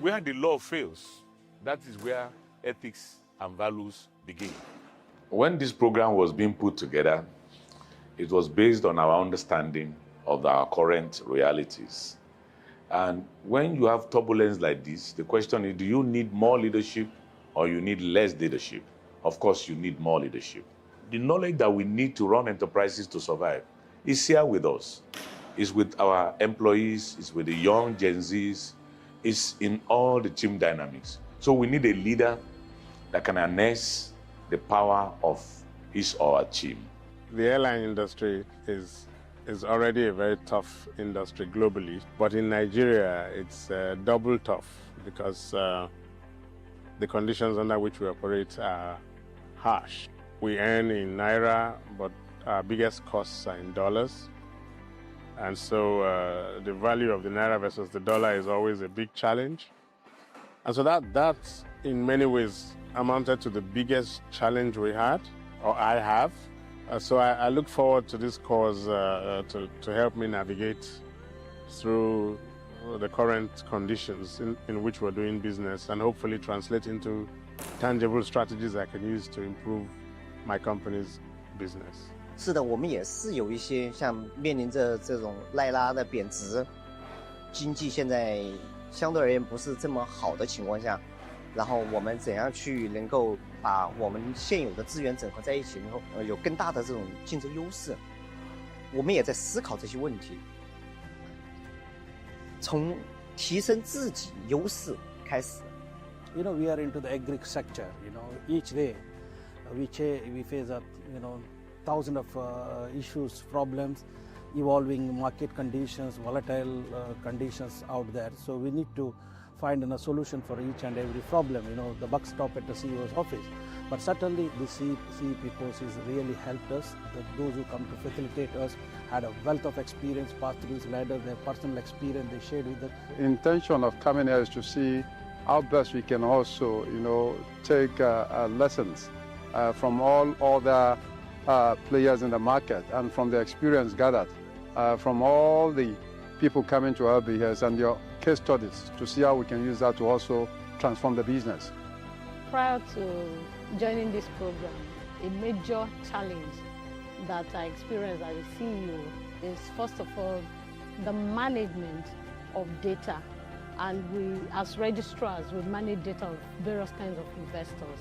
Where the law fails, that is where ethics and values begin. When this program was being put together, it was based on our understanding of our current realities. And when you have turbulence like this, the question is, do you need more leadership or you need less leadership? Of course, you need more leadership. The knowledge that we need to run enterprises to survive is here with us. It's with our employees, it's with the young Gen Zs, it's in all the team dynamics. So we need a leader that can harness the power of his or her team. The airline industry is already a very tough industry globally, but in Nigeria it's double tough because the conditions under which we operate are harsh. We earn in Naira, but our biggest costs are in dollars. And so the value of the Naira versus the dollar is always a big challenge. And so that in many ways amounted to the biggest challenge we had, or I have. So I look forward to this course to help me navigate through the current conditions in which we're doing business and hopefully translate into tangible strategies I can use to improve my company's business. 是的，我们也是有一些像面临着这种赖拉的贬值，经济现在相对而言不是这么好的情况下，然后我们怎样去能够把我们现有的资源整合在一起，然后有更大的这种竞争优势，我们也在思考这些问题。从提升自己优势开始。You know, we are into the agri sector. You know, each day we face thousands of issues, problems, evolving market conditions, volatile conditions out there. So we need to find a solution for each and every problem. You know, the buck stop at the CEO's office. But certainly the CEP course has really helped us. Those who come to facilitate us had a wealth of experience, passed through this ladder, their personal experience they shared with us. The intention of coming here is to see how best we can also, take lessons from all other players in the market and from the experience gathered from all the people coming to LBS and your case studies to see how we can use that to also transform the business. Prior to joining this program, a major challenge that I experienced as a CEO is, first of all, the management of data. And we, as registrars, we manage data of various kinds of investors.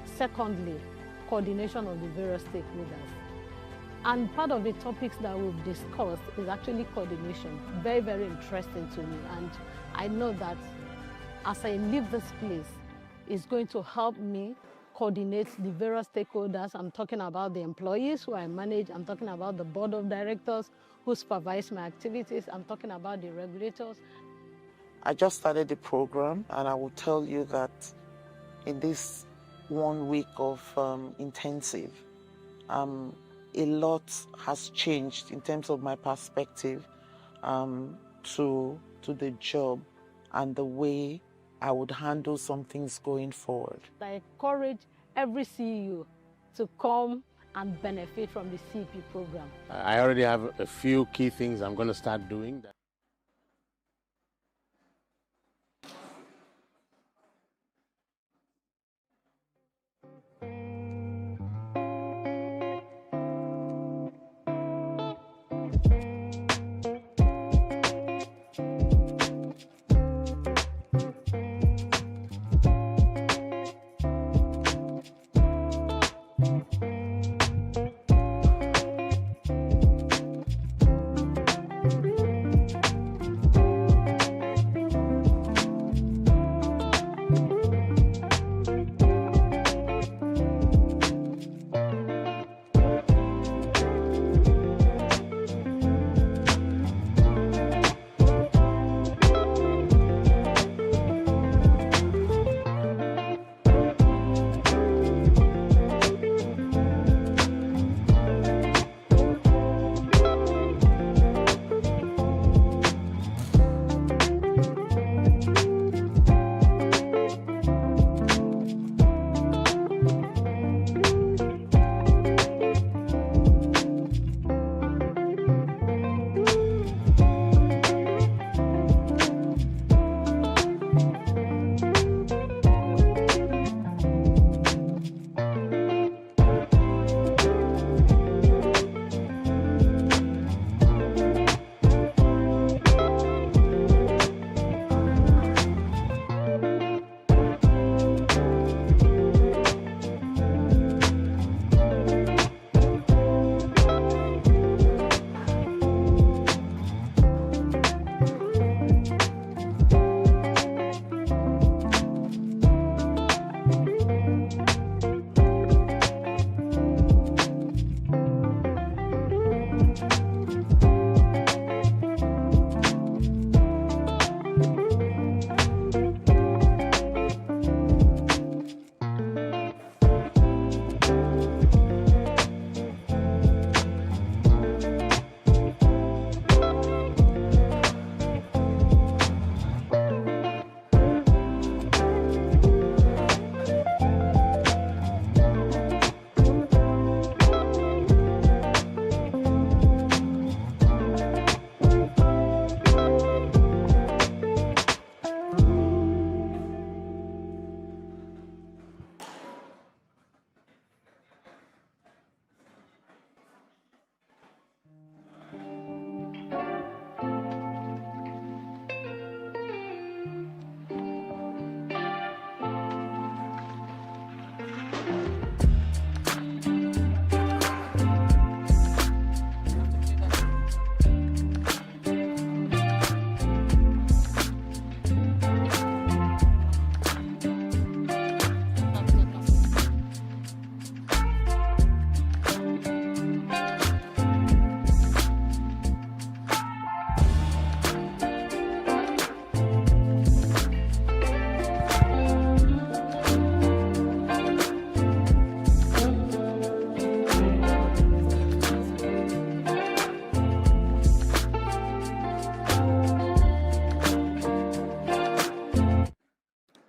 Secondly, coordination of the various stakeholders. And part of the topics that we've discussed is actually coordination. Very, very interesting to me. And I know that as I leave this place, it's going to help me coordinate the various stakeholders. I'm talking about the employees who I manage. I'm talking about the board of directors who supervise my activities. I'm talking about the regulators. I just started the program, and I will tell you that in this 1 week of intensive, a lot has changed in terms of my perspective to the job and the way I would handle some things going forward. I encourage every CEO to come and benefit from the CEP program. I already have a few key things I'm going to start doing.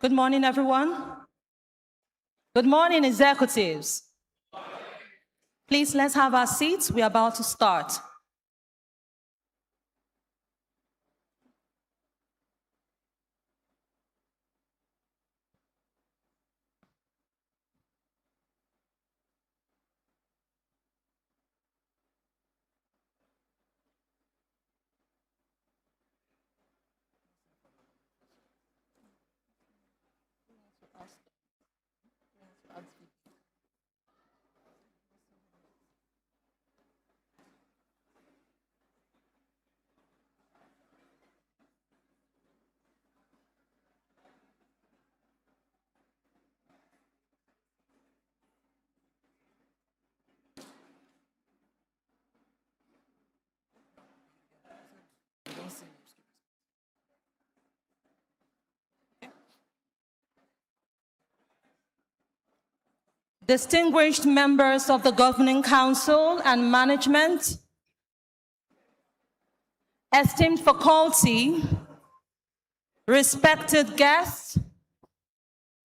Good morning, everyone. Good morning, executives. Please, let's have our seats. We're about to start. Distinguished members of the Governing Council and management, esteemed faculty, respected guests,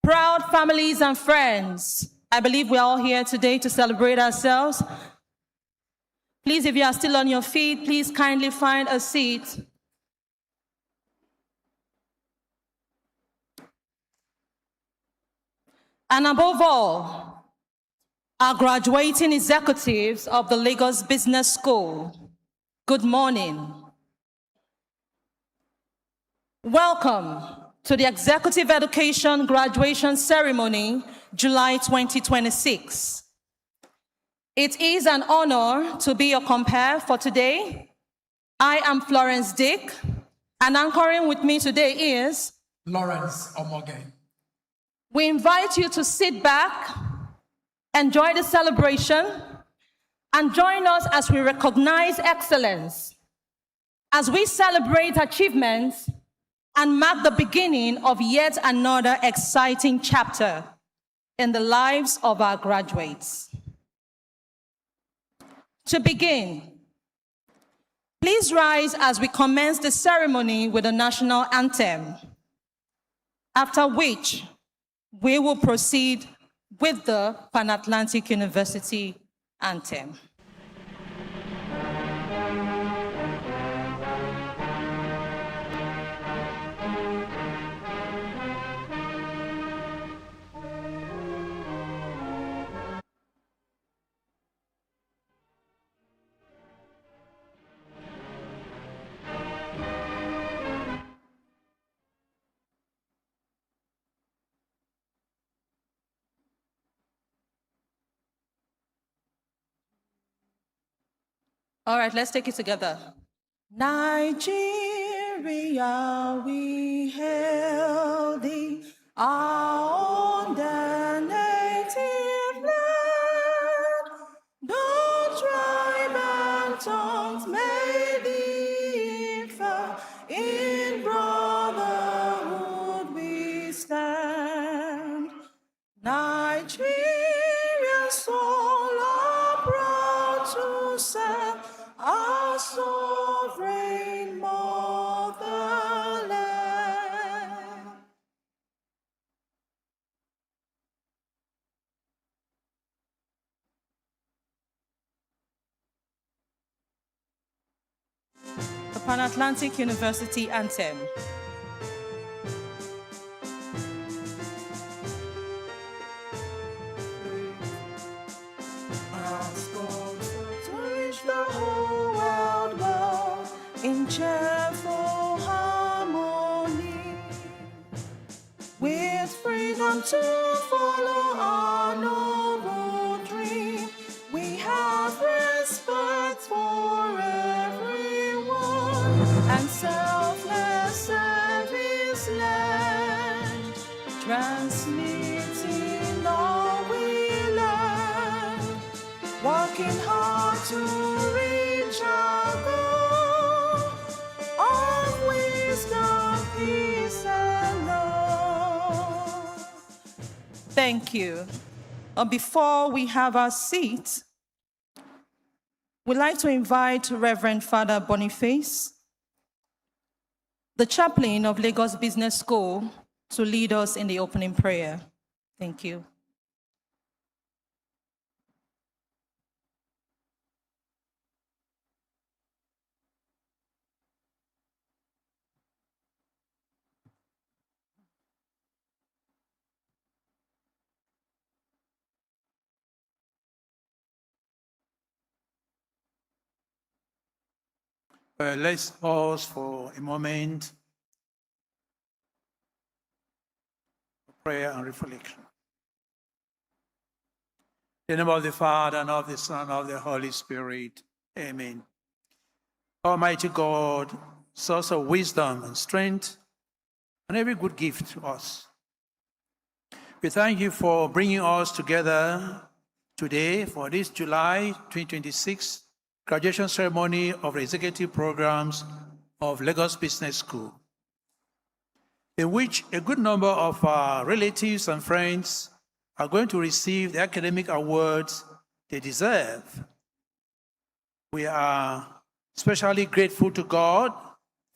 proud families and friends, I believe we're all here today to celebrate ourselves. Please, if you are still on your feet, please kindly find a seat. And above all, our graduating executives of the Lagos Business School, good morning. Welcome to the Executive Education Graduation Ceremony, July 2026. It is an honor to be your compere for today. I am Florence Dick, and anchoring with me today is Lawrence Omoge. We invite you to sit back, enjoy the celebration, and join us as we recognize excellence, as we celebrate achievements and mark the beginning of yet another exciting chapter in the lives of our graduates. To begin, please rise as we commence the ceremony with the national anthem, after which we will proceed with the Pan-Atlantic University anthem. All right, let's take it together. Nigeria, we hail thee, our own and native land. No tribe and tongues may differ, in brotherhood we stand. Nigerians all are proud to serve our sovereign motherland. The Pan-Atlantic University anthem. The whole world world in cheerful harmony, with freedom to follow our noble dream. We have respect for everyone and selfless service land, transmitting all we learn, working hard to reach our goal of wisdom, peace, and love. Thank you. Before we have our seat, we'd like to invite Reverend Father Boniface, the chaplain of Lagos Business School, to lead us in the opening prayer. Thank you. Let's pause for a moment for prayer and reflection. In the name of the Father, and of the Son, and of the Holy Spirit. Amen. Almighty God, source of wisdom and strength, and every good gift to us, we thank you for bringing us together today for this July 2026 graduation ceremony of the executive programs of Lagos Business School, in which a good number of our relatives and friends are going to receive the academic awards they deserve. We are especially grateful to God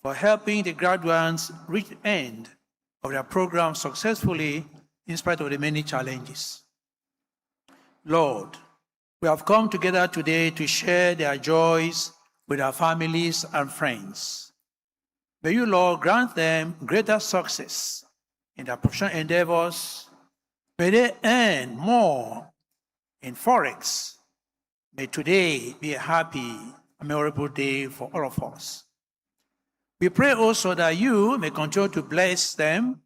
for helping the graduates reach the end of their program successfully in spite of the many challenges. Lord, we have come together today to share their joys with our families and friends. May you, Lord, grant them greater success in their professional endeavors. May they earn more in Forex. May today be a happy, memorable day for all of us. We pray also that you may continue to bless them,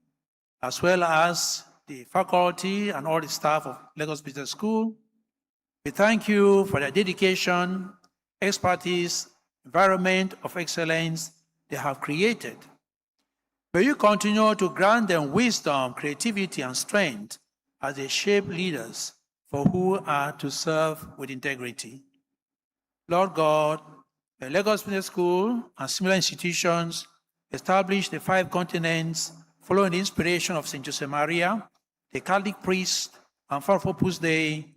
as well as the faculty and all the staff of Lagos Business School. We thank you for their dedication, expertise, environment of excellence they have created. May you continue to grant them wisdom, creativity, and strength as they shape leaders for who are to serve with integrity. Lord God, the Lagos Business School and similar institutions established the 5 continents following the inspiration of St. Josemaria, the Catholic priest, and Father Opus Dei,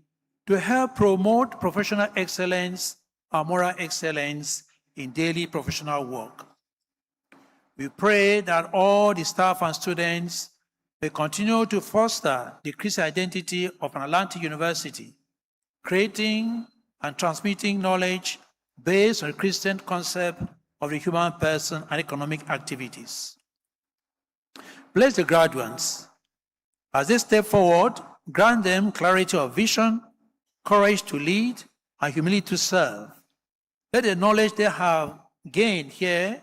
to help promote professional excellence and moral excellence in daily professional work. We pray that all the staff and students may continue to foster the Christian identity of an Atlantic University, creating and transmitting knowledge based on the Christian concept of the human person and economic activities. Bless the graduates. As they step forward, grant them clarity of vision, courage to lead, and humility to serve. Let the knowledge they have gained here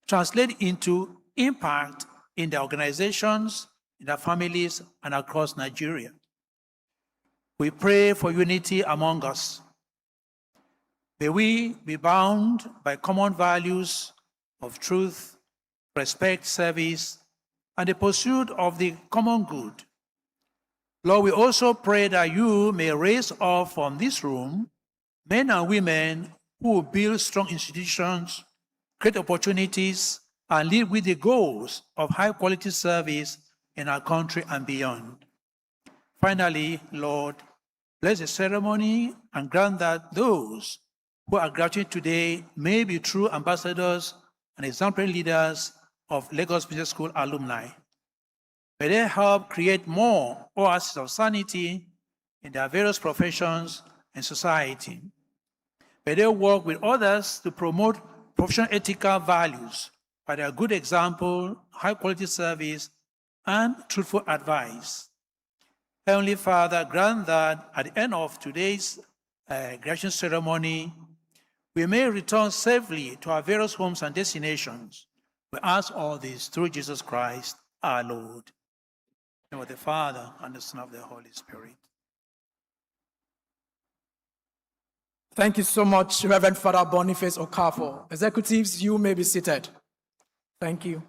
translate into impact in their organizations, in their families, and across Nigeria. We pray for unity among us. May we be bound by common values of truth, respect, service, and the pursuit of the common good. Lord, we also pray that you may raise up from this room men and women who will build strong institutions, create opportunities, and live with the goals of high-quality service in our country and beyond. Finally, Lord, bless the ceremony and grant that those who are graduating today may be true ambassadors and exemplary leaders of Lagos Business School alumni. May they help create more oases of sanity in their various professions and society. May they work with others to promote professional ethical values by their good example, high-quality service, and truthful advice. Heavenly Father, grant that at the end of today's graduation ceremony, we may return safely to our various homes and destinations. We ask all this through Jesus Christ, our Lord. In the name of the Father, and the Son, of the Holy Spirit. Thank you so much, Reverend Father Boniface Okafor. Executives, you may be seated. Thank you.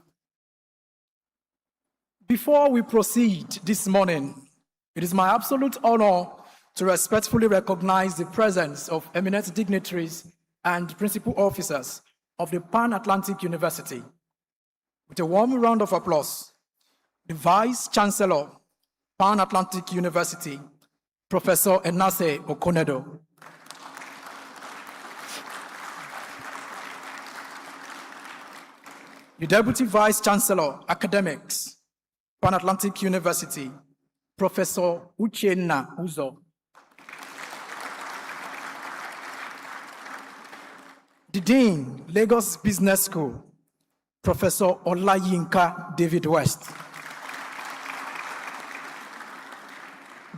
Before we proceed this morning, it is my absolute honor to respectfully recognize the presence of eminent dignitaries and principal officers of the Pan-Atlantic University. With a warm round of applause, the Vice Chancellor, Pan-Atlantic University, Professor Enase Okonedo. The Deputy Vice Chancellor, Academics, Pan-Atlantic University, Professor Uchenna Uzo. The Dean, Lagos Business School, Professor Olayinka David West.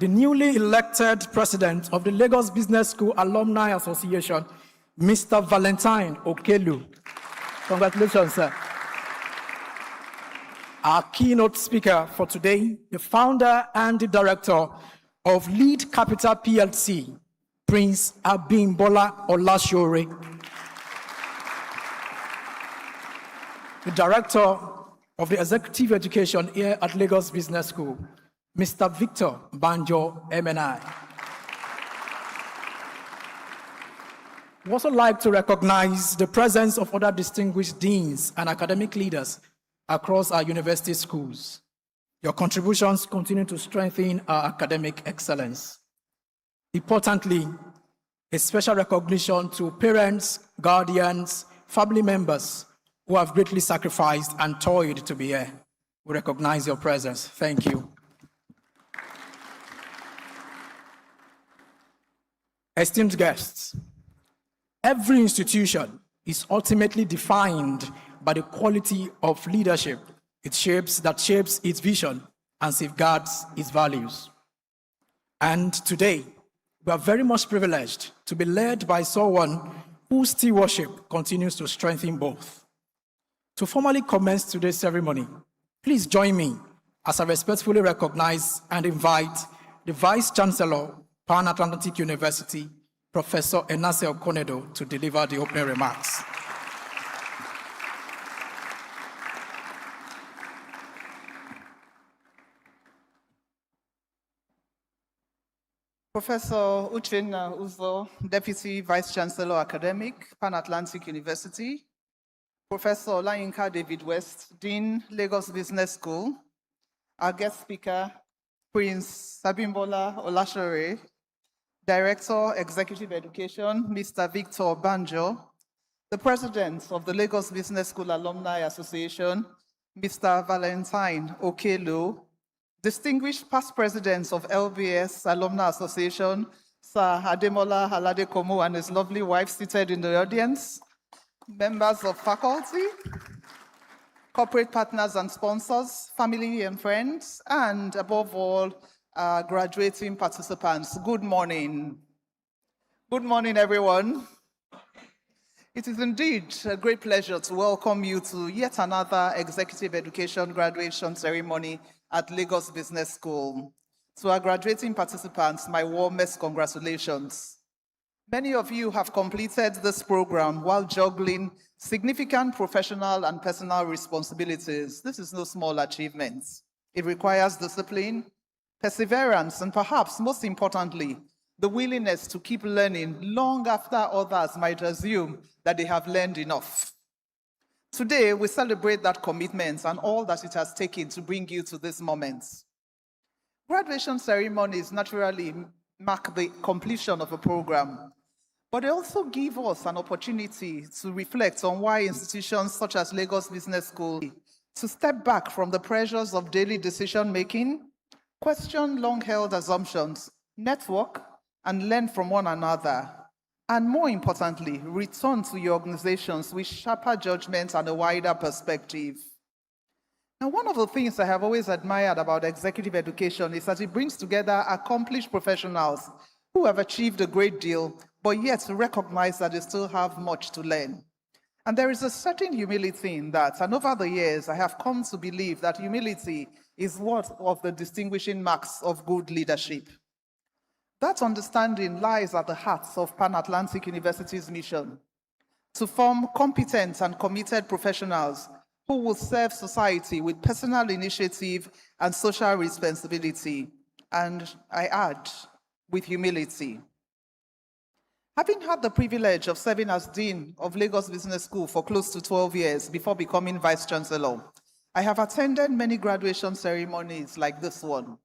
The newly elected president of the Lagos Business School Alumni Association, Mr. Valentine Okelu. Congratulations, sir. Our keynote speaker for today, the founder and the director of Lead Capital PLC, Prince Abimbola Olashore. The director of the executive education here at Lagos Business School, Mr. Victor Banjo MNI. We also like to recognize the presence of other distinguished deans and academic leaders across our university schools. Your contributions continue to strengthen our academic excellence. Importantly, a special recognition to parents, guardians, family members who have greatly sacrificed and toiled to be here. We recognize your presence. Thank you. Esteemed guests, every institution is ultimately defined by the quality of leadership it shapes its vision and safeguards its values. And today, we are very much privileged to be led by someone whose stewardship continues to strengthen both. To formally commence today's ceremony, please join me as I respectfully recognize and invite the Vice Chancellor, Pan-Atlantic University, Professor Enase Okonedo, to deliver the opening remarks. Professor Uchenna Uzo, Deputy Vice Chancellor Academic, Pan-Atlantic University, Professor Olayinka David West, Dean, Lagos Business School, our guest speaker, Prince Abimbola Olashore, Director, Executive Education, Mr. Victor Banjo, the President of the Lagos Business School Alumni Association, Mr. Valentine Okelu, distinguished past presidents of LBS Alumni Association, Sir Ademola Aladekomo and his lovely wife seated in the audience, members of faculty, corporate partners and sponsors, family and friends, and above all, graduating participants. Good morning. Good morning, everyone. It is indeed a great pleasure to welcome you to yet another executive education graduation ceremony at Lagos Business School. To our graduating participants, my warmest congratulations. Many of you have completed this program while juggling significant professional and personal responsibilities. This is no small achievement. It requires discipline, perseverance, and perhaps most importantly, the willingness to keep learning long after others might assume that they have learned enough. Today, we celebrate that commitment and all that it has taken to bring you to this moment. Graduation ceremonies naturally mark the completion of a program, but they also give us an opportunity to reflect on why institutions such as Lagos Business School to step back from the pressures of daily decision-making, question long-held assumptions, network, and learn from one another. And more importantly, return to your organizations with sharper judgment and a wider perspective. Now, one of the things I have always admired about executive education is that it brings together accomplished professionals who have achieved a great deal, but yet recognize that they still have much to learn. And there is a certain humility in that. And over the years, I have come to believe that humility is one of the distinguishing marks of good leadership. That understanding lies at the heart of Pan-Atlantic University's mission to form competent and committed professionals who will serve society with personal initiative and social responsibility, and I add, with humility. Having had the privilege of serving as Dean of Lagos Business School for close to 12 years before becoming Vice Chancellor, I have attended many graduation ceremonies like this one.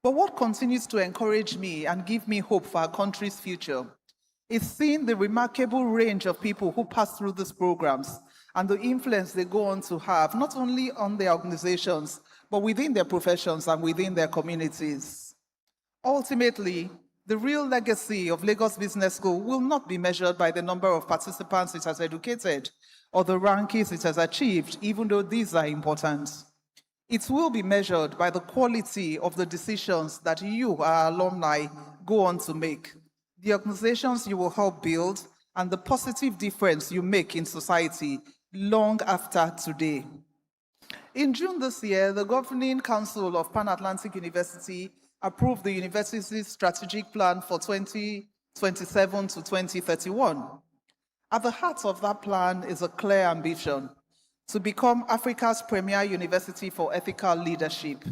But what continues to encourage me and give me hope for our country's future is seeing the remarkable range of people who pass through these programs and the influence they go on to have, not only on their organizations, but within their professions and within their communities. Ultimately, the real legacy of Lagos Business School will not be measured by the number of participants it has educated or the rankings it has achieved, even though these are important. It will be measured by the quality of the decisions that you, our alumni, go on to make, the organizations you will help build, and the positive difference you make in society long after today. In June this year, the Governing Council of Pan-Atlantic University approved the university's strategic plan for 2027 to 2031. At the heart of that plan is a clear ambition to become Africa's premier university for ethical leadership.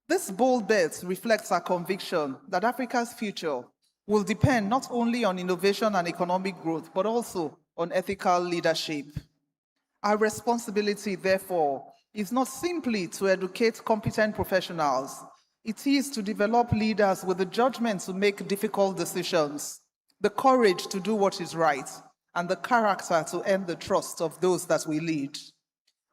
This bold bet reflects our conviction that Africa's future will depend not only on innovation and economic growth, but also on ethical leadership. Our responsibility, therefore, is not simply to educate competent professionals. It is to develop leaders with the judgment to make difficult decisions, the courage to do what is right, and the character to earn the trust of those that we lead.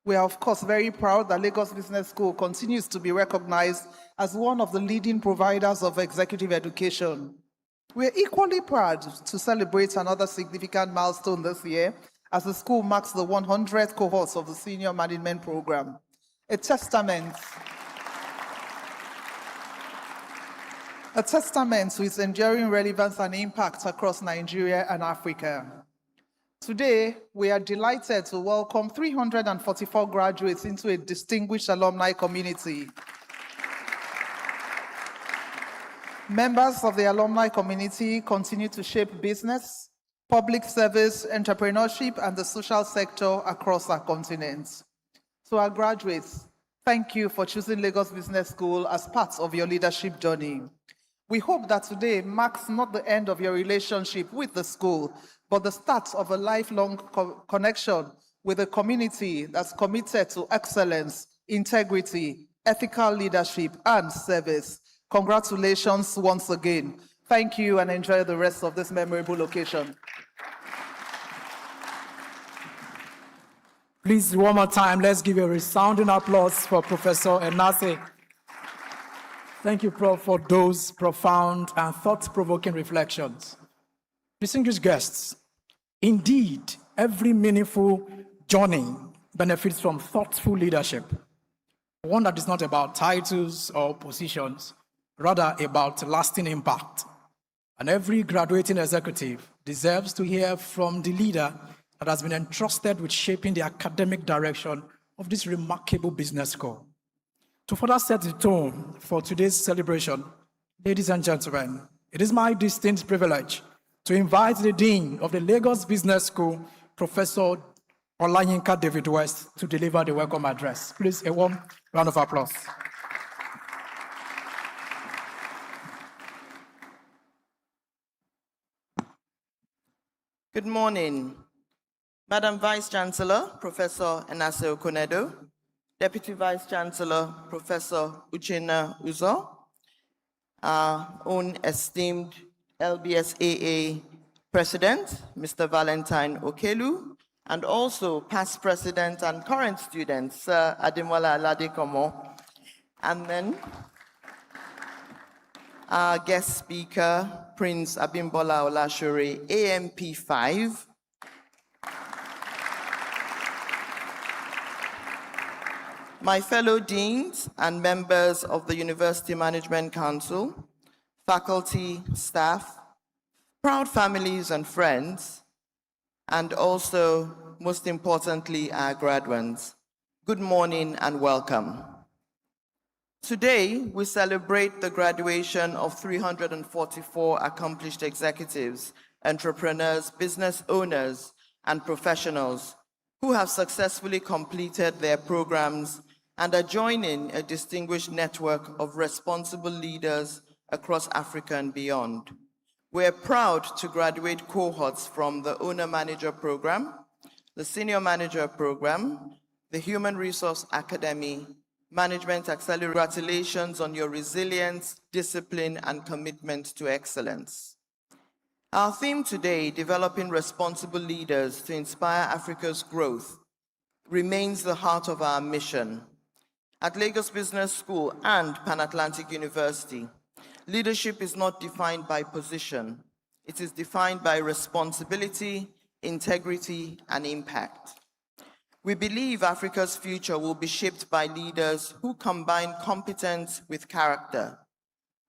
We are, of course, very proud that Lagos Business School continues to be recognized as one of the leading providers of executive education. We are equally proud to celebrate another significant milestone this year as the school marks the 100th cohort of the Senior Management Program, a testament to its enduring relevance and impact across Nigeria and Africa. Today, we are delighted to welcome 344 graduates into a distinguished alumni community. Members of the alumni community continue to shape business, public service, entrepreneurship, and the social sector across our continent. To our graduates, thank you for choosing Lagos Business School as part of your leadership journey. We hope that today marks not the end of your relationship with the school, but the start of a lifelong connection with a community that's committed to excellence, integrity, ethical leadership, and service. Congratulations once again. Thank you and enjoy the rest of this memorable occasion. Please, one more time, let's give a resounding applause for Professor Enase. Thank you, Prof, for those profound and thought-provoking reflections. Distinguished guests, indeed, every meaningful journey benefits from thoughtful leadership, one that is not about titles or positions, rather about lasting impact. And every graduating executive deserves to hear from the leader that has been entrusted with shaping the academic direction of this remarkable business school. To further set the tone for today's celebration, ladies and gentlemen, it is my distinct privilege to invite the Dean of the Lagos Business School, Professor Olayinka David West, to deliver the welcome address. Please, a warm round of applause. Good morning, Madam Vice Chancellor, Professor Enase Okonedo, Deputy Vice Chancellor, Professor Uchenna Uzo, our own esteemed LBSAA President, Mr. Valentine Okelu, and also past President and current student, Sir Ademola Aladekomo, and then our guest speaker, Prince Abimbola Olashore, AMP5, my fellow deans and members of the University Management Council, faculty, staff, proud families and friends, and also, most importantly, our graduates. Good morning and welcome. Today, we celebrate the graduation of 344 accomplished executives, entrepreneurs, business owners, and professionals who have successfully completed their programs and are joining a distinguished network of responsible leaders across Africa and beyond. We're proud to graduate cohorts from the Owner Manager Program, the Senior Manager Program, the Human Resource Academy, Management Accelerator. Congratulations on your resilience, discipline, and commitment to excellence. Our theme today, Developing Responsible Leaders to Inspire Africa's Growth, remains the heart of our mission. At Lagos Business School and Pan-Atlantic University, leadership is not defined by position. It is defined by responsibility, integrity, and impact. We believe Africa's future will be shaped by leaders who combine competence with character,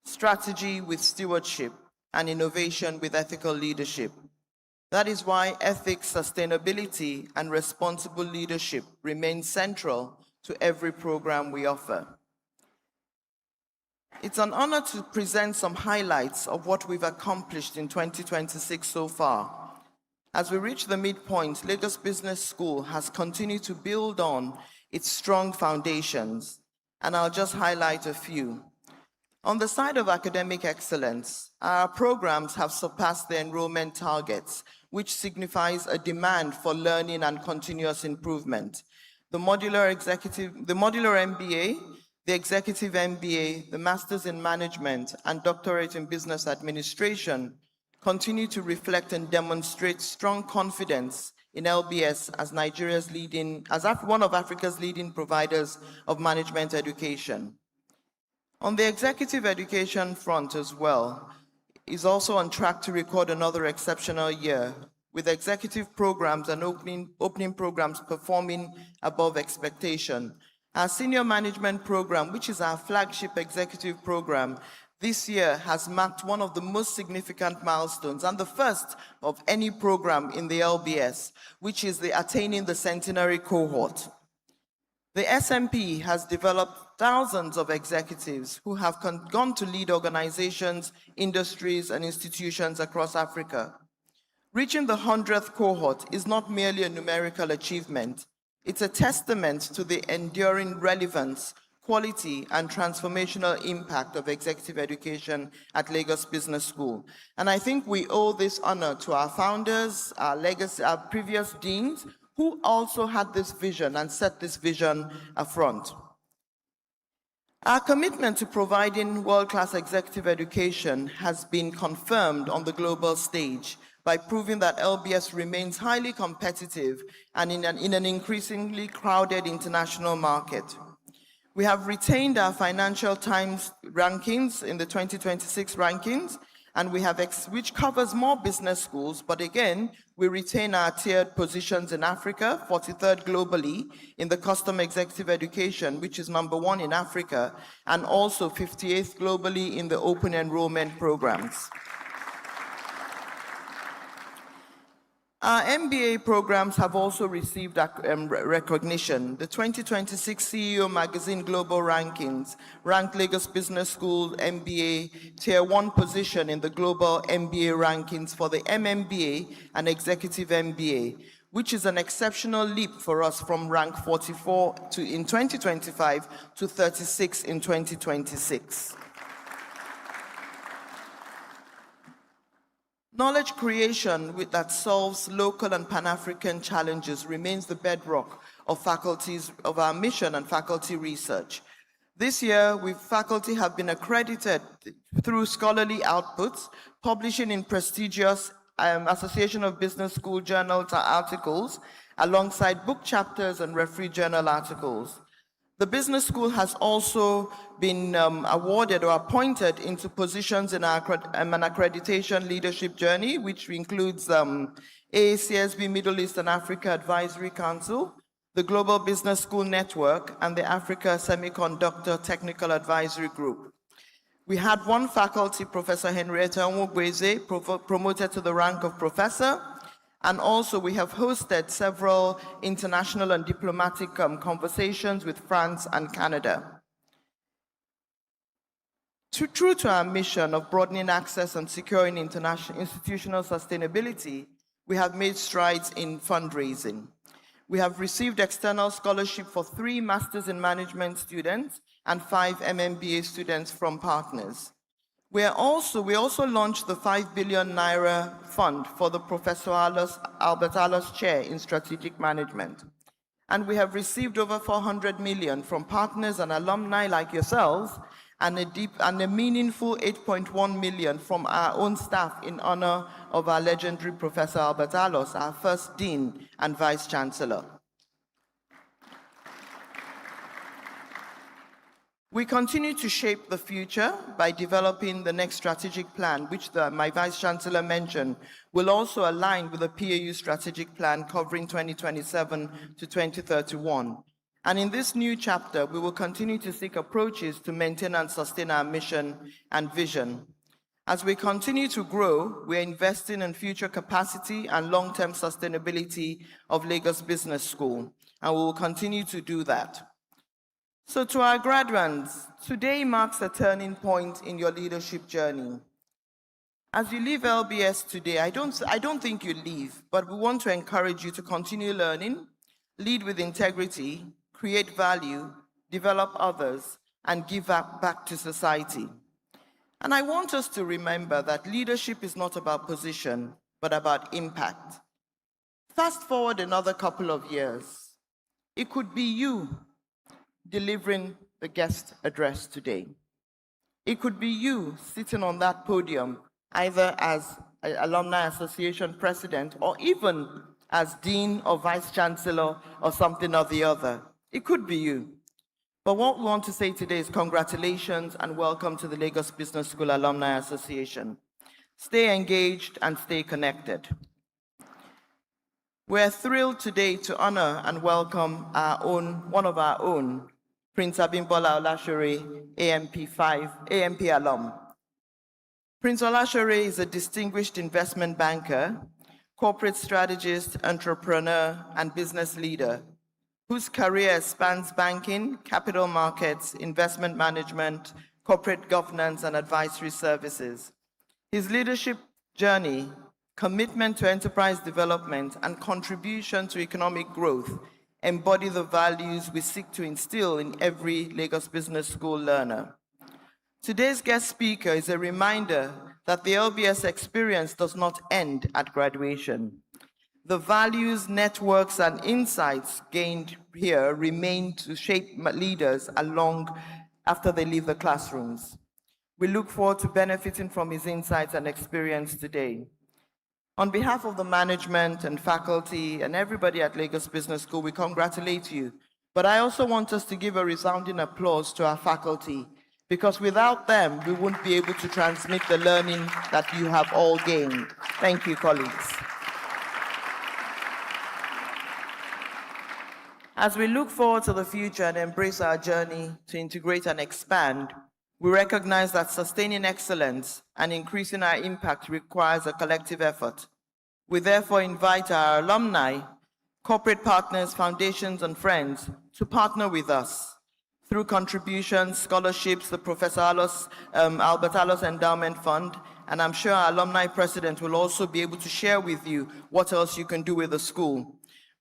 strategy with stewardship, and innovation with ethical leadership. That is why ethics, sustainability, and responsible leadership remain central to every program we offer. It's an honor to present some highlights of what we've accomplished in 2026 so far. As we reach the midpoint, Lagos Business School has continued to build on its strong foundations, and I'll just highlight a few. On the side of academic excellence, our programs have surpassed the enrollment targets, which signifies a demand for learning and continuous improvement. The modular MBA, the executive MBA, the Masters in Management, and Doctorate in Business Administration continue to reflect and demonstrate strong confidence in LBS as one of Africa's leading providers of management education. On the executive education front as well, is also on track to record another exceptional year, with executive programs and opening programs performing above expectation. Our senior management program, which is our flagship executive program, this year has marked one of the most significant milestones and the first of any program in the LBS, which is the attaining the centenary cohort. The SMP has developed thousands of executives who have gone to lead organizations, industries, and institutions across Africa. Reaching the 100th cohort is not merely a numerical achievement. It's a testament to the enduring relevance, quality, and transformational impact of executive education at Lagos Business School. And I think we owe this honor to our founders, our previous deans, who also had this vision and set this vision afront. Our commitment to providing world-class executive education has been confirmed on the global stage by proving that LBS remains highly competitive and in an increasingly crowded international market. We have retained our Financial Times rankings in the 2026 rankings, and which covers more business schools, but again, we retain our tiered positions in Africa, 43rd globally in the custom executive education, which is #1 in Africa, and also 58th globally in the open enrollment programs. Our MBA programs have also received recognition. The 2026 CEO Magazine Global Rankings ranked Lagos Business School MBA Tier 1 position in the global MBA rankings for the MMBA and Executive MBA, which is an exceptional leap for us from rank 44 in 2025 to 36 in 2026. Knowledge creation that solves local and Pan-African challenges remains the bedrock of our mission and faculty research. This year, faculty have been accredited through scholarly outputs, publishing in prestigious Association of Business School journals articles, alongside book chapters and referee journal articles. The business school has also been awarded or appointed into positions in an accreditation leadership journey, which includes AACSB Middle East and Africa Advisory Council, the Global Business School Network, and the Africa Semiconductor Technical Advisory Group. We had one faculty, Professor Henrietta Nwogweze, promoted to the rank of professor, and also we have hosted several international and diplomatic conversations with France and Canada. True to our mission of broadening access and securing institutional sustainability, we have made strides in fundraising. We have received external scholarship for 3 Masters in Management students and 5 MMBA students from partners. We also launched the 5 billion Naira fund for the Professor Albert Allos Chair in Strategic Management. And we have received over 400 million from partners and alumni like yourselves, and a meaningful 8.1 million from our own staff in honor of our legendary Professor Albert Allos, our first Dean and Vice Chancellor. We continue to shape the future by developing the next strategic plan, which my Vice Chancellor mentioned, will also align with the PAU strategic plan covering 2027 to 2031. And in this new chapter, we will continue to seek approaches to maintain and sustain our mission and vision. As we continue to grow, we are investing in future capacity and long-term sustainability of Lagos Business School, and we will continue to do that. So to our graduates, today marks a turning point in your leadership journey. As you leave LBS today, I don't think you leave, but we want to encourage you to continue learning, lead with integrity, create value, develop others, and give back to society. And I want us to remember that leadership is not about position, but about impact. Fast forward another couple of years. It could be you delivering the guest address today. It could be you sitting on that podium, either as an Alumni Association president or even as dean or vice chancellor or something or the other. It could be you. But what we want to say today is congratulations and welcome to the Lagos Business School Alumni Association. Stay engaged and stay connected. We're thrilled today to honor and welcome one of our own, Prince Abimbola Olashore, AMP alum. Prince Olashore is a distinguished investment banker, corporate strategist, entrepreneur, and business leader whose career spans banking, capital markets, investment management, corporate governance, and advisory services. His leadership journey, commitment to enterprise development, and contribution to economic growth embody the values we seek to instill in every Lagos Business School learner. Today's guest speaker is a reminder that the LBS experience does not end at graduation. The values, networks, and insights gained here remain to shape leaders along after they leave the classrooms. We look forward to benefiting from his insights and experience today. On behalf of the management and faculty and everybody at Lagos Business School, we congratulate you. But I also want us to give a resounding applause to our faculty, because without them, we wouldn't be able to transmit the learning that you have all gained. Thank you, colleagues. As we look forward to the future and embrace our journey to integrate and expand, we recognize that sustaining excellence and increasing our impact requires a collective effort. We therefore invite our alumni, corporate partners, foundations, and friends to partner with us through contributions, scholarships, the Professor Albert Allos Endowment Fund, and I'm sure our alumni president will also be able to share with you what else you can do with the school.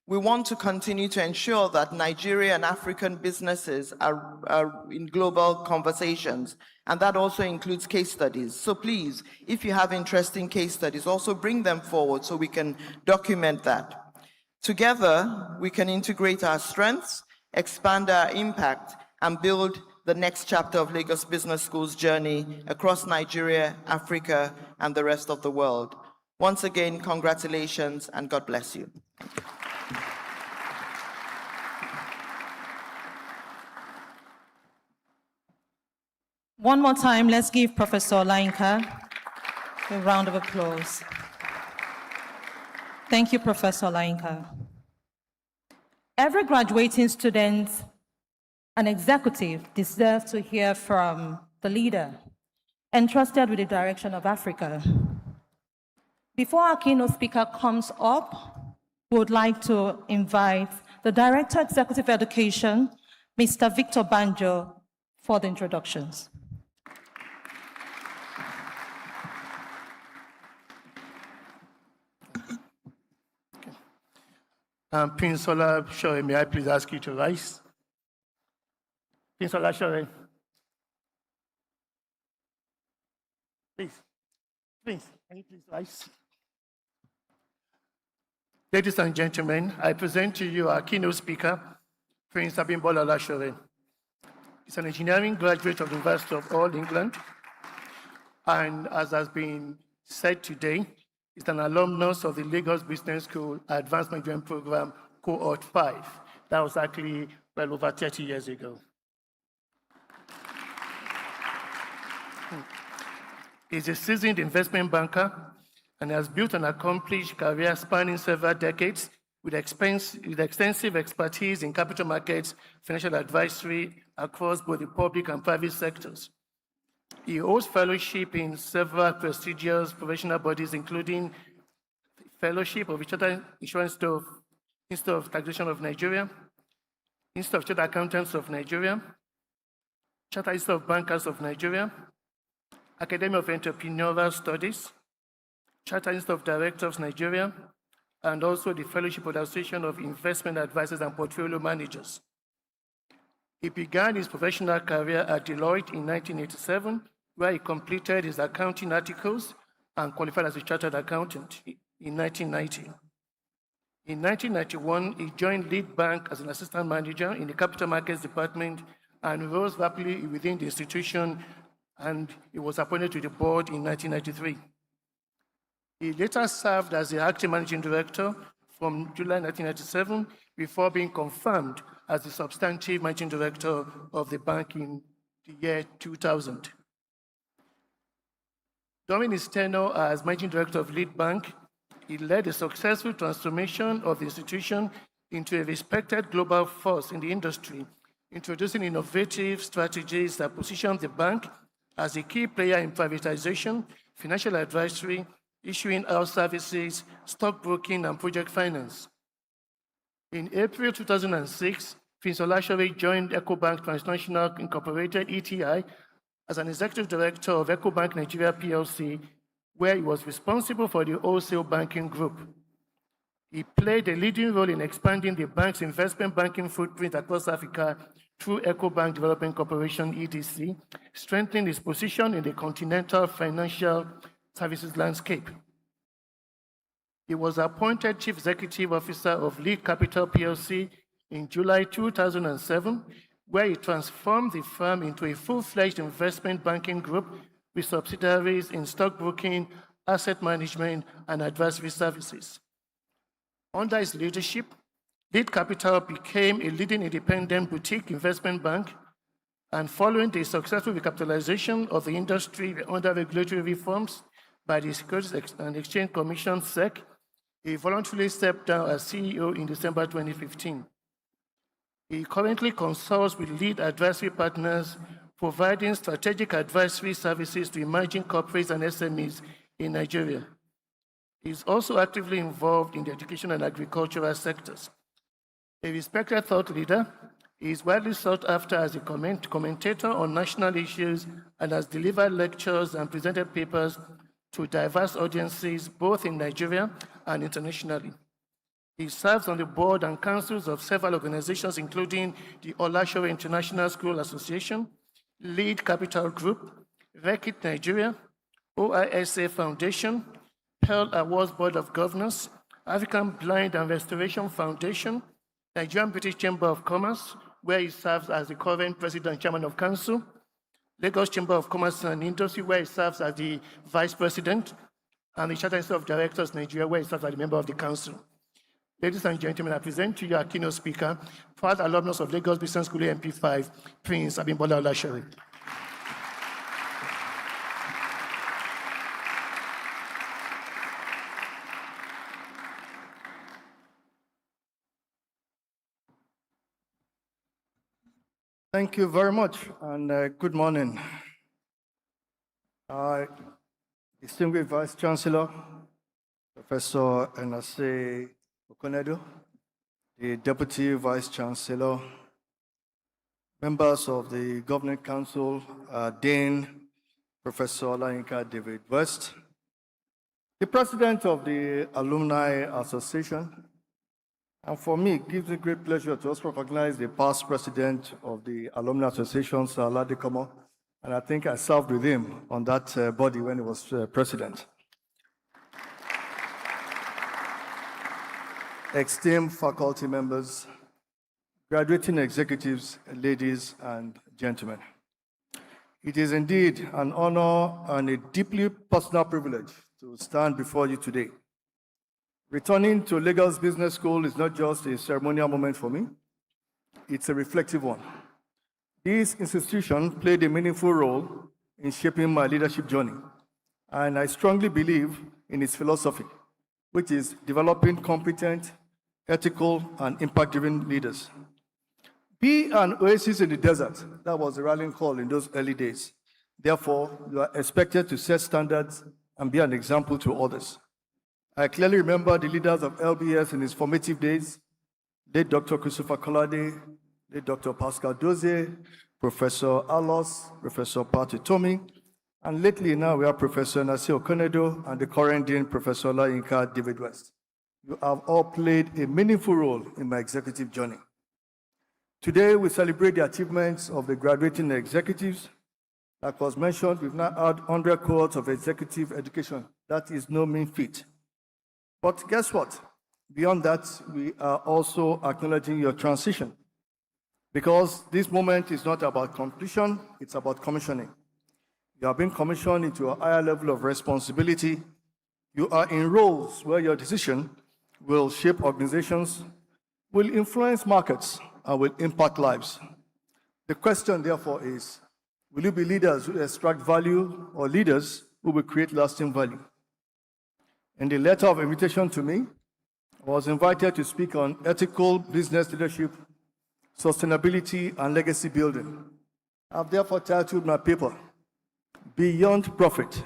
We want to continue to ensure that Nigeria and African businesses are in global conversations, and that also includes case studies. So please, if you have interesting case studies, also bring them forward so we can document that. Together, we can integrate our strengths, expand our impact, and build the next chapter of Lagos Business School's journey across Nigeria, Africa, and the rest of the world. Once again, congratulations, and God bless you. One more time, let's give Professor Olainka a round of applause. Thank you, Professor Olainka. Every graduating student and executive deserves to hear from the leader entrusted with the direction of Africa. Before our keynote speaker comes up, we would like to invite the Director of Executive Education, Mr. Victor Banjo, for the introductions. Prince Olashore, may I please ask you to rise? Prince Olashore. Please, can you please rise? Ladies and gentlemen, I present to you our keynote speaker, Prince Abimbola Olashore. He's an engineering graduate of the University of All England, and as has been said today, he's an alumnus of the Lagos Business School Advanced Management Program, Cohort 5. That was actually well over 30 years ago. He's a seasoned investment banker and has built an accomplished career spanning several decades with extensive expertise in capital markets, financial advisory across both the public and private sectors. He holds fellowship in several prestigious professional bodies, including Fellowship of the Chartered Insurance Institute of Taxation of Nigeria, Institute of Chartered Accountants of Nigeria, Chartered Institute of Bankers of Nigeria, Academy of Entrepreneurial Studies, Chartered Institute of Directors Nigeria, and also the Fellowship of the Association of Investment Advisors and Portfolio Managers. He began his professional career at Deloitte in 1987, where he completed his accounting articles and qualified as a chartered accountant in 1990. In 1991, he joined Lead Bank as an assistant manager in the capital markets department and rose rapidly within the institution, and he was appointed to the board in 1993. He later served as the acting managing director from July 1997 before being confirmed as the substantive managing director of the bank in the year 2000. During his tenure as managing director of Lead Bank, he led a successful transformation of the institution into a respected global force in the industry, introducing innovative strategies that positioned the bank as a key player in privatization, financial advisory, issuing house services, stockbroking, and project finance. In April 2006, Prince Olashore joined EcoBank Transnational Incorporated, ETI, as an executive director of EcoBank Nigeria PLC, where he was responsible for the wholesale banking group. He played a leading role in expanding the bank's investment banking footprint across Africa through EcoBank Development Corporation, EDC, strengthening its position in the continental financial services landscape. He was appointed Chief Executive Officer of Lead Capital PLC in July 2007, where he transformed the firm into a full-fledged investment banking group with subsidiaries in stockbroking, asset management, and advisory services. Under his leadership, Lead Capital became a leading independent boutique investment bank, and following the successful recapitalization of the industry under regulatory reforms by the Securities and Exchange Commission, SEC, he voluntarily stepped down as CEO in December 2015. He currently consults with lead advisory partners, providing strategic advisory services to emerging corporates and SMEs in Nigeria. He is also actively involved in the education and agricultural sectors. A respected thought leader, he is widely sought after as a commentator on national issues and has delivered lectures and presented papers to diverse audiences both in Nigeria and internationally. He serves on the board and councils of several organizations, including the Olashore International School Association, Lead Capital Group, Rekit Nigeria, OISA Foundation, Pearl Awards Board of Governors, African Blind and Restoration Foundation, Nigerian British Chamber of Commerce, where he serves as the current president and chairman of council, Lagos Chamber of Commerce and Industry, where he serves as the vice president, and the Chartered Institute of Directors Nigeria, where he serves as a member of the council. Ladies and gentlemen, I present to you our keynote speaker, proud alumnus of Lagos Business School MP5, Prince Abimbola Olashore. Thank you very much, and good morning. Distinguished Vice Chancellor, Professor Enase Okonedo, the Deputy Vice Chancellor, members of the Governing Council, Dean Professor Olayinka David West, the President of the Alumni Association, and for me, it gives me great pleasure to also recognize the past President of the Alumni Association, Sir Aladekomo, and I think I served with him on that body when he was President. Esteemed faculty members, graduating executives, ladies and gentlemen. It is indeed an honor and a deeply personal privilege to stand before you today. Returning to Lagos Business School is not just a ceremonial moment for me, it's a reflective one. This institution played a meaningful role in shaping my leadership journey, and I strongly believe in its philosophy, which is developing competent, ethical, and impact-driven leaders. Be an oasis in the desert. That was the rallying call in those early days. Therefore, you are expected to set standards and be an example to others. I clearly remember the leaders of LBS in its formative days, late Dr. Christopher Kolade, late Dr. Pascal Dozier, Professor Alos, Professor Patti Tomi, and lately now we have Professor Nasi Okonedo and the current Dean, Professor Layinka David West. You have all played a meaningful role in my executive journey. Today, we celebrate the achievements of the graduating executives. Like was mentioned, we've now had 100 cohorts of executive education. That is no mean feat. But guess what? Beyond that, we are also acknowledging your transition. Because this moment is not about completion, it's about commissioning. You have been commissioned into a higher level of responsibility. You are in roles where your decision will shape organizations, will influence markets, and will impact lives. The question, therefore, is, will you be leaders who extract value or leaders who will create lasting value? In the letter of invitation to me, I was invited to speak on ethical business leadership, sustainability, and legacy building. I've therefore titled my paper, Beyond Profit: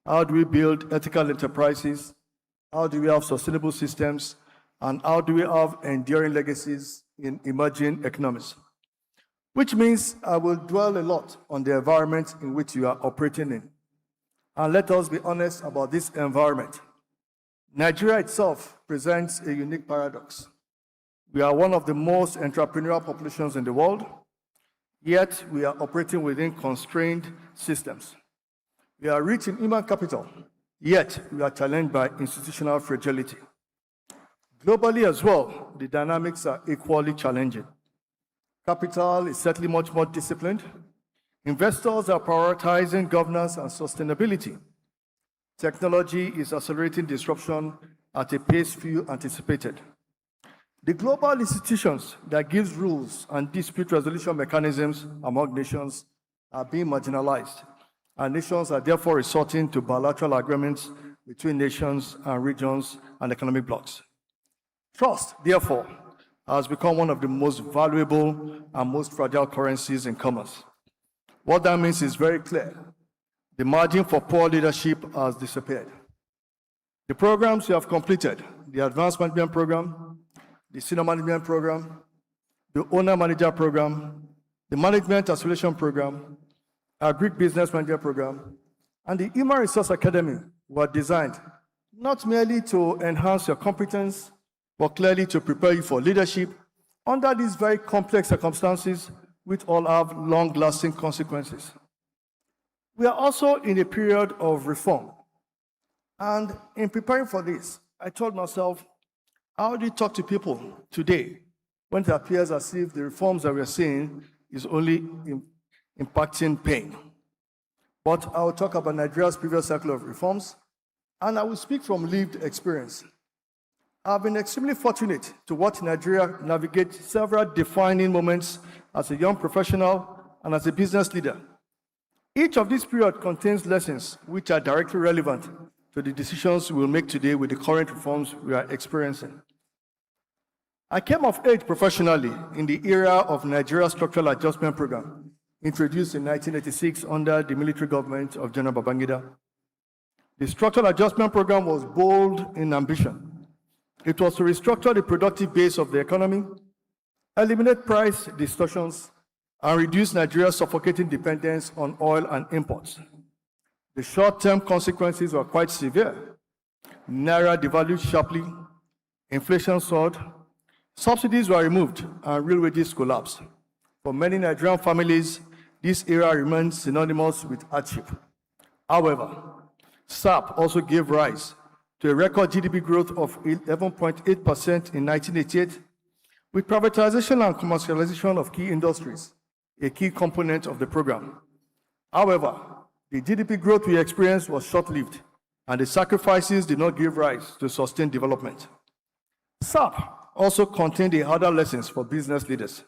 How do we build ethical enterprises? How do we have sustainable systems? And how do we have enduring legacies in emerging economies? Which means I will dwell a lot on the environment in which you are operating in. And let us be honest about this environment. Nigeria itself presents a unique paradox. We are one of the most entrepreneurial populations in the world, yet we are operating within constrained systems. We are rich in human capital, yet we are challenged by institutional fragility. Globally as well, the dynamics are equally challenging. Capital is certainly much more disciplined. Investors are prioritizing governance and sustainability. Technology is accelerating disruption at a pace few anticipated. The global institutions that give rules and dispute resolution mechanisms among nations are being marginalized, and nations are therefore resorting to bilateral agreements between nations and regions and economic blocs. Trust, therefore, has become one of the most valuable and most fragile currencies in commerce. What that means is very clear. The margin for poor leadership has disappeared. The programs you have completed, the Advanced Management Program, the Senior Management Program, the Owner Manager Program, the Management Acceleration Program, our Greek Business Manager Program, and the Human Resource Academy were designed not merely to enhance your competence, but clearly to prepare you for leadership under these very complex circumstances, which all have long-lasting consequences. We are also in a period of reform. And in preparing for this, I told myself, how do you talk to people today when it appears as if the reforms that we're seeing is only impacting pain? But I will talk about Nigeria's previous cycle of reforms, and I will speak from lived experience. I've been extremely fortunate to watch Nigeria navigate several defining moments as a young professional and as a business leader. Each of these periods contains lessons which are directly relevant to the decisions we will make today with the current reforms we are experiencing. I came of age professionally in the era of Nigeria's Structural Adjustment Program, introduced in 1986 under the military government of General Babangida. The Structural Adjustment Program was bold in ambition. It was to restructure the productive base of the economy, eliminate price distortions, and reduce Nigeria's suffocating dependence on oil and imports. The short-term consequences were quite severe. Naira devalued sharply, inflation soared, subsidies were removed, and real wages collapsed. For many Nigerian families, this era remains synonymous with hardship. However, SAP also gave rise to a record GDP growth of 11.8% in 1988, with privatization and commercialization of key industries, a key component of the program. However, the GDP growth we experienced was short-lived, and the sacrifices did not give rise to sustained development. SAP also contained the harder lessons for business leaders.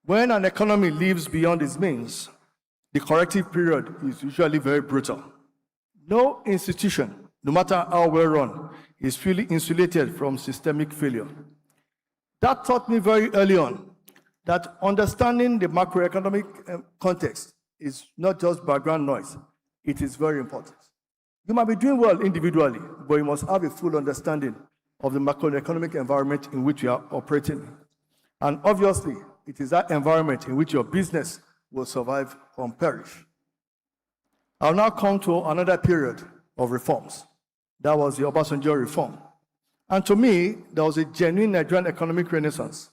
When an economy lives beyond its means, the corrective period is usually very brutal. No institution, no matter how well run, is fully insulated from systemic failure. That taught me very early on that understanding the macroeconomic context is not just background noise, it is very important. You might be doing well individually, but you must have a full understanding of the macroeconomic environment in which you are operating. And obviously, it is that environment in which your business will survive or perish. I'll now come to another period of reforms. That was the Obasanjo reform. And to me, there was a genuine Nigerian economic renaissance.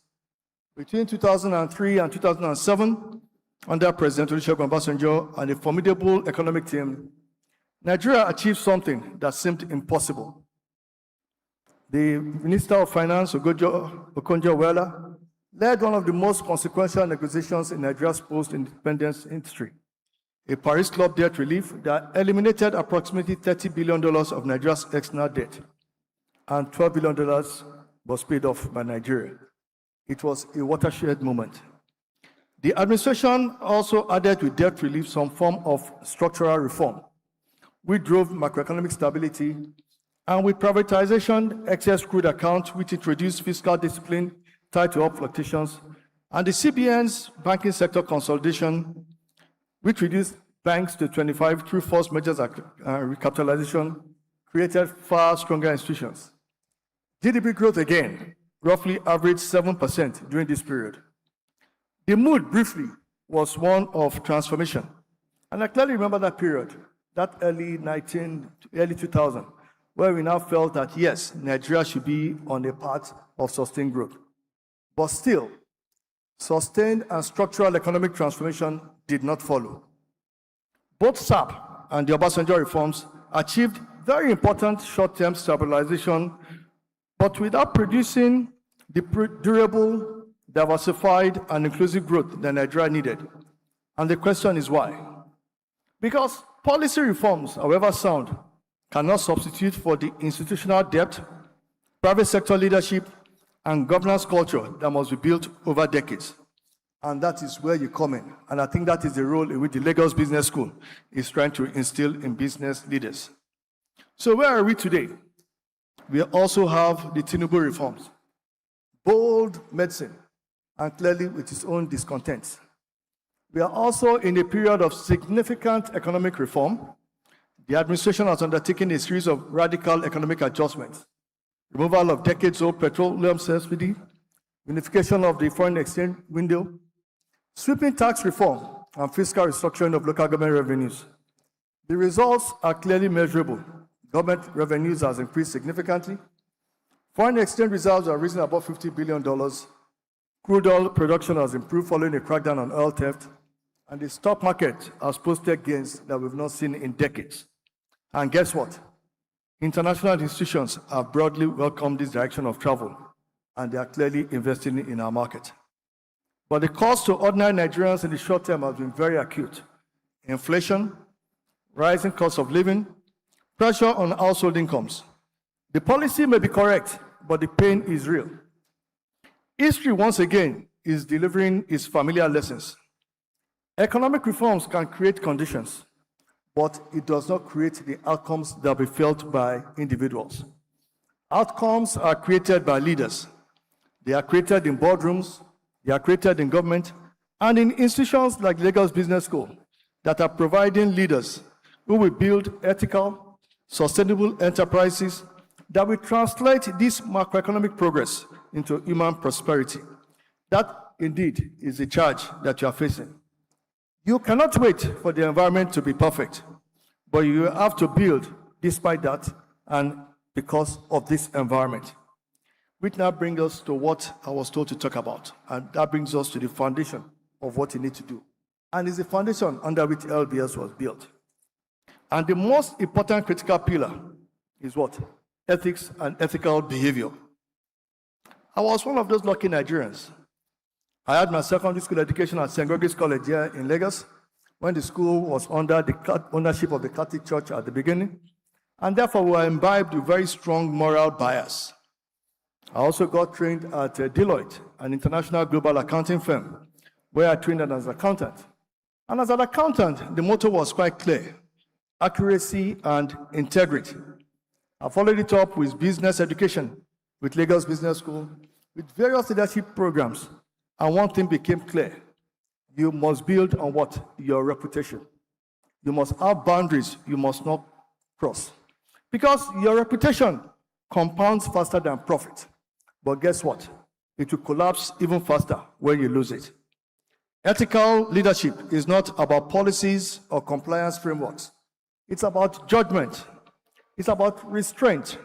Between 2003 and 2007, under President Olusegun Obasanjo and a formidable economic team, Nigeria achieved something that seemed impossible. The Minister of Finance, Okonjo-Iweala, led one of the most consequential negotiations in Nigeria's post-independence history, a Paris Club debt relief that eliminated approximately $30 billion of Nigeria's external debt, and $12 billion was paid off by Nigeria. It was a watershed moment. The administration also added to debt relief some form of structural reform. We drove macroeconomic stability, and with privatization, excess crude accounts, which introduced fiscal discipline tied to up fluctuations, and the CBN's banking sector consolidation, which reduced banks to 25 through forced measures and recapitalization, created far stronger institutions. GDP growth again, roughly averaged 7% during this period. The mood, briefly, was one of transformation. And I clearly remember that period, that early 2000, where we now felt that, yes, Nigeria should be on a path of sustained growth. But still, sustained and structural economic transformation did not follow. Both SAP and the Obasanjo reforms achieved very important short-term stabilization, but without producing the durable, diversified, and inclusive growth that Nigeria needed. And the question is why? Because policy reforms, however sound, cannot substitute for the institutional depth, private sector leadership, and governance culture that must be built over decades. And that is where you come in. And I think that is the role in which the Lagos Business School is trying to instill in business leaders. So where are we today? We also have the Tinubu reforms. Bold medicine, and clearly with its own discontents. We are also in a period of significant economic reform. The administration has undertaken a series of radical economic adjustments. Removal of decades-old petroleum subsidy, unification of the foreign exchange window, sweeping tax reform, and fiscal restructuring of local government revenues. The results are clearly measurable. Government revenues has increased significantly. Foreign exchange reserves are risen above $50 billion. Crude oil production has improved following a crackdown on oil theft. And the stock market has posted gains that we've not seen in decades. And guess what? International institutions have broadly welcomed this direction of travel, and they are clearly investing in our market. But the cost to ordinary Nigerians in the short term has been very acute. Inflation, rising cost of living, pressure on household incomes. The policy may be correct, but the pain is real. History, once again, is delivering its familiar lessons. Economic reforms can create conditions, but it does not create the outcomes that will be felt by individuals. Outcomes are created by leaders. They are created in boardrooms, they are created in government, and in institutions like Lagos Business School that are providing leaders who will build ethical, sustainable enterprises that will translate this macroeconomic progress into human prosperity. That, indeed, is the charge that you are facing. You cannot wait for the environment to be perfect, but you have to build despite that and because of this environment. Which now brings us to what I was told to talk about, and that brings us to the foundation of what you need to do. And it's the foundation under which LBS was built. And the most important critical pillar is what? Ethics and ethical behavior. I was one of those lucky Nigerians. I had my secondary school education at St. Gregory's College here in Lagos, when the school was under the ownership of the Catholic Church at the beginning, and therefore we were imbibed with very strong moral bias. I also got trained at Deloitte, an international global accounting firm, where I trained as an accountant. And as an accountant, the motto was quite clear: accuracy and integrity. I followed it up with business education, with Lagos Business School, with various leadership programs. And one thing became clear: you must build on what? Your reputation. You must have boundaries you must not cross. Because your reputation compounds faster than profit. But guess what? It will collapse even faster when you lose it. Ethical leadership is not about policies or compliance frameworks. It's about judgment. It's about restraint.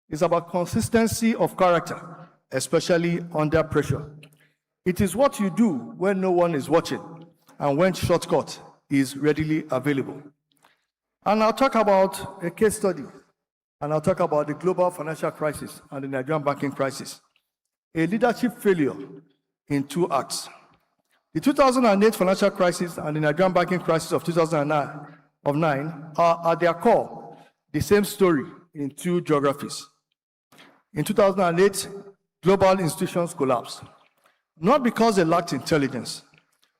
It's about consistency of character, especially under pressure. It is what you do when no one is watching and when shortcut is readily available. And I'll talk about a case study, and I'll talk about the global financial crisis and the Nigerian banking crisis. A leadership failure in 2 acts. The 2008 financial crisis and the Nigerian banking crisis of 2009 are at their core the same story in 2 geographies. In 2008, global institutions collapsed. Not because they lacked intelligence,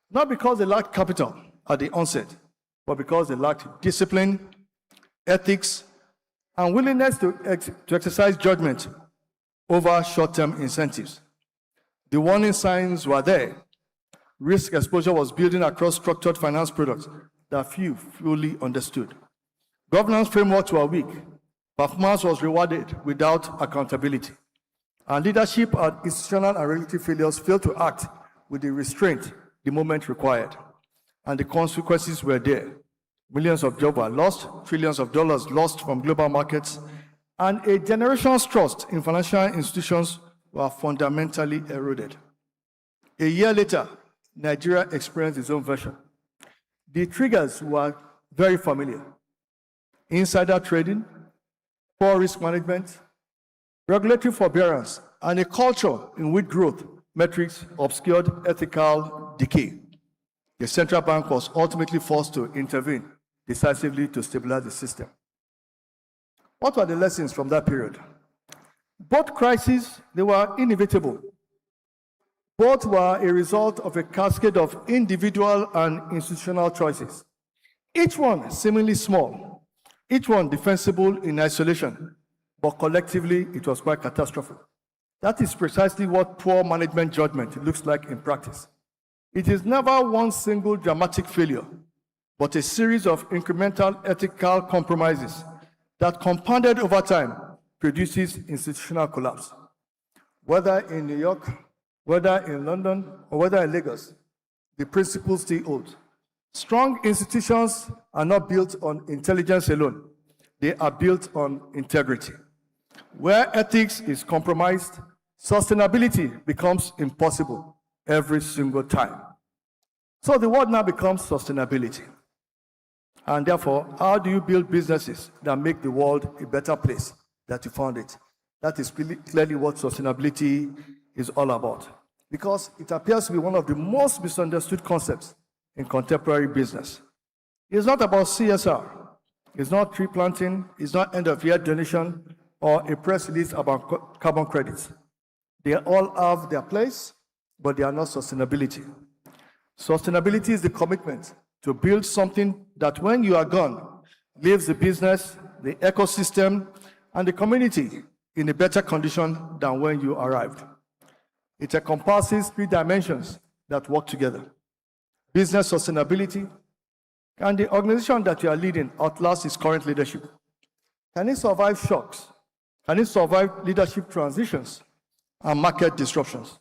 not because they lacked capital at the onset, but because they lacked discipline, ethics, and willingness to exercise judgment over short-term incentives. The warning signs were there. Risk exposure was building across structured finance products that few fully understood. Governance frameworks were weak. Performance was rewarded without accountability. And leadership and institutional and regulatory failures failed to act with the restraint the moment required. And the consequences were there. Millions of jobs were lost, trillions of dollars lost from global markets, and a generation's trust in financial institutions were fundamentally eroded. A year later, Nigeria experienced its own version. The triggers were very familiar: insider trading, poor risk management, regulatory forbearance, and a culture in which growth metrics obscured ethical decay. The central bank was ultimately forced to intervene decisively to stabilize the system. What were the lessons from that period? Both crises, they were inevitable. Both were a result of a cascade of individual and institutional choices. Each one seemingly small, each one defensible in isolation, but collectively it was quite catastrophic. That is precisely what poor management judgment looks like in practice. It is never one single dramatic failure, but a series of incremental ethical compromises that, compounded over time, produces institutional collapse. Whether in New York, whether in London, or whether in Lagos, the principles still hold. Strong institutions are not built on intelligence alone. They are built on integrity. Where ethics is compromised, sustainability becomes impossible every single time. So the word now becomes sustainability. And therefore, how do you build businesses that make the world a better place that you found it? That is clearly what sustainability is all about. Because it appears to be one of the most misunderstood concepts in contemporary business. It's not about CSR. It's not tree planting. It's not end-of-year donation or a press release about carbon credits. They all have their place, but they are not sustainability. Sustainability is the commitment to build something that when you are gone, leaves the business, the ecosystem, and the community in a better condition than when you arrived. It encompasses 3 dimensions that work together: business sustainability. Can the organization that you are leading outlast its current leadership? Can it survive shocks? Can it survive leadership transitions and market disruptions?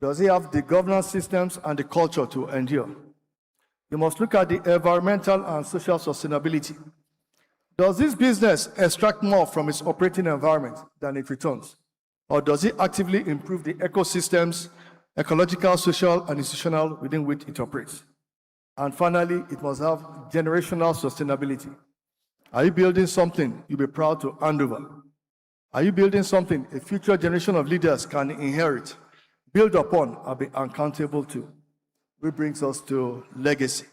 Does it have the governance systems and the culture to endure? You must look at the environmental and social sustainability. Does this business extract more from its operating environment than it returns? Or does it actively improve the ecosystems, ecological, social, and institutional within which it operates? And finally, it must have generational sustainability. Are you building something you'll be proud to hand over? Are you building something a future generation of leaders can inherit, build upon, and be accountable to? Which brings us to legacy,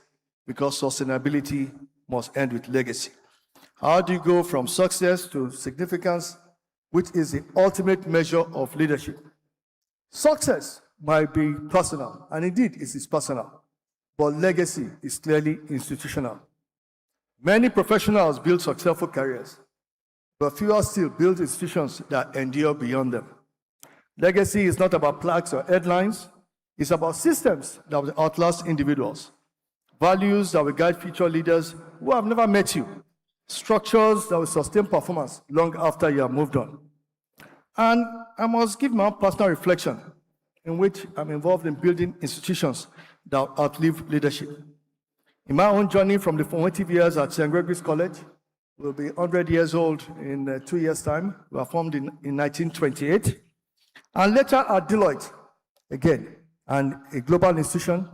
because sustainability must end with legacy. How do you go from success to significance, which is the ultimate measure of leadership? Success might be personal, and indeed it is personal. but legacy is clearly institutional. Many professionals build successful careers, but fewer still build institutions that endure beyond them. Legacy is not about plaques or headlines. It's about systems that will outlast individuals, values that will guide future leaders who have never met you, structures that will sustain performance long after you have moved on. And I must give my own personal reflection in which I'm involved in building institutions that will outlive leadership. In my own journey from the formative years at St. Gregory's College, we'll be 100 years old in 2 years' time. We were formed in 1928. And later at Deloitte, again, and a global institution.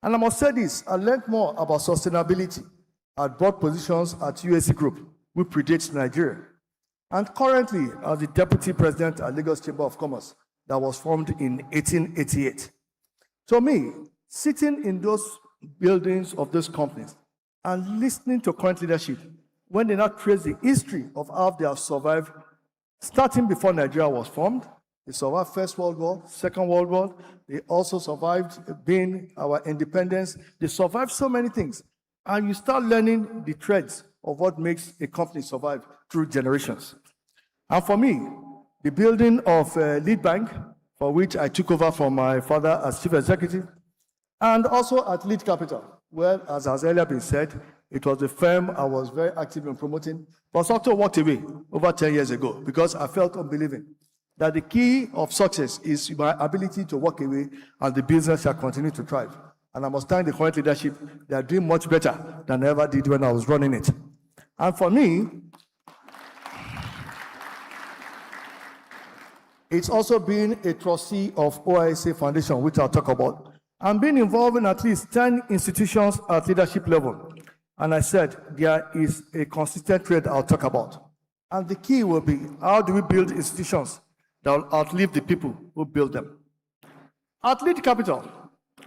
And I must say this, I learned more about sustainability at board positions at UAC Group, which predates Nigeria. And currently, as the Deputy President at Lagos Chamber of Commerce, that was formed in 1888. To me, sitting in those buildings of those companies and listening to current leadership, when they now trace the history of how they have survived, starting before Nigeria was formed, they survived First World War, Second World War. They also survived being our independence. They survived so many things. And you start learning the threads of what makes a company survive through generations. And for me, the building of Lead Bank, for which I took over from my father as chief executive, and also at Lead Capital, where, as has earlier been said, it was a firm I was very active in promoting, but also walked away over 10 years ago because I felt unbelieving that the key of success is my ability to walk away and the business shall continue to thrive. And I must thank the current leadership. They are doing much better than I ever did when I was running it. And for me, it's also being a trustee of OISA Foundation, which I'll talk about, and being involved in at least 10 institutions at leadership level. And I said, there is a consistent thread I'll talk about. And the key will be, how do we build institutions that will outlive the people who build them? At Lead Capital,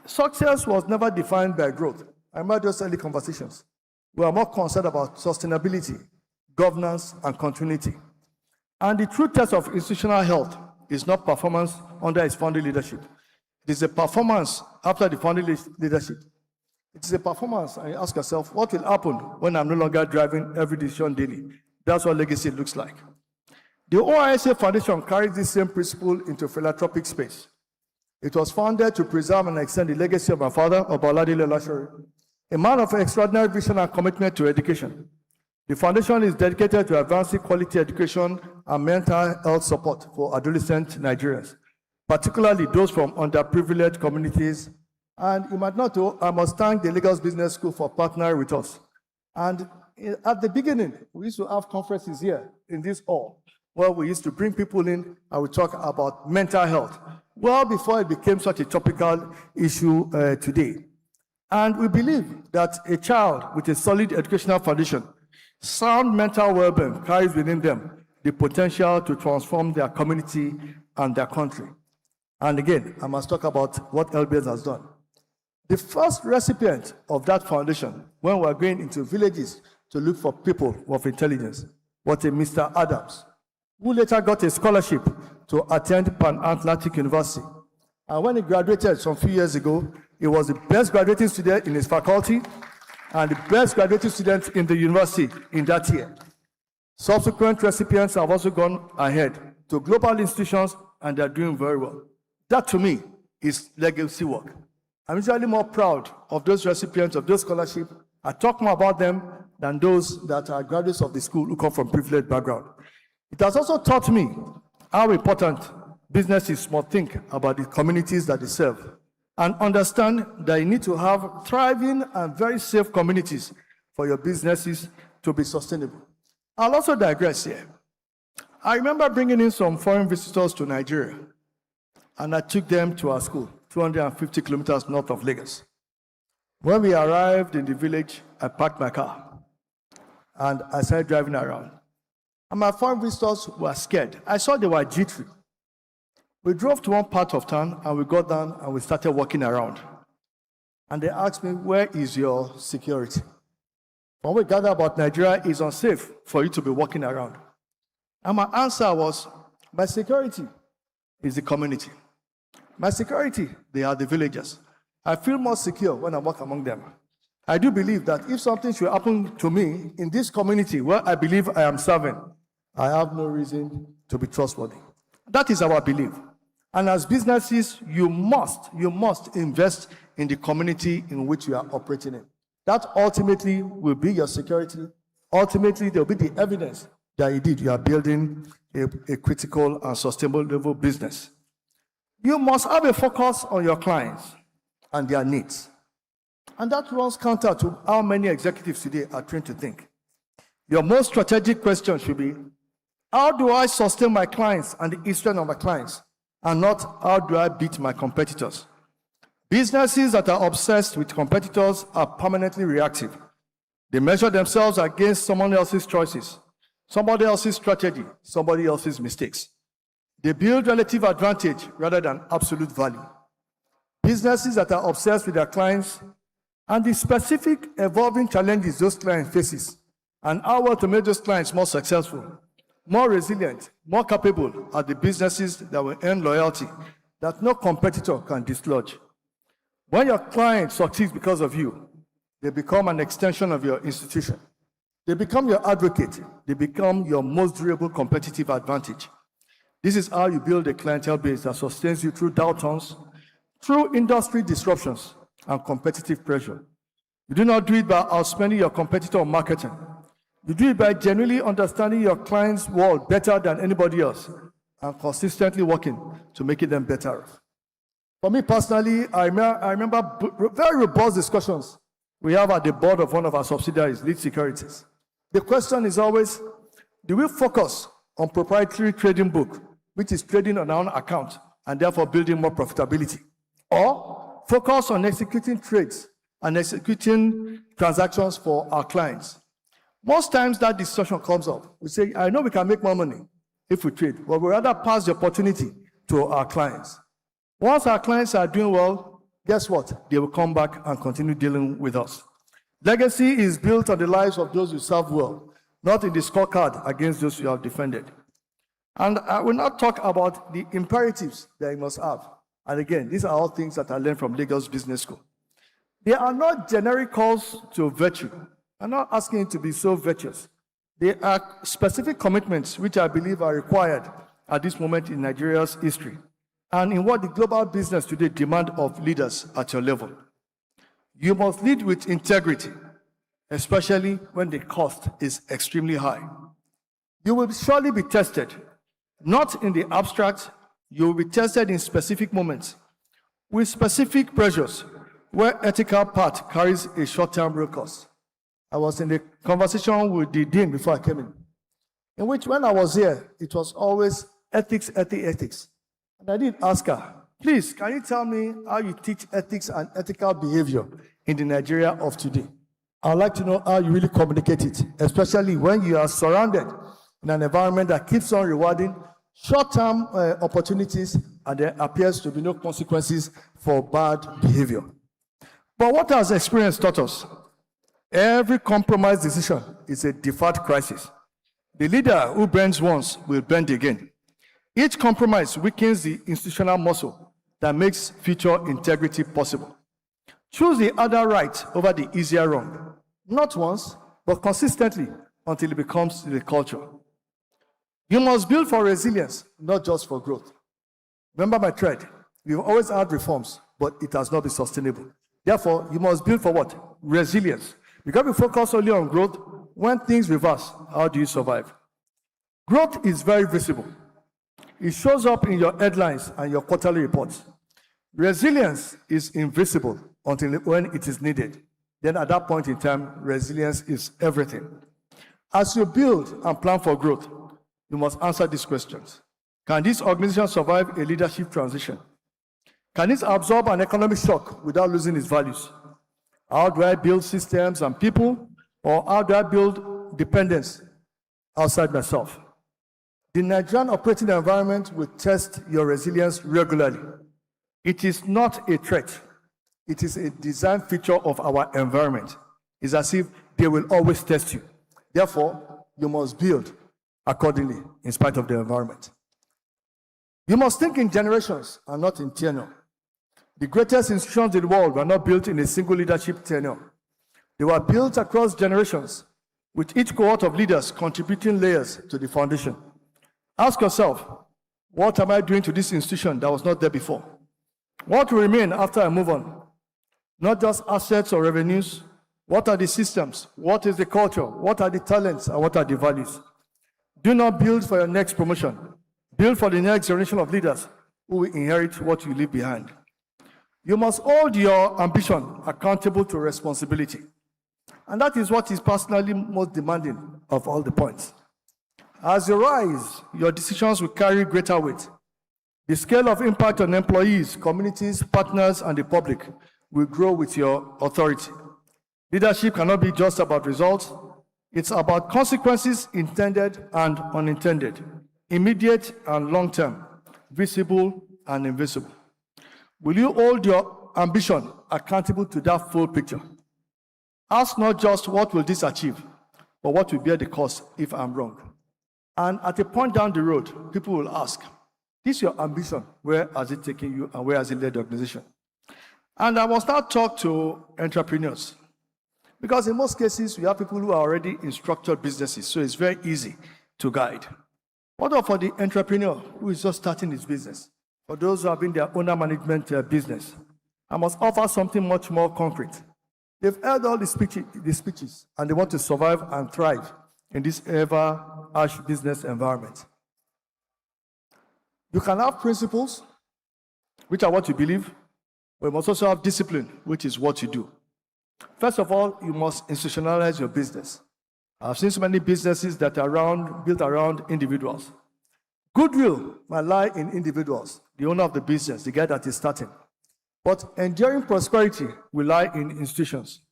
success was never defined by growth. I remember those early conversations. We are more concerned about sustainability, governance, and continuity. And the true test of institutional health is not performance under its founding leadership. It is a performance after the founding leadership. It is a performance, and you ask yourself, what will happen when I'm no longer driving every decision daily? That's what legacy looks like. The OISA Foundation carries this same principle into philanthropic space. It was founded to preserve and extend the legacy of my father, Obaladile Lashore, a man of extraordinary vision and commitment to education. The foundation is dedicated to advancing quality education and mental health support for adolescent Nigerians, particularly those from underprivileged communities. And you might not know, I must thank the Lagos Business School for partnering with us. And at the beginning, we used to have conferences here in this hall, where we used to bring people in and we talk about mental health, well before it became such a topical issue today. And we believe that a child with a solid educational foundation, sound mental well-being carries within them the potential to transform their community and their country. And again, I must talk about what LBS has done. The first recipient of that foundation, when we were going into villages to look for people of intelligence, was a Mr. Adams, who later got a scholarship to attend Pan-Atlantic University. And when he graduated some few years ago, he was the best graduating student in his faculty and the best graduating student in the university in that year. Subsequent recipients have also gone ahead to global institutions, and they're doing very well. That, to me, is legacy work. I'm usually more proud of those recipients of those scholarships. I talk more about them than those that are graduates of the school who come from privileged background. It has also taught me how important businesses must think about the communities that they serve and understand that you need to have thriving and very safe communities for your businesses to be sustainable. I'll also digress here. I remember bringing in some foreign visitors to Nigeria, and I took them to our school, 250 kilometers north of Lagos. When we arrived in the village, I parked my car, and I started driving around. And my foreign visitors were scared. I saw they were jittery. We drove to one part of town, and we got down, and we started walking around. And they asked me, where is your security? When we gathered about Nigeria, it's unsafe for you to be walking around. And my answer was, my security is the community. My security, they are the villagers. I feel more secure when I walk among them. I do believe that if something should happen to me in this community where I believe I am serving, I have no reason to be trustworthy. That is our belief. And as businesses, you must invest in the community in which you are operating in. That ultimately will be your security. Ultimately, there will be the evidence that indeed you are building a critical and sustainable level business. You must have a focus on your clients and their needs. And that runs counter to how many executives today are trained to think. Your most strategic question should be, how do I sustain my clients and the interest of my clients, and not how do I beat my competitors? Businesses that are obsessed with competitors are permanently reactive. They measure themselves against someone else's choices, somebody else's strategy, somebody else's mistakes. They build relative advantage rather than absolute value. Businesses that are obsessed with their clients and the specific evolving challenges those clients faces, and how to make those clients more successful, more resilient, more capable are the businesses that will earn loyalty that no competitor can dislodge. When your client succeeds because of you, they become an extension of your institution. They become your advocate. They become your most durable competitive advantage. This is how you build a clientele base that sustains you through downturns, through industry disruptions, and competitive pressure. You do not do it by outspending your competitor on marketing. You do it by genuinely understanding your client's world better than anybody else and consistently working to make them better. For me personally, I remember very robust discussions we have at the board of one of our subsidiaries, Lead Securities. The question is always, do we focus on proprietary trading book, which is trading on our own account and therefore building more profitability, or focus on executing trades and executing transactions for our clients? Most times that discussion comes up. We say, I know we can make more money if we trade, but we'd rather pass the opportunity to our clients. Once our clients are doing well, guess what? They will come back and continue dealing with us. Legacy is built on the lives of those who serve well, not in the scorecard against those who have defended. And I will not talk about the imperatives that you must have. And again, these are all things that I learned from Lagos Business School. They are not generic calls to virtue. I'm not asking you to be so virtuous. They are specific commitments which I believe are required at this moment in Nigeria's history and in what the global business today demand of leaders at your level. You must lead with integrity, especially when the cost is extremely high. You will surely be tested, not in the abstract. You will be tested in specific moments with specific pressures where ethical part carries a short-term real cost. I was in a conversation with the dean before I came in which when I was here, it was always ethics, ethics. And I did ask her, please, can you tell me how you teach ethics and ethical behavior in the Nigeria of today? I'd like to know how you really communicate it, especially when you are surrounded in an environment that keeps on rewarding short-term opportunities and there appears to be no consequences for bad behavior. But what has experience taught us? Every compromise decision is a deferred crisis. The leader who bends once will bend again. Each compromise weakens the institutional muscle that makes future integrity possible. Choose the other right over the easier wrong, not once, but consistently until it becomes the culture. You must build for resilience, not just for growth. Remember my thread, we've always had reforms, but it has not been sustainable. Therefore, you must build for what? Resilience. Because we focus only on growth, when things reverse, how do you survive? Growth is very visible. It shows up in your headlines and your quarterly reports. Resilience is invisible until when it is needed. Then at that point in time, resilience is everything. As you build and plan for growth, you must answer these questions. Can this organization survive a leadership transition? Can it absorb an economic shock without losing its values? How do I build systems and people, or how do I build dependence outside myself? The Nigerian operating environment will test your resilience regularly. It is not a threat. It is a design feature of our environment. It's as if they will always test you. Therefore, you must build accordingly in spite of the environment. You must think in generations and not in tenure. The greatest institutions in the world were not built in a single leadership tenure. They were built across generations, with each cohort of leaders contributing layers to the foundation. Ask yourself, what am I doing to this institution that was not there before? What will remain after I move on? Not just assets or revenues. What are the systems? What is the culture? What are the talents? And what are the values? Do not build for your next promotion. Build for the next generation of leaders who will inherit what you leave behind. You must hold your ambition accountable to responsibility. And that is what is personally most demanding of all the points. As you rise, your decisions will carry greater weight. The scale of impact on employees, communities, partners, and the public will grow with your authority. Leadership cannot be just about results. It's about consequences intended and unintended, immediate and long-term, visible and invisible. Will you hold your ambition accountable to that full picture? Ask not just what will this achieve, but what will bear the cost if I'm wrong. And at a point down the road, people will ask, this is your ambition, where has it taken you and where has it led the organization? And I must now talk to entrepreneurs. Because in most cases, we have people who are already in structured businesses, so it's very easy to guide. What about for the entrepreneur who is just starting his business? For those who have been their owner management business, I must offer something much more concrete. They've heard all the speeches, and they want to survive and thrive in this ever harsh business environment. You can have principles, which are what you believe, but you must also have discipline, which is what you do. First of all, you must institutionalize your business. I've seen so many businesses that are built around individuals. Goodwill might lie in individuals, the owner of the business, the guy that is starting. But enduring prosperity will lie in institutions.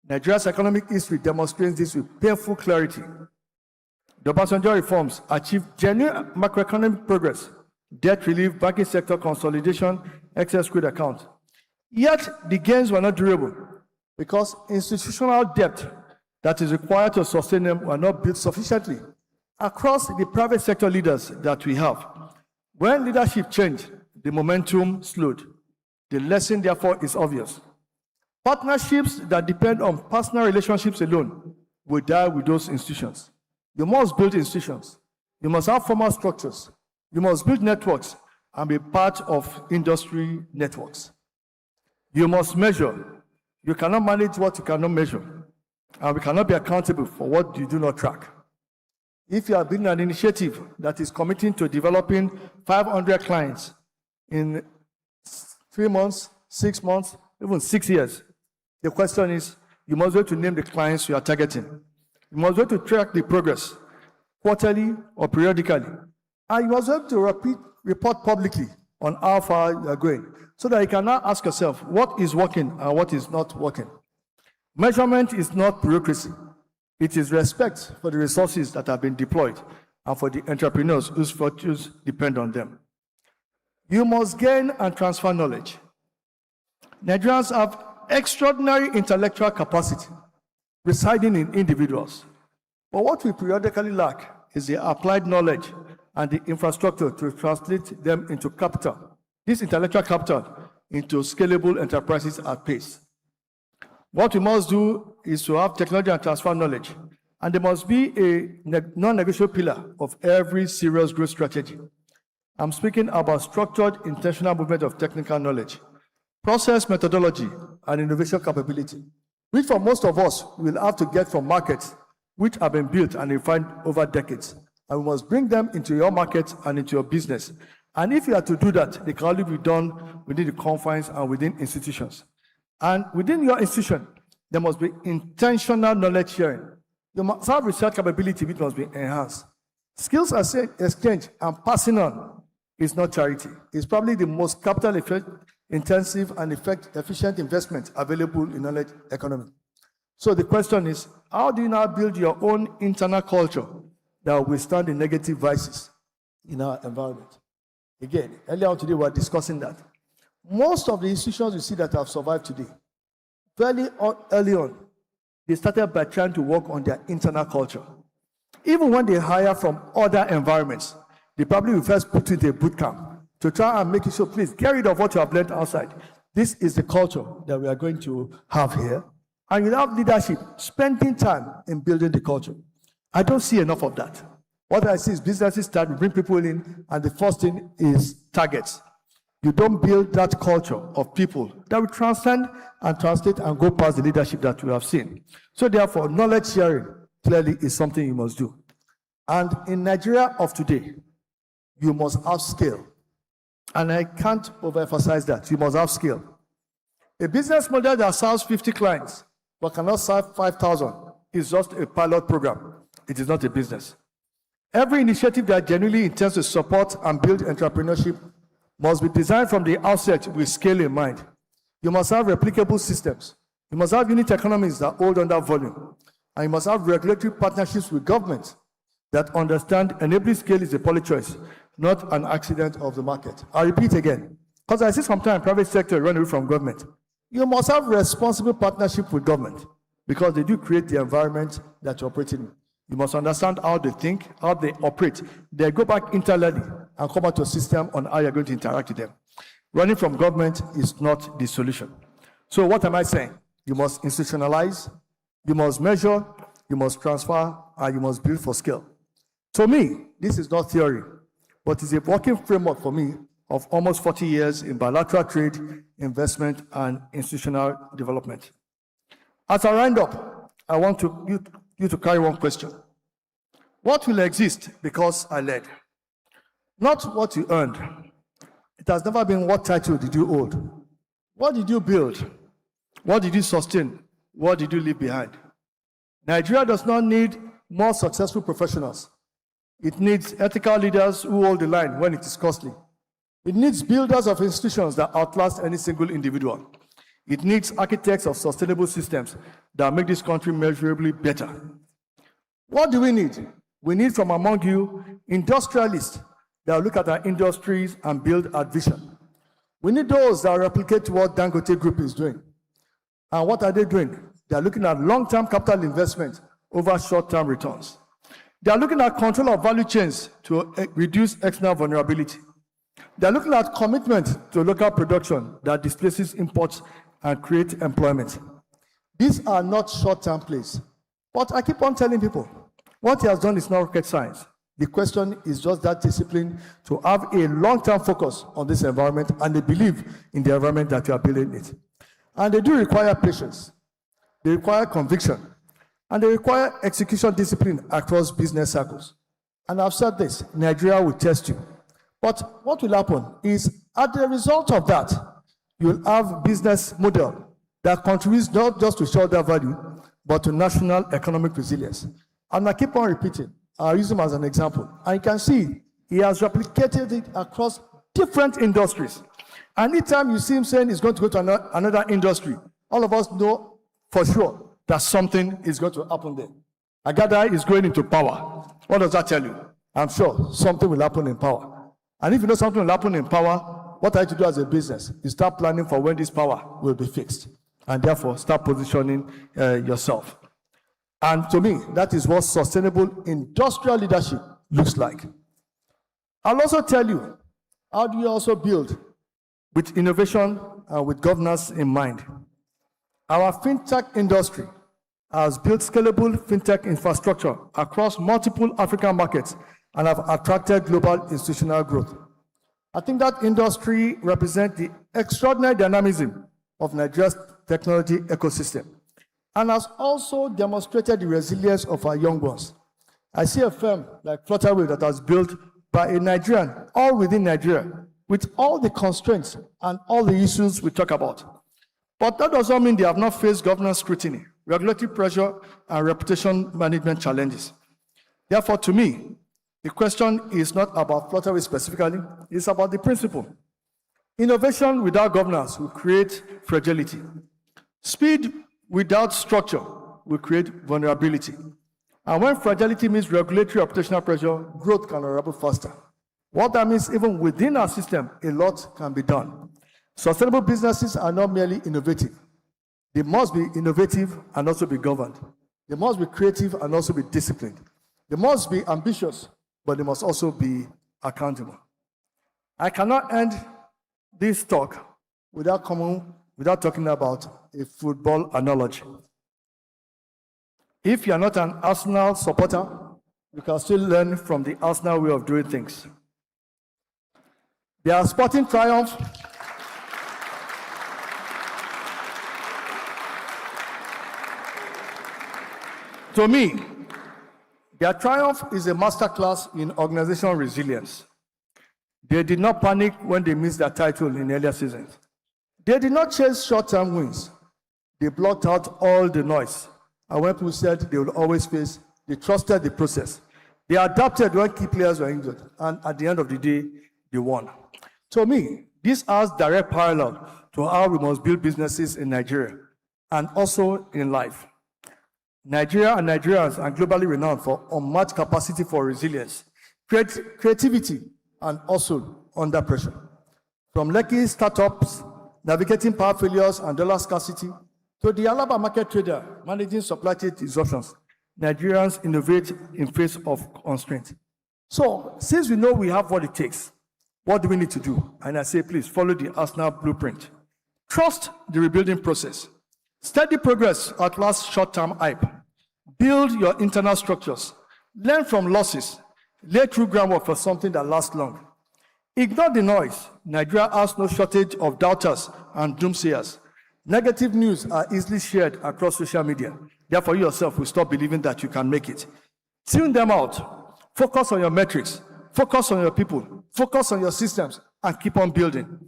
Nigeria's economic history demonstrates this with painful clarity. The Obasanjo reforms achieved genuine macroeconomic progress, debt relief, banking sector consolidation, excess credit account. Yet the gains were not durable because institutional debt that is required to sustain them were not built sufficiently across the private sector leaders that we have. When leadership changed, the momentum slowed. The lesson, therefore, is obvious. Partnerships that depend on personal relationships alone will die with those institutions. You must build institutions. You must have formal structures. You must build networks and be part of industry networks. You must measure. You cannot manage what you cannot measure. And we cannot be accountable for what you do not track. If you are building an initiative that is committing to developing 500 clients in 3 months, 6 months, even 6 years, the question is, you must be able to name the clients you are targeting. You must be able to track the progress quarterly or periodically. And you must be able to report publicly on how far you are going, so that you can now ask yourself, what is working and what is not working? Measurement is not bureaucracy. It is respect for the resources that have been deployed and for the entrepreneurs whose fortunes depend on them. You must gain and transfer knowledge. Nigerians have extraordinary intellectual capacity residing in individuals. But what we periodically lack is the applied knowledge and the infrastructure to translate them into capital, this intellectual capital, into scalable enterprises at pace. What we must do is to have technology and transfer knowledge, and there must be a non-negotiable pillar of every serious growth strategy. I'm speaking about structured, intentional movement of technical knowledge, process methodology, and innovation capability, which for most of us will have to get from markets which have been built and refined over decades. And we must bring them into your market and into your business. And if you are to do that, they can only be done within the confines and within institutions. And within your institution, there must be intentional knowledge sharing. You must have research capability which must be enhanced. Skills exchange and passing on is not charity. It's probably the most capital-intensive and efficient investment available in knowledge economy. So the question is, how do you now build your own internal culture that will withstand the negative vices in our environment? Again, earlier on today, we were discussing that. Most of the institutions you see that have survived today, very early on, they started by trying to work on their internal culture. Even when they hire from other environments, they probably will first put it in a boot camp to try and make it so, please, get rid of what you have learned outside. This is the culture that we are going to have here. And you have leadership spending time in building the culture. I don't see enough of that. What I see is businesses start to bring people in, and the first thing is targets. You don't build that culture of people that will transcend and translate and go past the leadership that we have seen. So therefore, knowledge sharing clearly is something you must do. And in Nigeria of today, you must have scale. And I can't overemphasize that. You must have scale. A business model that serves 50 clients but cannot serve 5,000 is just a pilot program. It is not a business. Every initiative that genuinely intends to support and build entrepreneurship must be designed from the outset with scale in mind. You must have replicable systems. You must have unit economies that hold under volume. And you must have regulatory partnerships with governments that understand enabling scale is a polychoice, not an accident of the market. I repeat again, because I see sometimes private sector run away from government. You must have responsible partnership with government because they do create the environment that you operate in. You must understand how they think, how they operate. They go back internally and come out to a system on how you're going to interact with them. Running from government is not the solution. So what am I saying? You must institutionalize, you must measure, you must transfer, and you must build for scale. To me, this is not theory, but it's a working framework for me of almost 40 years in bilateral trade, investment, and institutional development. As I round up, I want you to carry one question. What will exist because I led? Not what you earned. It has never been what title did you hold. What did you build? What did you sustain? What did you leave behind? Nigeria does not need more successful professionals. It needs ethical leaders who hold the line when it is costly. It needs builders of institutions that outlast any single individual. It needs architects of sustainable systems that make this country measurably better. What do we need? We need from among you industrialists that look at our industries and build our vision. We need those that replicate what Dangote Group is doing. And what are they doing? They are looking at long-term capital investment over short-term returns. They are looking at control of value chains to reduce external vulnerability. They are looking at commitment to local production that displaces imports and creates employment. These are not short-term plays. But I keep on telling people, what he has done is not rocket science. The question is just that discipline to have a long-term focus on this environment and they believe in the environment that you are building it. And they do require patience. They require conviction. And they require execution discipline across business circles. And I've said this, Nigeria will test you. But what will happen is, as a result of that, you'll have business model that contributes not just to shareholder value, but to national economic resilience. And I keep on repeating, I'll use him as an example. And you can see, he has replicated it across different industries. And anytime you see him saying he's going to go to another industry, all of us know for sure that something is going to happen there. Agada is going into power. What does that tell you? I'm sure something will happen in power. And if you know something will happen in power, what I have to do as a business is start planning for when this power will be fixed. And therefore, start positioning yourself. And to me, that is what sustainable industrial leadership looks like. I'll also tell you, how do you also build with innovation and with governance in mind? Our fintech industry has built scalable fintech infrastructure across multiple African markets and have attracted global institutional growth. I think that industry represents the extraordinary dynamism of Nigeria's technology ecosystem and has also demonstrated the resilience of our young ones. I see a firm like Flutterwave that was built by a Nigerian, all within Nigeria, with all the constraints and all the issues we talk about. But that does not mean they have not faced governance scrutiny, regulatory pressure, and reputation management challenges. Therefore, to me, the question is not about Flutterwave specifically, it's about the principle. Innovation without governance will create fragility. Speed without structure will create vulnerability. And when fragility means regulatory operational pressure, growth can unravel faster. What that means, even within our system, a lot can be done. Sustainable businesses are not merely innovative. They must be innovative and also be governed. They must be creative and also be disciplined. They must be ambitious, but they must also be accountable. I cannot end this talk without talking about a football analogy. If you are not an Arsenal supporter, you can still learn from the Arsenal way of doing things. Their sporting triumph to me, their triumph is a masterclass in organizational resilience. They did not panic when they missed their title in earlier seasons. They did not chase short-term wins. They blocked out all the noise. And when people said they would always face, they trusted the process. They adapted when key players were injured. And at the end of the day, they won. To me, this has direct parallel to how we must build businesses in Nigeria and also in life. Nigeria and Nigerians are globally renowned for unmatched capacity for resilience, creativity, and also under pressure. From Lekki startups navigating power failures and dollar scarcity to the Alaba market trader managing supply chain disruptions, Nigerians innovate in face of constraint. So, since we know we have what it takes, what do we need to do? And I say, please follow the Arsenal blueprint. Trust the rebuilding process. Steady progress outlasts short-term hype. Build your internal structures. Learn from losses. Lay true groundwork for something that lasts long. Ignore the noise. Nigeria has no shortage of doubters and doomsayers. Negative news are easily shared across social media. Therefore, you yourself will stop believing that you can make it. Tune them out. Focus on your metrics. Focus on your people. Focus on your systems and keep on building.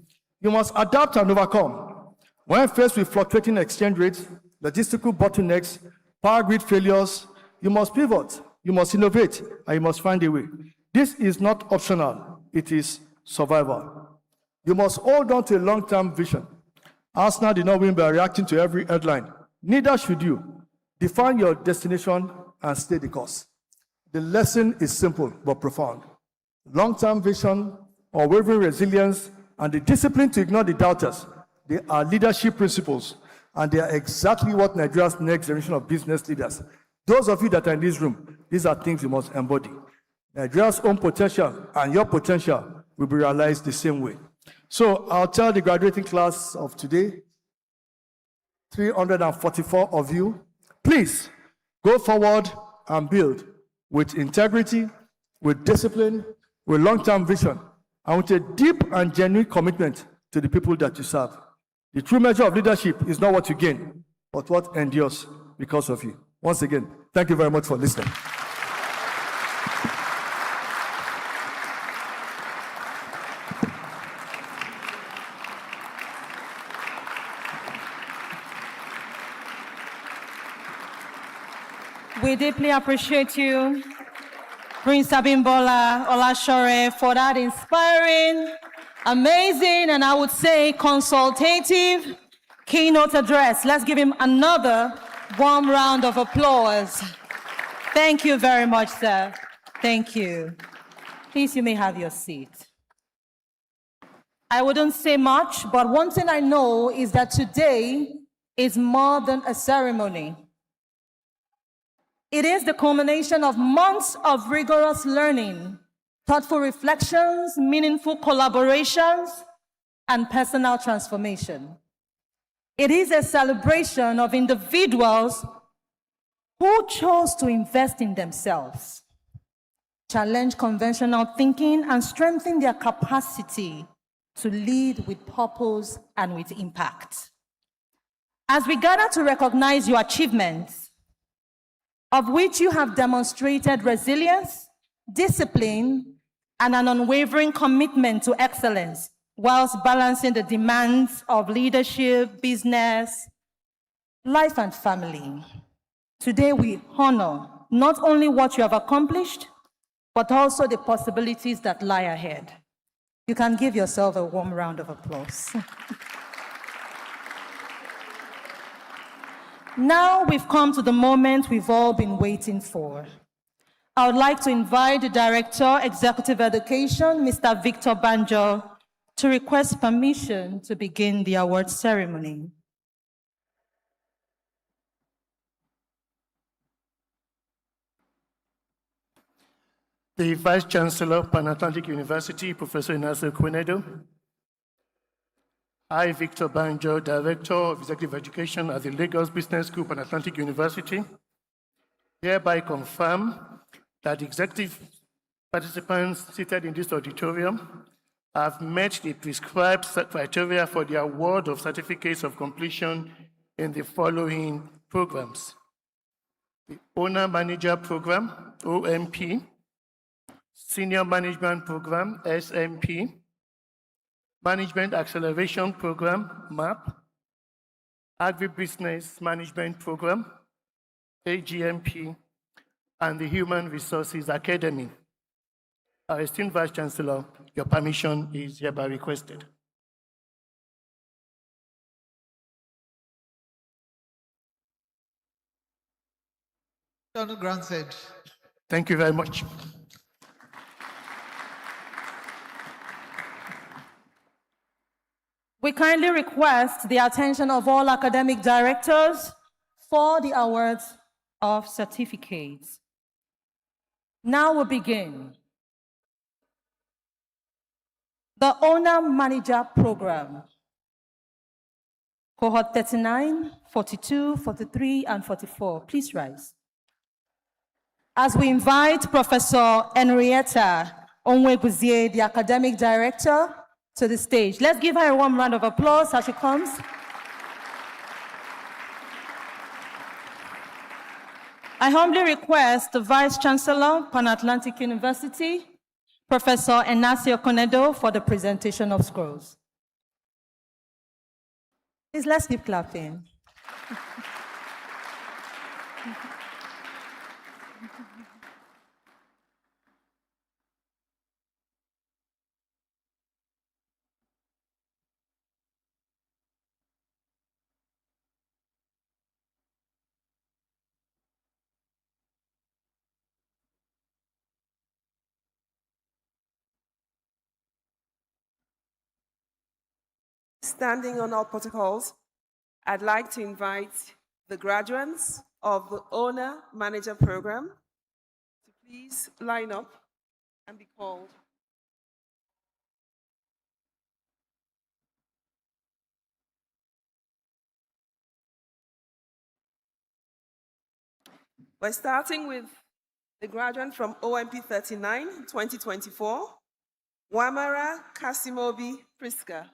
You must adapt and overcome. When faced with fluctuating exchange rates, logistical bottlenecks, power grid failures, you must pivot, you must innovate, and you must find a way. This is not optional, it is survival. You must hold on to a long-term vision. Arsenal did not win by reacting to every headline. Neither should you. Define your destination and stay the course. The lesson is simple but profound. Long-term vision, unwavering resilience, and the discipline to ignore the doubters, they are leadership principles, and they are exactly what Nigeria's next generation of business leaders, those of you that are in this room, these are things you must embody. Nigeria's own potential and your potential will be realized the same way. So I'll tell the graduating class of today, 344 of you, please go forward and build with integrity, with discipline, with long-term vision, and with a deep and genuine commitment to the people that you serve. The true measure of leadership is not what you gain, but what endures because of you. Once again, thank you very much for listening. We deeply appreciate you, Prince Abimbola Olashore, for that inspiring, amazing, and I would say consultative keynote address. Let's give him another warm round of applause. Thank you very much, sir. Thank you. Please, you may have your seat. I wouldn't say much, but one thing I know is that today is more than a ceremony. It is the culmination of months of rigorous learning, thoughtful reflections, meaningful collaborations, and personal transformation. It is a celebration of individuals who chose to invest in themselves, challenge conventional thinking, and strengthen their capacity to lead with purpose and with impact. As we gather to recognize your achievements, of which you have demonstrated resilience, discipline, and an unwavering commitment to excellence, whilst balancing the demands of leadership, business, life, and family. Today we honor not only what you have accomplished, but also the possibilities that lie ahead. You can give yourself a warm round of applause. Now we've come to the moment we've all been waiting for. I would like to invite the Director, Executive Education, Mr. Victor Banjo, to request permission to begin the award ceremony. The Vice Chancellor of Pan Atlantic University, Professor Inase Kwenedo, I, Victor Banjo, Director of Executive Education at the Lagos Business School and Atlantic University, hereby confirm that the executive participants seated in this auditorium have met the prescribed criteria for the award of certificates of completion in the following programs: the Owner Manager Program, OMP, Senior Management Program, SMP, Management Acceleration Program, MAP, Agribusiness Management Program, AGMP, and the Human Resources Academy. Our esteemed Vice Chancellor, your permission is hereby requested. Donald granted. Thank you very much. We kindly request the attention of all academic directors for the awards of certificates. Now we begin. The Owner Manager Program, cohort 39, 42, 43, and 44. Please rise. As we invite Professor Henrietta Onweguzie, the academic director, to the stage. Let's give her a warm round of applause as she comes. I humbly request the Vice Chancellor, Pan-Atlantic University, Professor Enasio Conedo, for the presentation of scrolls. Please, let's keep clapping. Standing on all protocols, I'd like to invite the graduates of the Owner Manager Program to please line up and be called. We're starting with the graduate from OMP 39, 2024, Wamara Kasimobi Priska.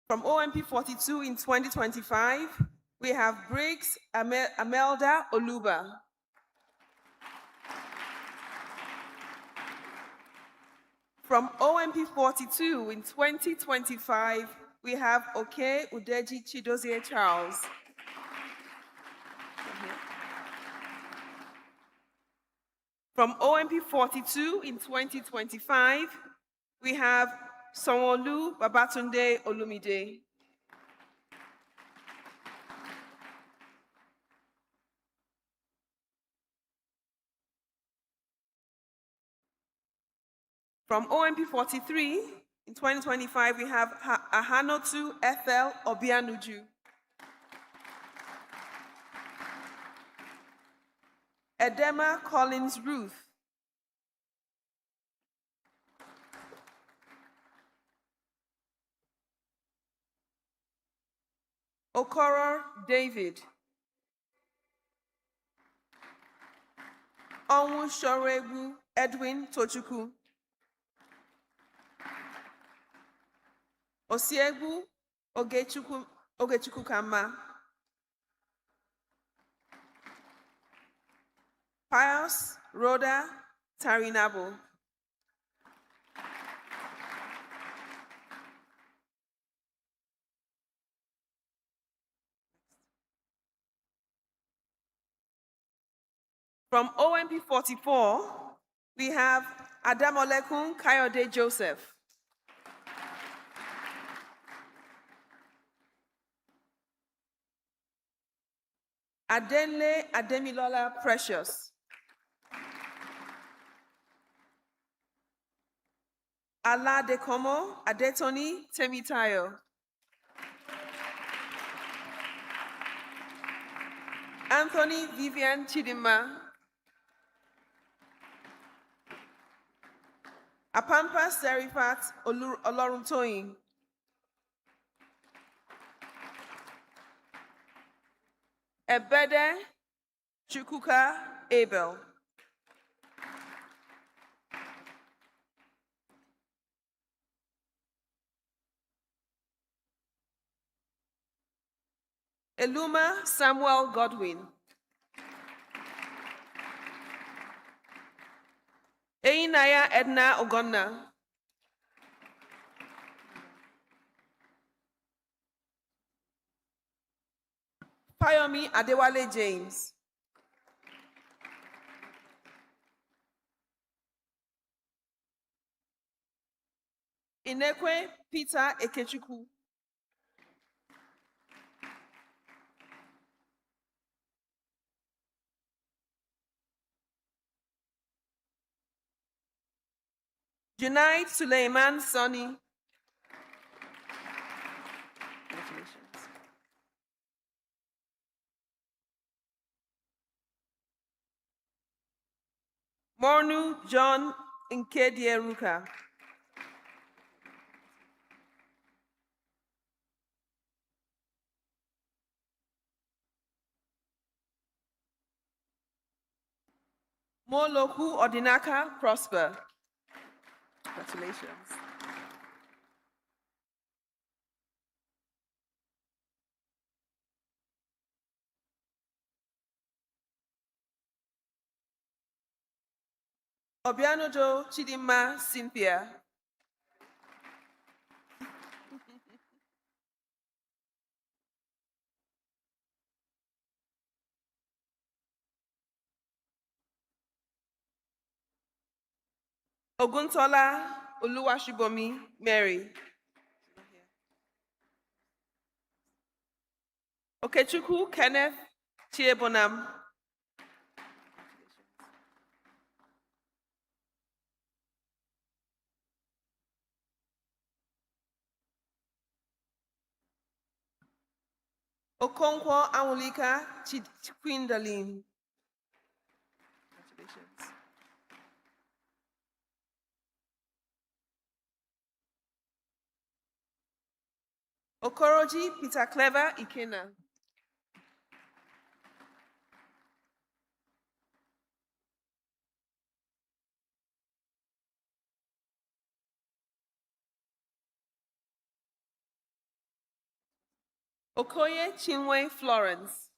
From OMP 42 in 2025, we have Briggs Amelda Oluba. From OMP 42 in 2025, we have Oke Udeji Chidozie Charles. From OMP 42 in 2025, we have Sonwolu Babatunde Olumide. From OMP 43, in 2025, we have Ahanotu Ethel Obianuju. Edema Collins Ruth. Okoro David. Onwu Shorebu Edwin Tochukwu. Osiegbu Ogechukwu Kama. Pius Rhoda Tarinabo. From OMP 44, we have Adamolekun Kayode Joseph. Adenle Ademilola Precious. Ala Dekomo Adetoni Temitayo. Anthony Vivian Chidima. Apampa Serifat Oloruntoyin. Ebede Chukuka Abel. Eluma Samuel Godwin. Einaya Edna Ogonna. Payomi Adewale James. Inekwe Peter Ekechukwu. Junaid Suleiman Sani. Congratulations. Mornu John Nkedieruka. Moloku Odinaka Prosper. Congratulations. Obianojo Chidima Cynthia. Oguntola Oluwashibomi Mary. Okechukwu Kenneth Chiebonam. Okonkwo Anwulika Chikwindalin. Congratulations. Okoroji Peter Clever Ikena. Okoye Chinwe Florence.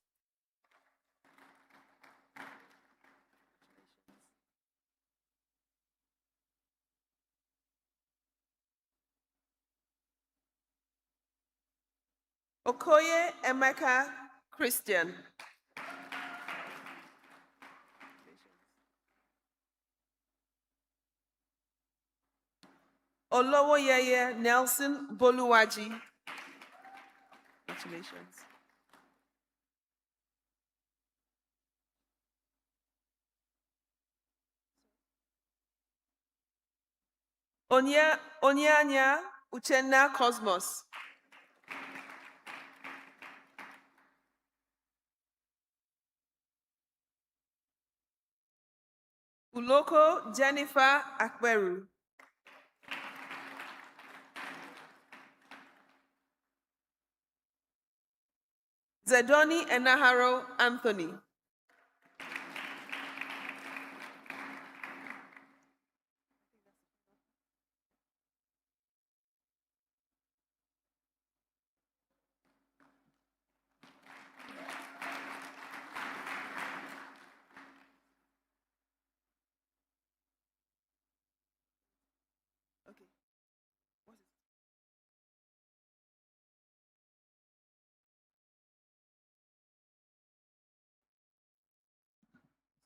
Okoye Emeka Christian. Olowoyeye Nelson Boluwaji. Congratulations. Onyanya Uchenna Cosmos. Uloko Jennifer Akberu. Zedoni Enaharo Anthony.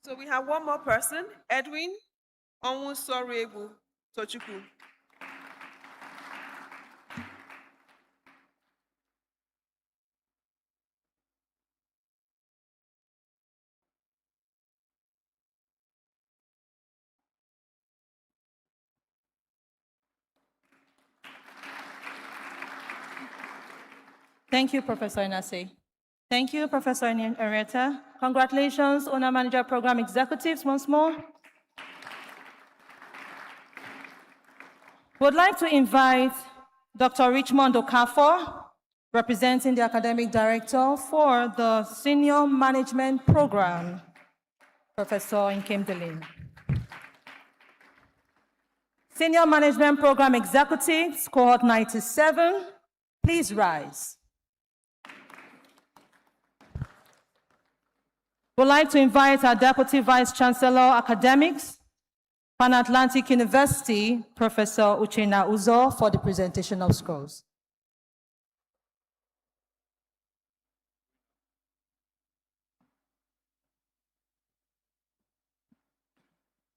So we have one more person, Edwin Onwusorebu Tochukwu. Thank you, Professor Inase. Thank you, Professor Henrietta. Congratulations, Owner Manager Program Executives once more. Would like to invite Dr. Richmond Okafor, representing the Academic Director for the Senior Management Program, Professor Nkemdele. Senior Management Program Executives, Cohort 97, please rise. Would like to invite our Deputy Vice Chancellor Academics, Pan-Atlantic University, Professor Uchenna Uzo, for the presentation of scores.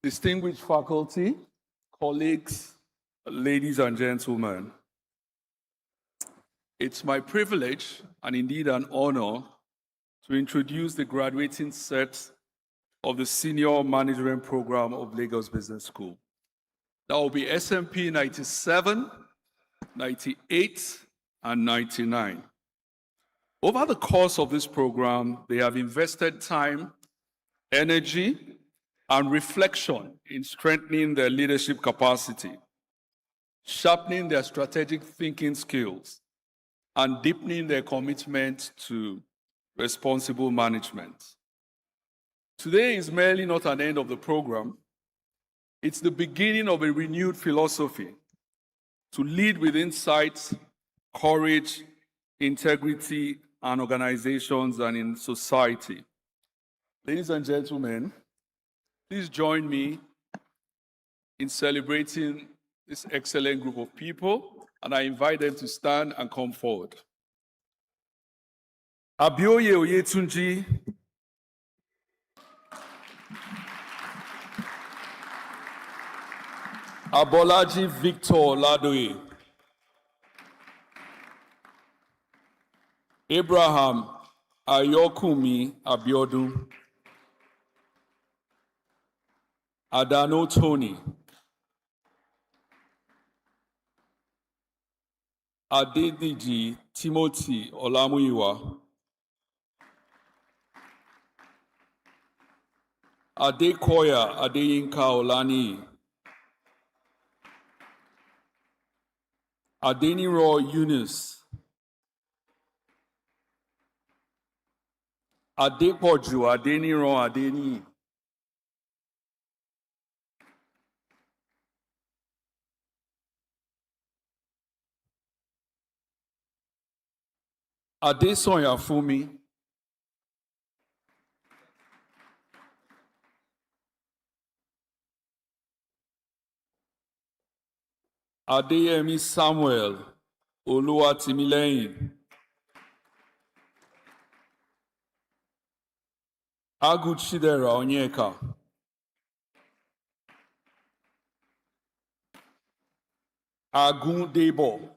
Distinguished faculty, colleagues, ladies and gentlemen, it's my privilege and indeed an honor to introduce the graduating set of the Senior Management Program of Lagos Business School. That will be SMP 97, 98, and 99. Over the course of this program, they have invested time, energy, and reflection in strengthening their leadership capacity, sharpening their strategic thinking skills, and deepening their commitment to responsible management. Today is merely not an end of the program. It's the beginning of a renewed philosophy to lead with insight, courage, integrity, and organizations and in society. Ladies and gentlemen, please join me in celebrating this excellent group of people, and I invite them to stand and come forward. Abioye Oyetunji, Abolaji Victor Ladoe, Abraham Ayokumi Abiodun, Adano Tony, Adediji Timothy Olamuyiwa, Adekoya Adeyinka Olani, Adeniro Yunus, Adepoju Adeniro Adeni, Adesoya Fumi, Adeyemi Samuel Oluwatimileyin, Aguchidera Onyeka, Agun Debo,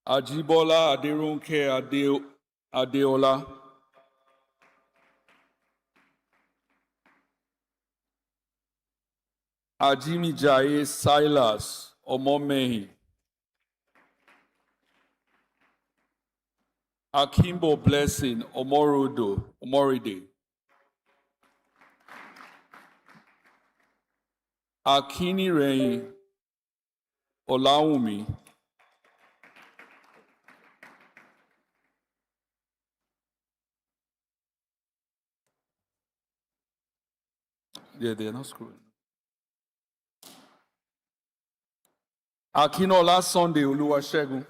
Ajibola Aderonke Adeola, Ajimijaye Silas Omomehi, Akimbo Blessing Omoride, Akini Rein Olawumi, yeah, they're not screwing. Akinola Sunday Olusegun.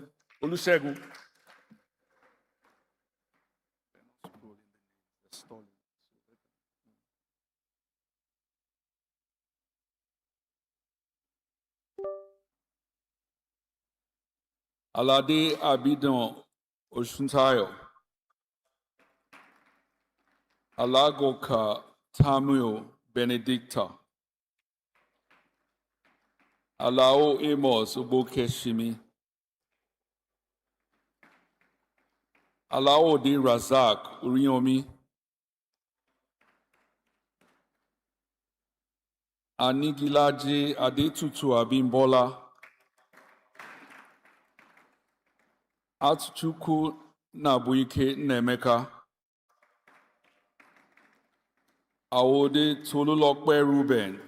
Alade Abidon Oshuntayo, Alagoka Tamuel Benedicta, Alao Amos Obokeshimi, Alao Di Razak Uriomi, Anigilaje Adetutu Abimbola, Atchukwu Nabuike Nemeka. Awode Tolulokpe Ruben.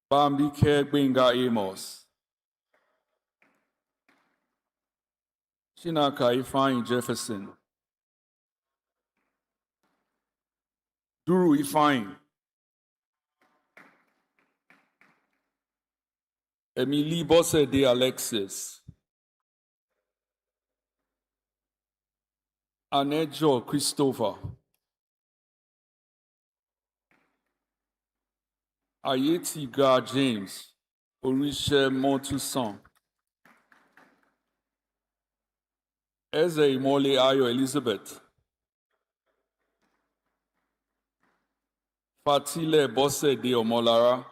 Bambike Benga Amos. Chinaka Ifeanyi Jefferson. Duru Ifeanyi. Emily Bosse de Alexis. Anejo Christopher. Ayetiga James. Orishe Motusan. Eze Imole Ayo Elizabeth. Fatile Bosse de Omolara.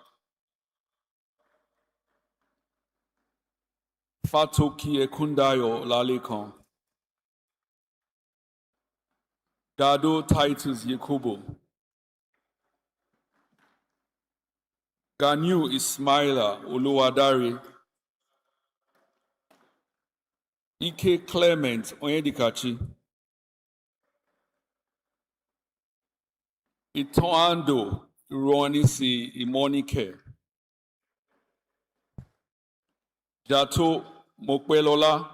Fatoki Ekundayo Lalekan. Gado Titus Yakubu. Ganyu Ismaila Oluwadari. Ike Clement Onyedikachi. Itoando Ironisi Imonike. Jato Mokwelola.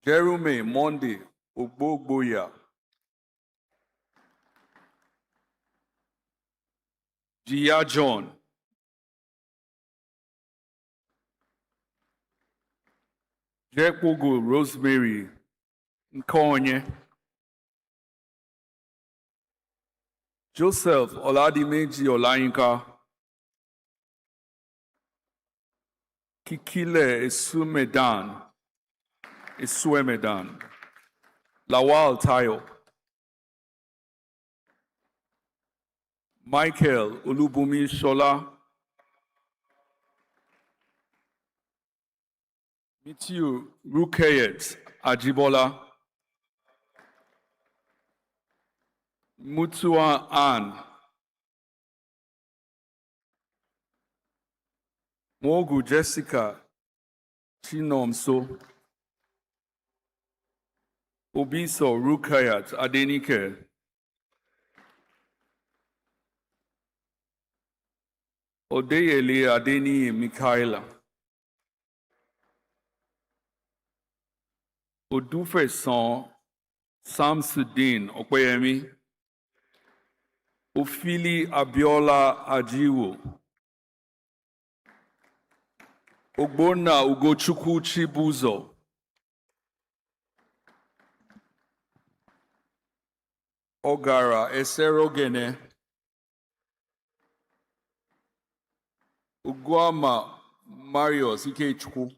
Jerume Monday Ogbogboya. Jia John. Jekwogo Rosemary Nkonye. Joseph Oladimeji Olayinka. Kikile Esuemedan. Lawal Tayo. Michael Olubumi Shola. Mitiu Rukayet Ajibola. Mutua Ann. Mogu Jessica Chinomso. Obiso Rukayat Adenike. Odeyele Adeni Mikaela. Odufeson Samsudin Okweyemi. Ofili Abiola Ajiwo. Ogbonna Ugochukwu Chibuzo. Ogara Eserogene. Uguama Marius Ikechukwu.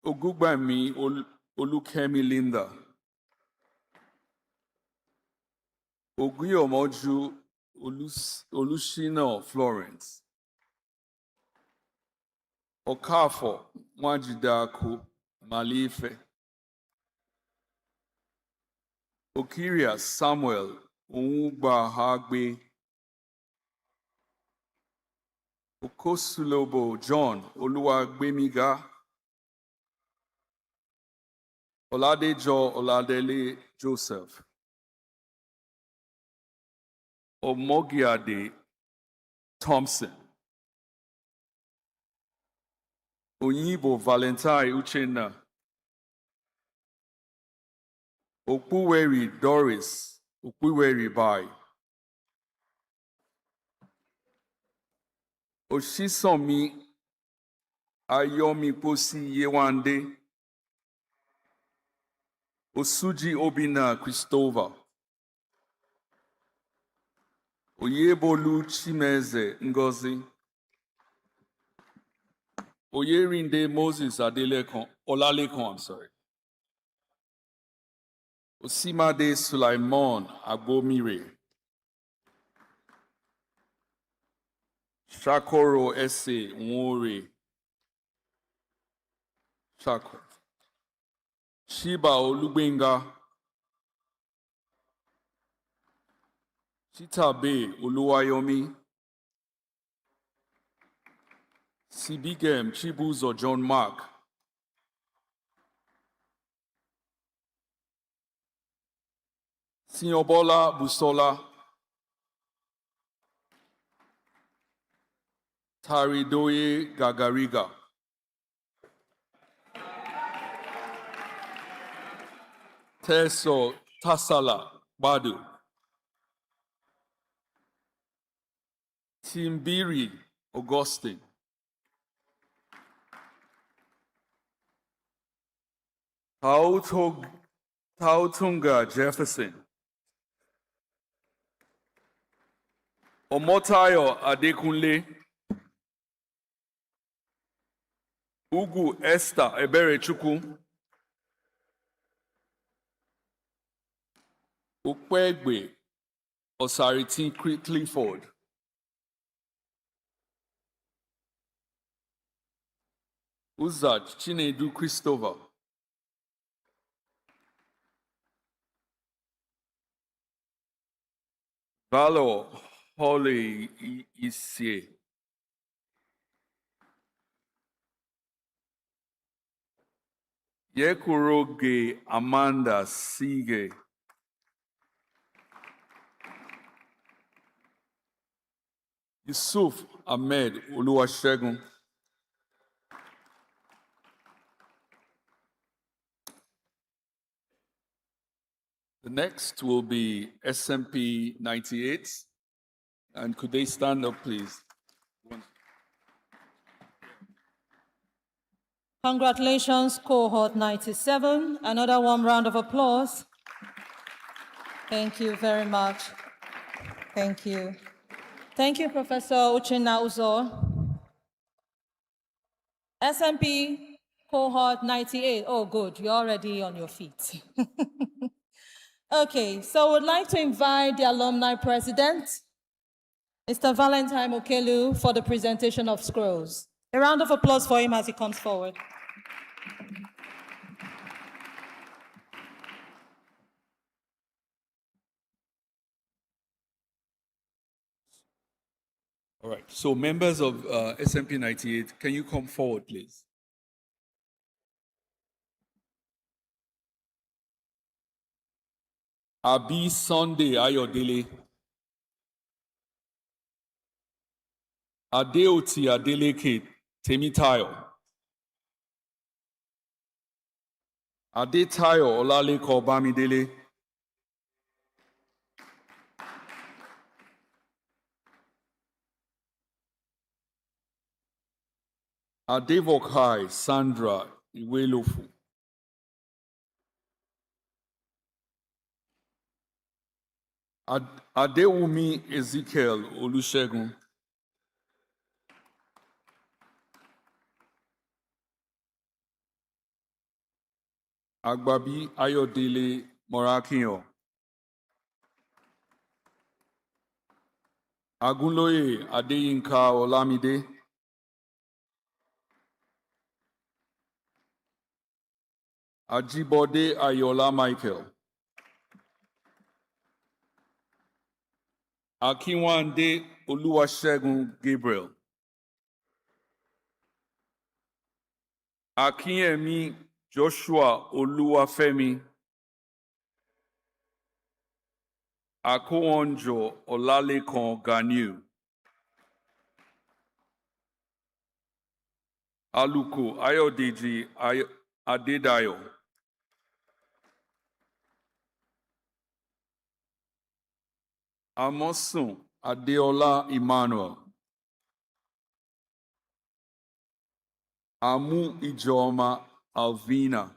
Ogugbami Olukemi Linda. Oguyomoju Olushino Florence. Okafo Mwajidaku Malife. Okiria Samuel Hagbe. Okosulobo John Oluwagbemiga. Oladejo Oladele Joseph. Omogiade Thompson. Onyibo Valentine Uchenna. Okuweri Doris Okuweri Bai. Oshisomi Ayomi Posi Yewande. Osuji Obina Christova. Oyebolu Chimeze Ngozi. Oyerinde Moses Adelekon Olalekon, I'm sorry. Osimade Sulaimon Agbomire. Shakoro Ese Nwore. Shako. Shiba Olugbenga. Chitabe Oluwayomi, Sibigem Chibuzo John Mark, Sinyobola Busola, Taridoye Gagariga, Teso Tasala Badu, Timbiri Augustine, Tautunga Jefferson, Omotayo Adekunle, Ugu Esther Eberechukwu, Ukpegbe Osaritin Clifford, Uzaj Chinedu Christopher, Valor Holly Isye, Yekuroge Amanda Sige, Yusuf Ahmed Oluwasegun, the next will be SMP 98. And could they stand up, please? Congratulations, cohort 97. Another warm round of applause. Thank you very much. Thank you. Thank you, Professor Uchenna Uzo. SMP cohort 98. Oh, good. You're already on your feet. Okay, so we'd like to invite the alumni president, Mr. Valentine Okelu, for the presentation of scrolls. A round of applause for him as he comes forward. All right, so members of SMP 98, can you come forward, please? Abi Sunday Ayodele, Adeoti Adeleke Temitayo, Adetayo Olaleko Bamidele, Adevokai Sandra Iwelofu, Adewumi Ezekiel Olusegun, Agbabi Ayodele Morakinyo, Agunloye Adeyinka Olamide, Ajibode Ayola Michael, Akinwande Oluwasegun Gabriel, Akinyemi Joshua Oluwafemi, Akowonjo Olalekan Ganiu, Aluko Ayodeji Adedayo, Amosun Adeola Emmanuel, Amu Ijoma Alvina,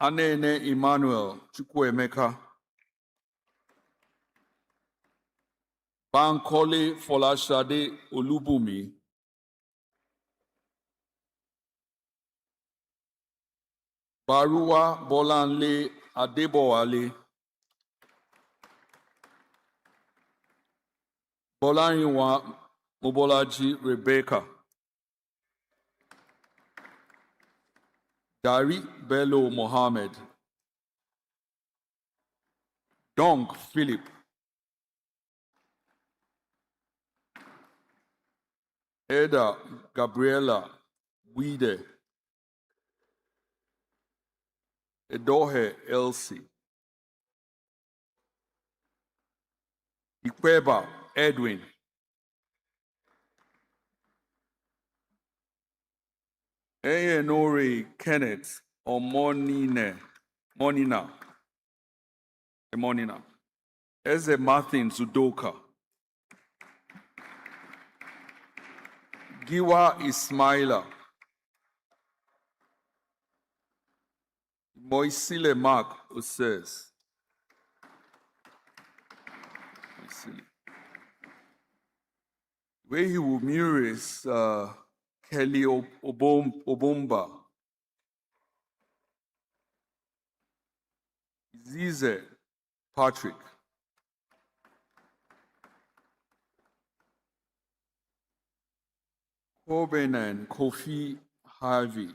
Anene Emmanuel Chukwuemeka, Bankole Folashade Olubumi, Baruwa Bolanle Adebowale, Bolarinwa Mobolaji Rebecca, Dari Bello Mohammed, Dong Philip. Eda Gabriela Wide. Edohe Elsie. Ikweba Edwin. Eyenore Kenneth Monina. Eze Martin Zudoka. Giwa Ismaila. Moisile Mark Oses. Where he will mirror is Kelly Obomba. Zize Patrick. Corbin and Kofi Harvey.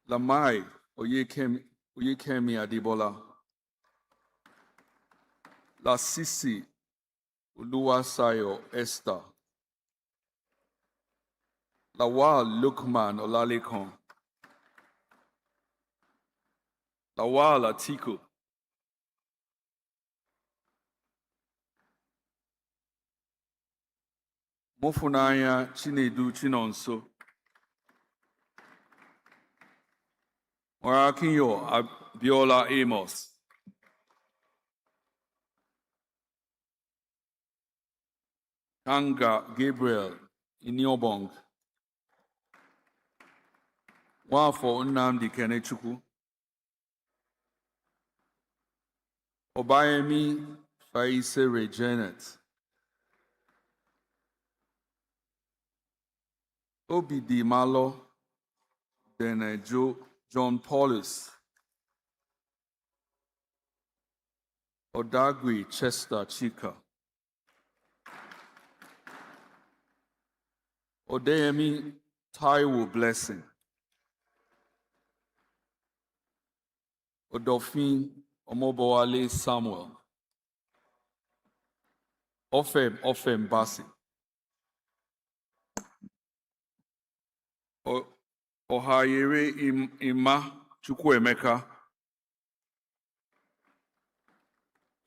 Lamai Oyekemi Adibola. Lasisi Uluwasayo Esther. Lawal Lukman Olalekon. Lawal Atiku. Mofunaya Chinedu Chinonso. Morakinyo Abiola Amos. Kanga Gabriel Iniobong. Wafo Nnamdi Kenechukwu. Obayemi Faise Regenet. Obidi Malo Denejo John Paulus. Odagwi Chester Chika. Odeyemi Taiwo Blessing. Odofin Omobowale Samuel. Ofem Basi. Ohayere Ima Chukwuemeka.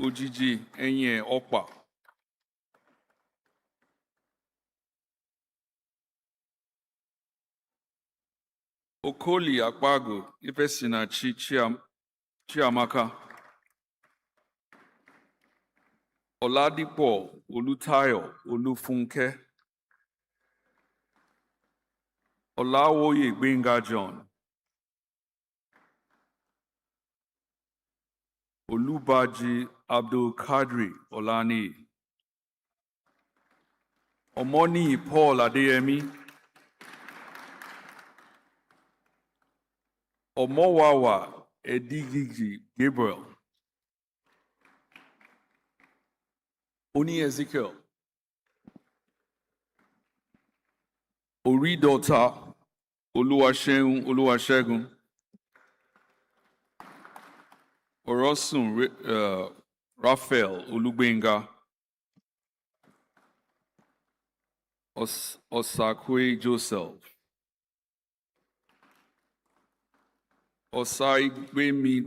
Ujiji Enye Okpa. Okoli Akpago Ifesina Chiamaka. Oladipo Olutayo Olufunke. Olawoye Gbenga John. Olubaji Abdul Kadri Olani. Omoni Paul Adeyemi. Omowawa Edigigi Gabriel. Oni Ezekiel. Oridota Oluwasegun. Orosun Raphael Olugbenga. Osakwe Joseph. Osaigbemi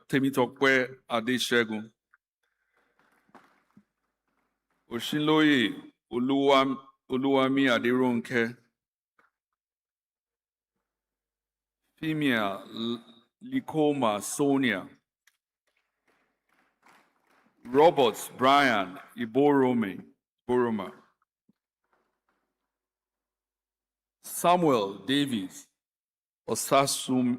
Temitope Adesegun. Oshinloye Oluwami Aderonke. Femia Likoma Sonia. Roberts Brian Boroma. Samuel Davis Osaume.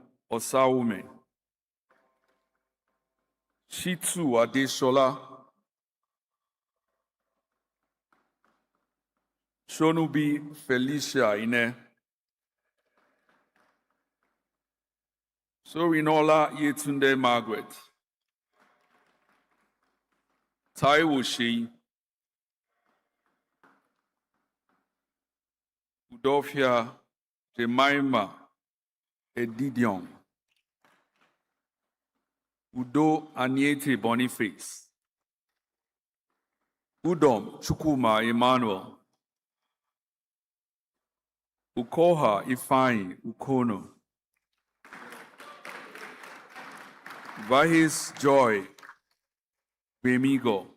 Shitu Adesola. Shonubi Felicia Ine. Sorinola Yetunde Margaret. Taiwo Shei. Udofia Jemima Edidion. Udo Aniete Boniface, Udom Chukuma Emmanuel, Ukoha Ifeanyi Ukono, Vahis Joy Bemigo,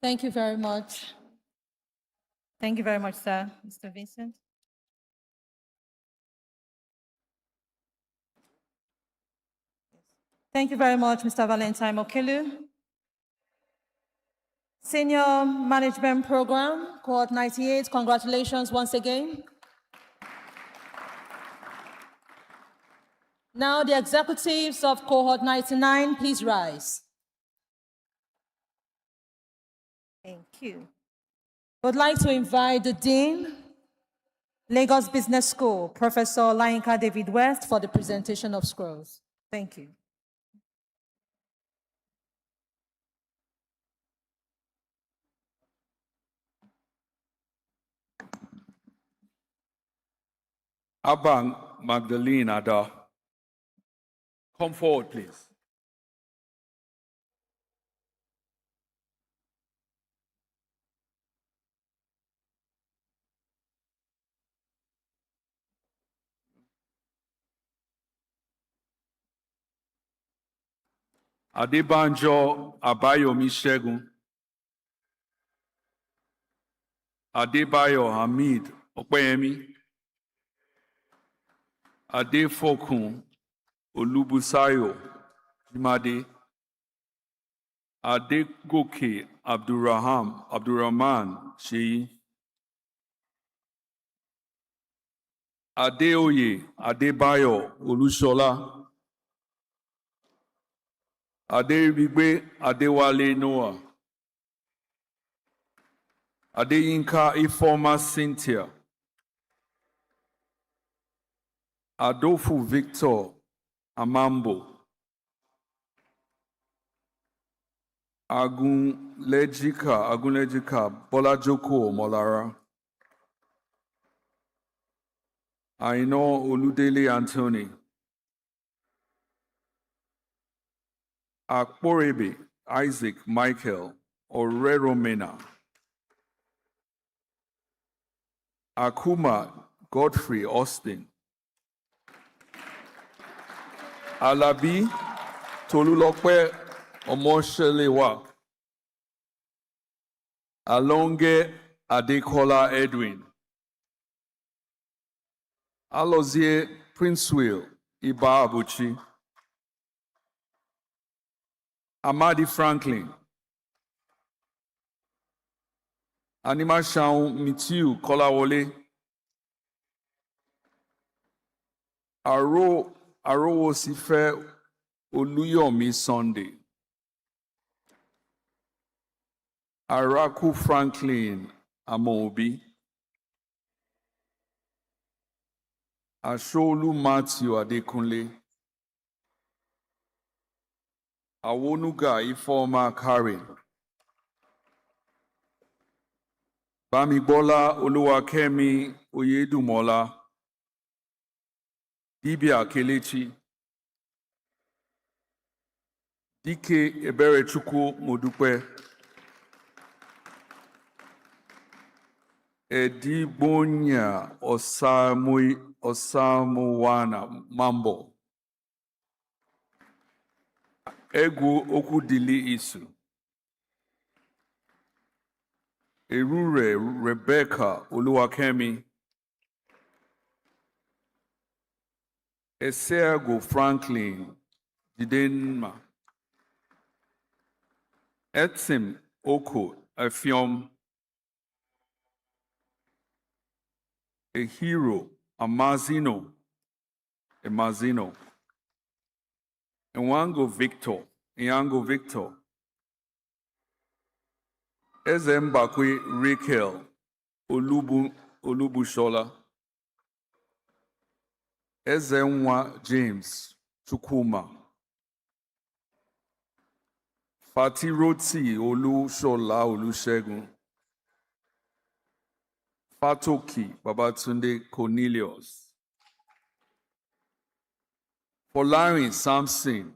Thank you very much. Thank you very much, sir. Mr. Vincent. Thank you very much, Mr. Valentine Okelu. Senior Management Program, Cohort 98, congratulations once again. Now the executives of Cohort 99, please rise. Thank you. I would like to invite the Dean, Lagos Business School, Professor Olayinka David West, for the presentation of scrolls. Thank you. Abang Magdalene Ada, come forward, please. Adebanjo Abayomi Shegun, Adebayo Hamid Opeyemi, Adefokun Olubusayo Jimade, Adegoke Abdurrahman Sheyi, Adeoye Adebayo Olushola, Adebigbe Adewale Noah, Adeyinka Ifeoma Cynthia, Adolfo Victor Amambo, Agunlejika Bolajoko Molara, Aino Oludele Anthony, Akporebe Isaac Michael Oreromena, Akuma Godfrey Austin, Alabi Tolulope Omoshelewa, Alonge Adekola Edwin, Alozie Prince Will Iba Abuchi, Amadi Franklin, Anima Shaun Mitiu Kolawole, Arowosife Oluyomi Sunday, Araku Franklin Amobi, Asholu Matthew Adekunle, Awonuga Ifeoma Karen, Bamibola Oluwakemi Oyedumola, Dibia Kelechi, Dike Eberechukwu Modupe, Edibonya Osamuwana Mambo, Egu Okudili Isu, Erure Rebecca Oluwakemi, Eseago Franklin Jidenma, Etsim Oko Efiom, a hero, Amazino, Nwango Victor, Ezembakwe Raquel, Olubushola, Ezenwa James, Chukuma, Fatiroti Olushola Olusegun, Fatoki Babatunde Cornelius, Folarin Samson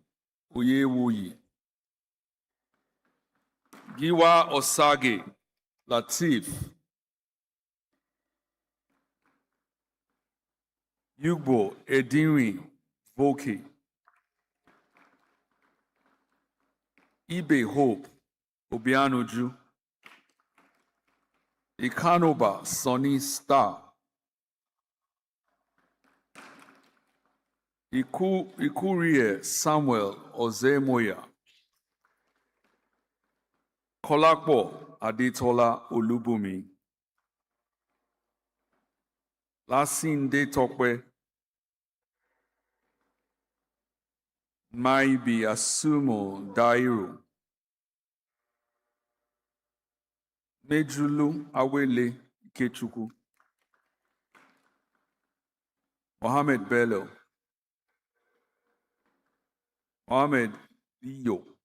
Oyewuyi, Giwa Osage Latif, Yugbo Edinri Voke, Ibe Hope Obianuju, Ikanoba Sonny Star, Ikurie Samuel Ozemoya, Kolapo Adetola Olubumi, Lasinde Tokwe, Maibi Asumo Dairu, Mejulu Awele Ikechukwu, Mohammed Bello, Mohammed Iyo,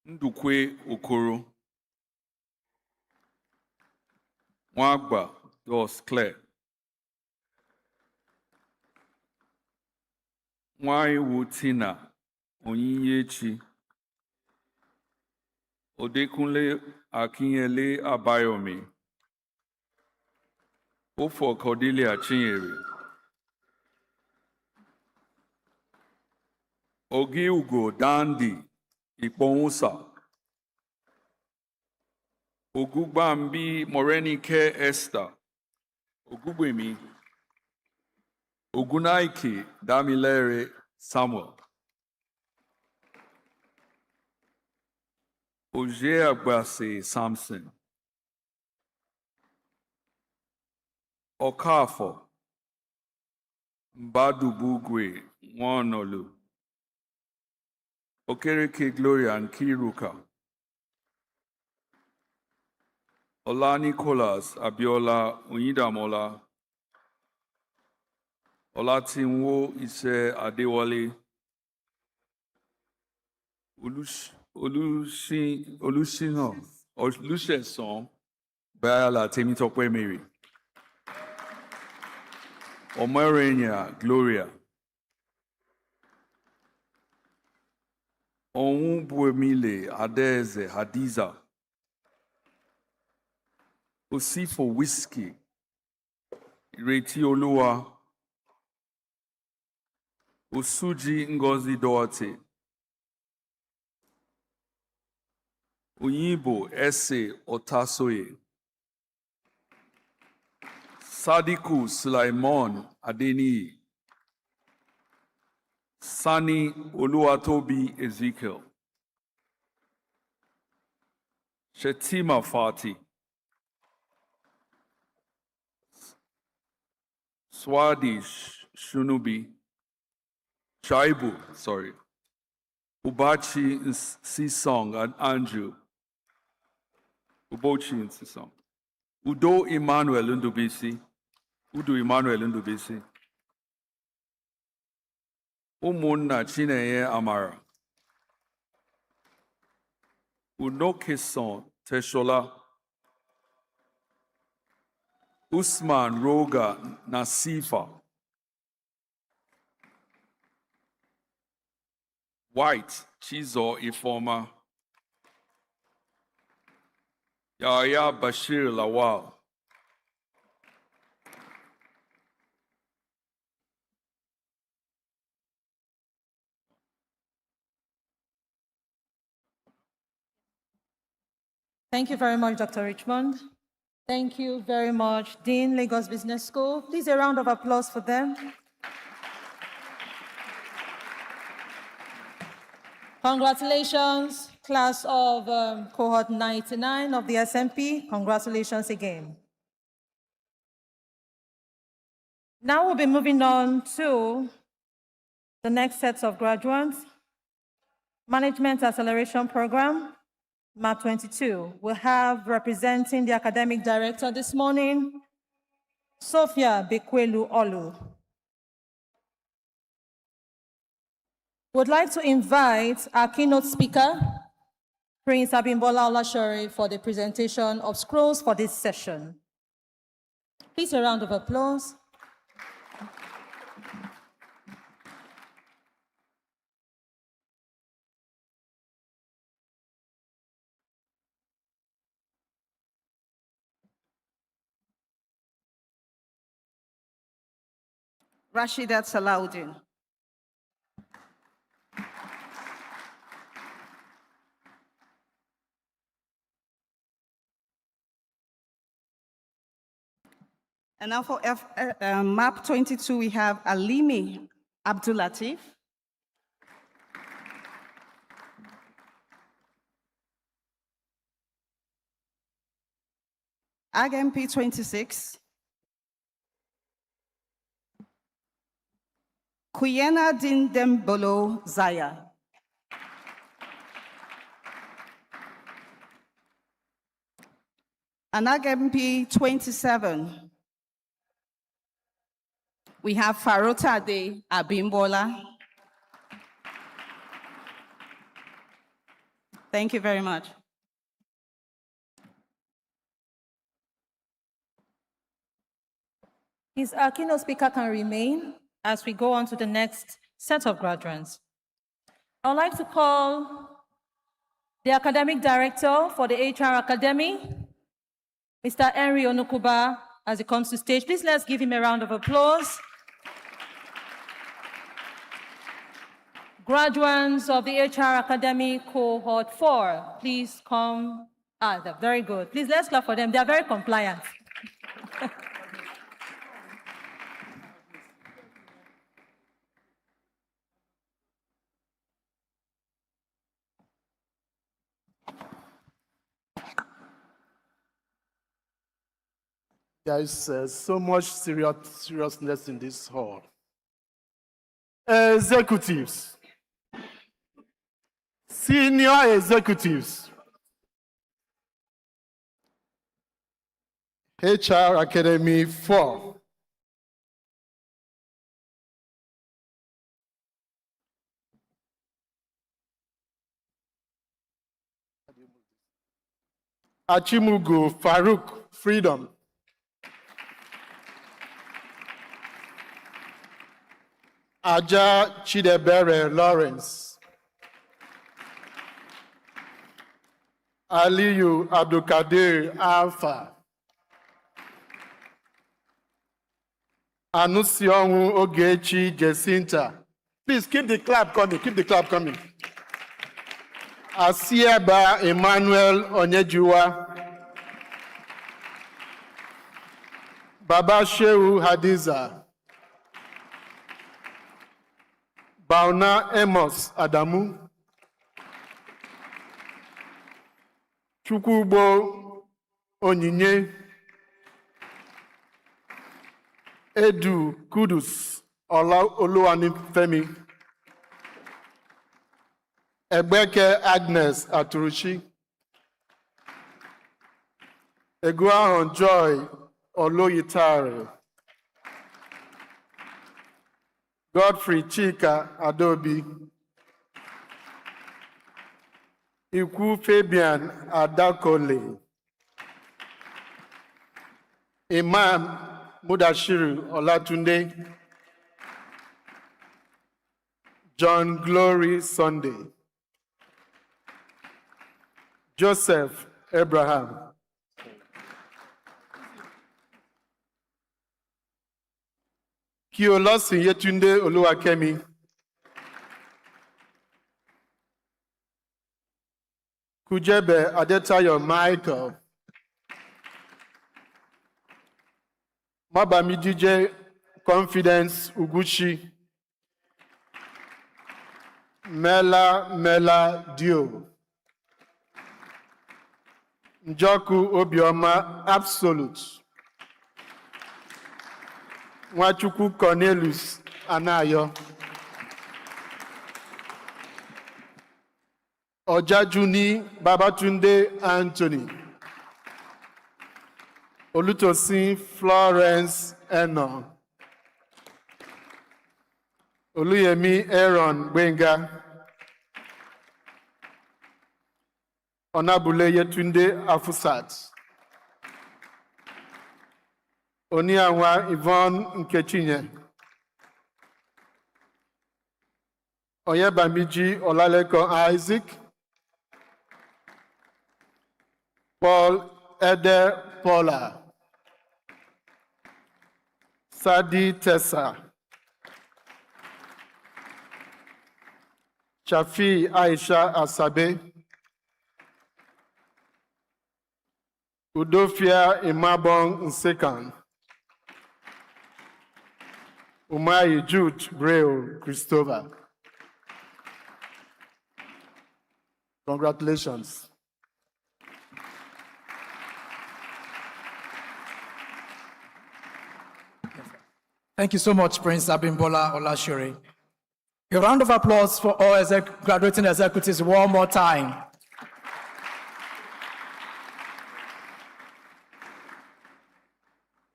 Ndukwe Okoro, Mwagba Dos Claire, Nwaiwu Tina Onyinyechi, Odekunle Akinyele Abayomi, Ofo Cordelia Chinyere, Ogi Ugo Dandi Ikponwusa, Ogugbambi Morenike Esther, Ogugbemi, Ogunaike Damilere Samuel, Oje Agbase Samson, Okafo, Mbadubugwe Nwanolu, Okereke Gloria Nkiruka, Ola Nicholas Abiola Onyidamola, Olatinwo Ise Adewale, Olusesan Bayala Temitope Mary, Omerenya Gloria, Onwubuemile Adeze Hadiza, Osifo Whiskey, Ireti Oluwa, Osuji Ngozi Doate, Oyinbo Ese Otasoye, Sadiku Sulaimon Adeni, Sani Oluwatobi Ezekiel, Shetima Fati, Swadi Shunubi, Ubachi Sisong and Anju, Ubochi and Sisong, Udo Emmanuel Ndubisi, Umunna Chineye Amara, Unokeson Teshola, Usman Roga Nasifa, White Chizo Ifoma, Yahya Bashir Lawal, Thank you very much, Dr. Richmond. Thank you very much, Dean, Lagos Business School. Please a round of applause for them. Congratulations, class of cohort 99 of the SMP. Congratulations again. Now we'll be moving on to the next sets of graduates. Management Acceleration Program, MAP 22. We'll have representing the academic director this morning, Sophia Bekwelu Olu. Would like to invite our keynote speaker, Prince Abimbola Olashore for the presentation of scrolls for this session. Please, a round of applause. Rashidat Salahuddin. And now for map 22, we have Alimi Abdulatif. AgMP 26. Kuyena Din Dembolo Zaya. And AgMP 27. We have Farota De Abimbola. Thank you very much. His keynote speaker can remain as we go on to the next set of graduates. I would like to call the academic director for the HR Academy, Mr. Henry Onukuba, as he comes to stage. Please let's give him a round of applause. Graduates of the HR Academy Cohort 4, please come. They're very good. Please, let's clap for them. They're very compliant. There is so much seriousness in this hall. Executives, senior executives, HR Academy 4. Achimugu Farouk, Freedom. Aja Chidebere Lawrence. Aliyu Abdulkadir Alpha. Anusionwu Ogechi Jacinta. Please keep the clap coming, keep the clap coming. Asieba Emmanuel Onyejuwa. Baba Shehu Hadiza. Bauna Amos Adamu. Chukwubo Onyinye. Edu Kudus Oluwanifemi. Egbeke Agnes Aturuchi. Eguahon Joy Oloyitare. Godfrey Chika Adobe. Ikwu Fabian Adakole. Imam Mudashiru Olatunde. John Glory Sunday. Joseph Abraham. Kiolosi Yetunde Oluwakemi. Kujebe Adetayo Michael. Mabami DJ Confidence Uguchi. Mela Dio. Njoku Obioma Absolute. Nwachukwu Cornelius Anayo. Ojajuni Babatunde Anthony. Olutosin Florence Eno. Oluyemi Aaron Gbenga. Honorable Yetunde Afusat. Oniawa Yvonne Nkechinye. Oyebamiji Olaleko Isaac. Paul Ede Paula. Sadi Tessa. Shafi Aisha Asabe. Udofia Imabong Nsekan. Umayi Jude Braille Christopher. Congratulations. Thank you so much, Prince Abimbola Olashore. A round of applause for all graduating executives one more time.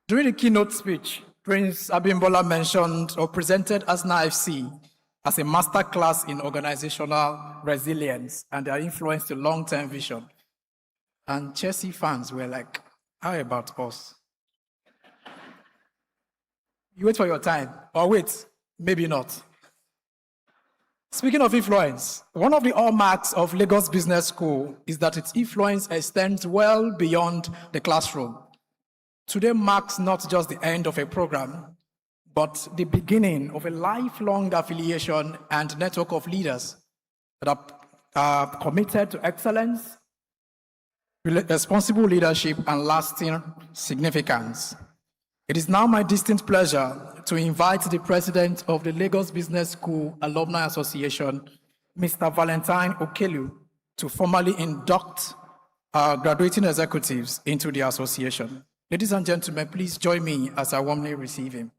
During the keynote speech, Prince Abimbola mentioned or presented ASNA FC as a masterclass in organizational resilience and their influence to long-term vision. And Chelsea fans were like, how about us? You wait for your time, or wait, maybe not. Speaking of influence, one of the hallmarks of Lagos Business School is that its influence extends well beyond the classroom. Today marks not just the end of a program, but the beginning of a lifelong affiliation and network of leaders that are committed to excellence, responsible leadership, and lasting significance. It is now my distinct pleasure to invite the president of the Lagos Business School Alumni Association, Mr. Valentine Okelu, to formally induct our graduating executives into the association. Ladies and gentlemen, please join me as I warmly receive him.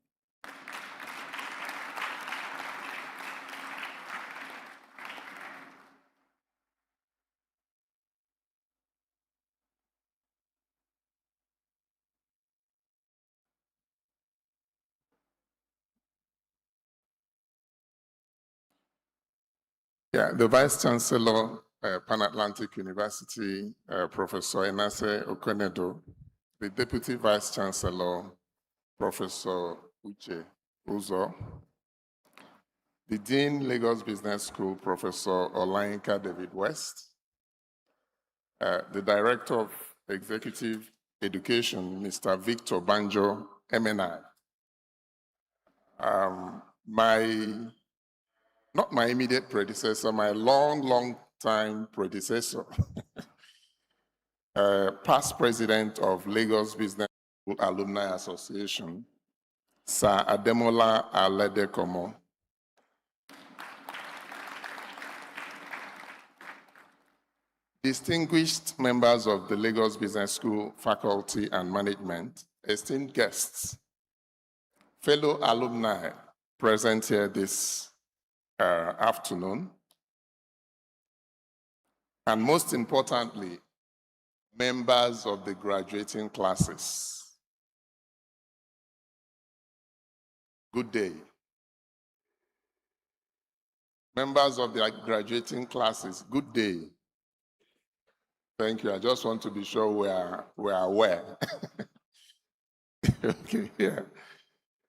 Yeah, the Vice Chancellor, Pan-Atlantic University, Professor Enase Okonedo, the Deputy Vice Chancellor, Professor Uche Uzo, the Dean, Lagos Business School, Professor Olayinka David West, the Director of Executive Education, Mr. Victor Banjo, MNI, not my immediate predecessor, my long time predecessor, past president of Lagos Business School Alumni Association, Sir Ademola Aledekomo. Distinguished members of the Lagos Business School faculty and management, esteemed guests, fellow alumni present here this afternoon, and most importantly, members of the graduating classes. Good day. Members of the graduating classes, good day. Thank you. I just want to be sure we are aware. Okay, yeah.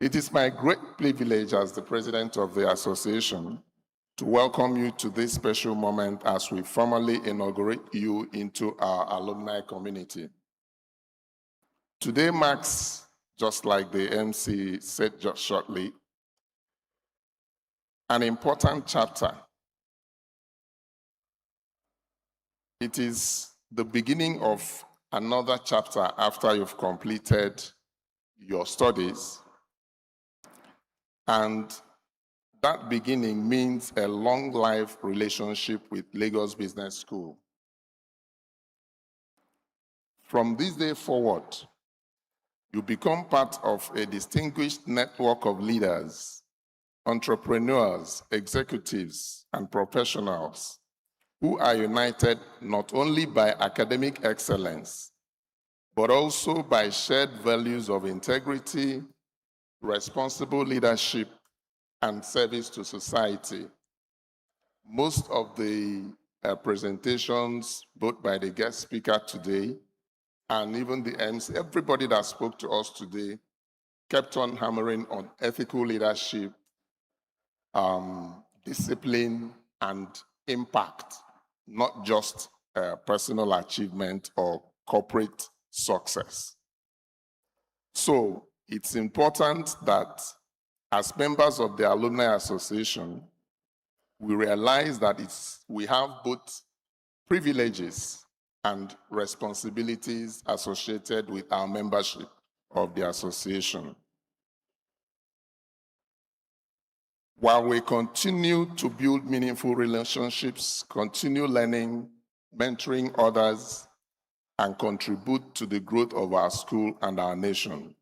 It is my great privilege as the president of the association to welcome you to this special moment as we formally inaugurate you into our alumni community. Today marks, just like the MC said just shortly, an important chapter. It is the beginning of another chapter after you've completed your studies. And that beginning means a long life relationship with Lagos Business School. From this day forward, you become part of a distinguished network of leaders, entrepreneurs, executives, and professionals who are united not only by academic excellence, but also by shared values of integrity, responsible leadership, and service to society. Most of the presentations, both by the guest speaker today and even the MC, everybody that spoke to us today kept on hammering on ethical leadership, discipline, and impact, not just personal achievement or corporate success. So it's important that as members of the Alumni Association, we realize that we have both privileges and responsibilities associated with our membership of the association. While we continue to build meaningful relationships, continue learning, mentoring others, and contribute to the growth of our school and our nation,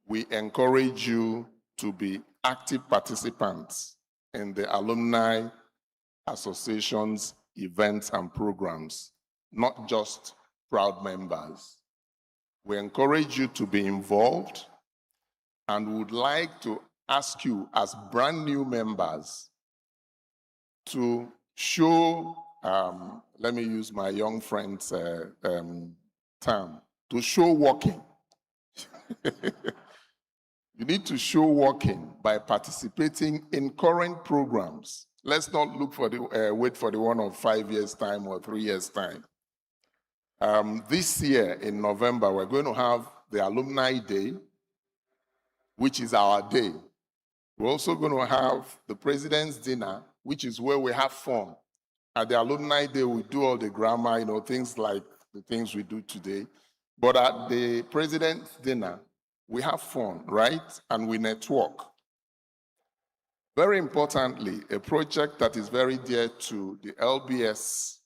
we encourage you to be active participants in the Alumni Association's events and programs, not just proud members. We encourage you to be involved and would like to ask you as brand new members to show, let me use my young friend's term, to show walking. You need to show walking by participating in current programs. Let's not look for wait for the one of 5 years' time or 3 years' time. This year in November, we're going to have the Alumni Day, which is our day. We're also going to have the President's Dinner, which is where we have fun. At the Alumni Day, we do all the grammar, things like the things we do today. But at the President's Dinner, we have fun, right? And we network. Very importantly, a project that is very dear to the LBS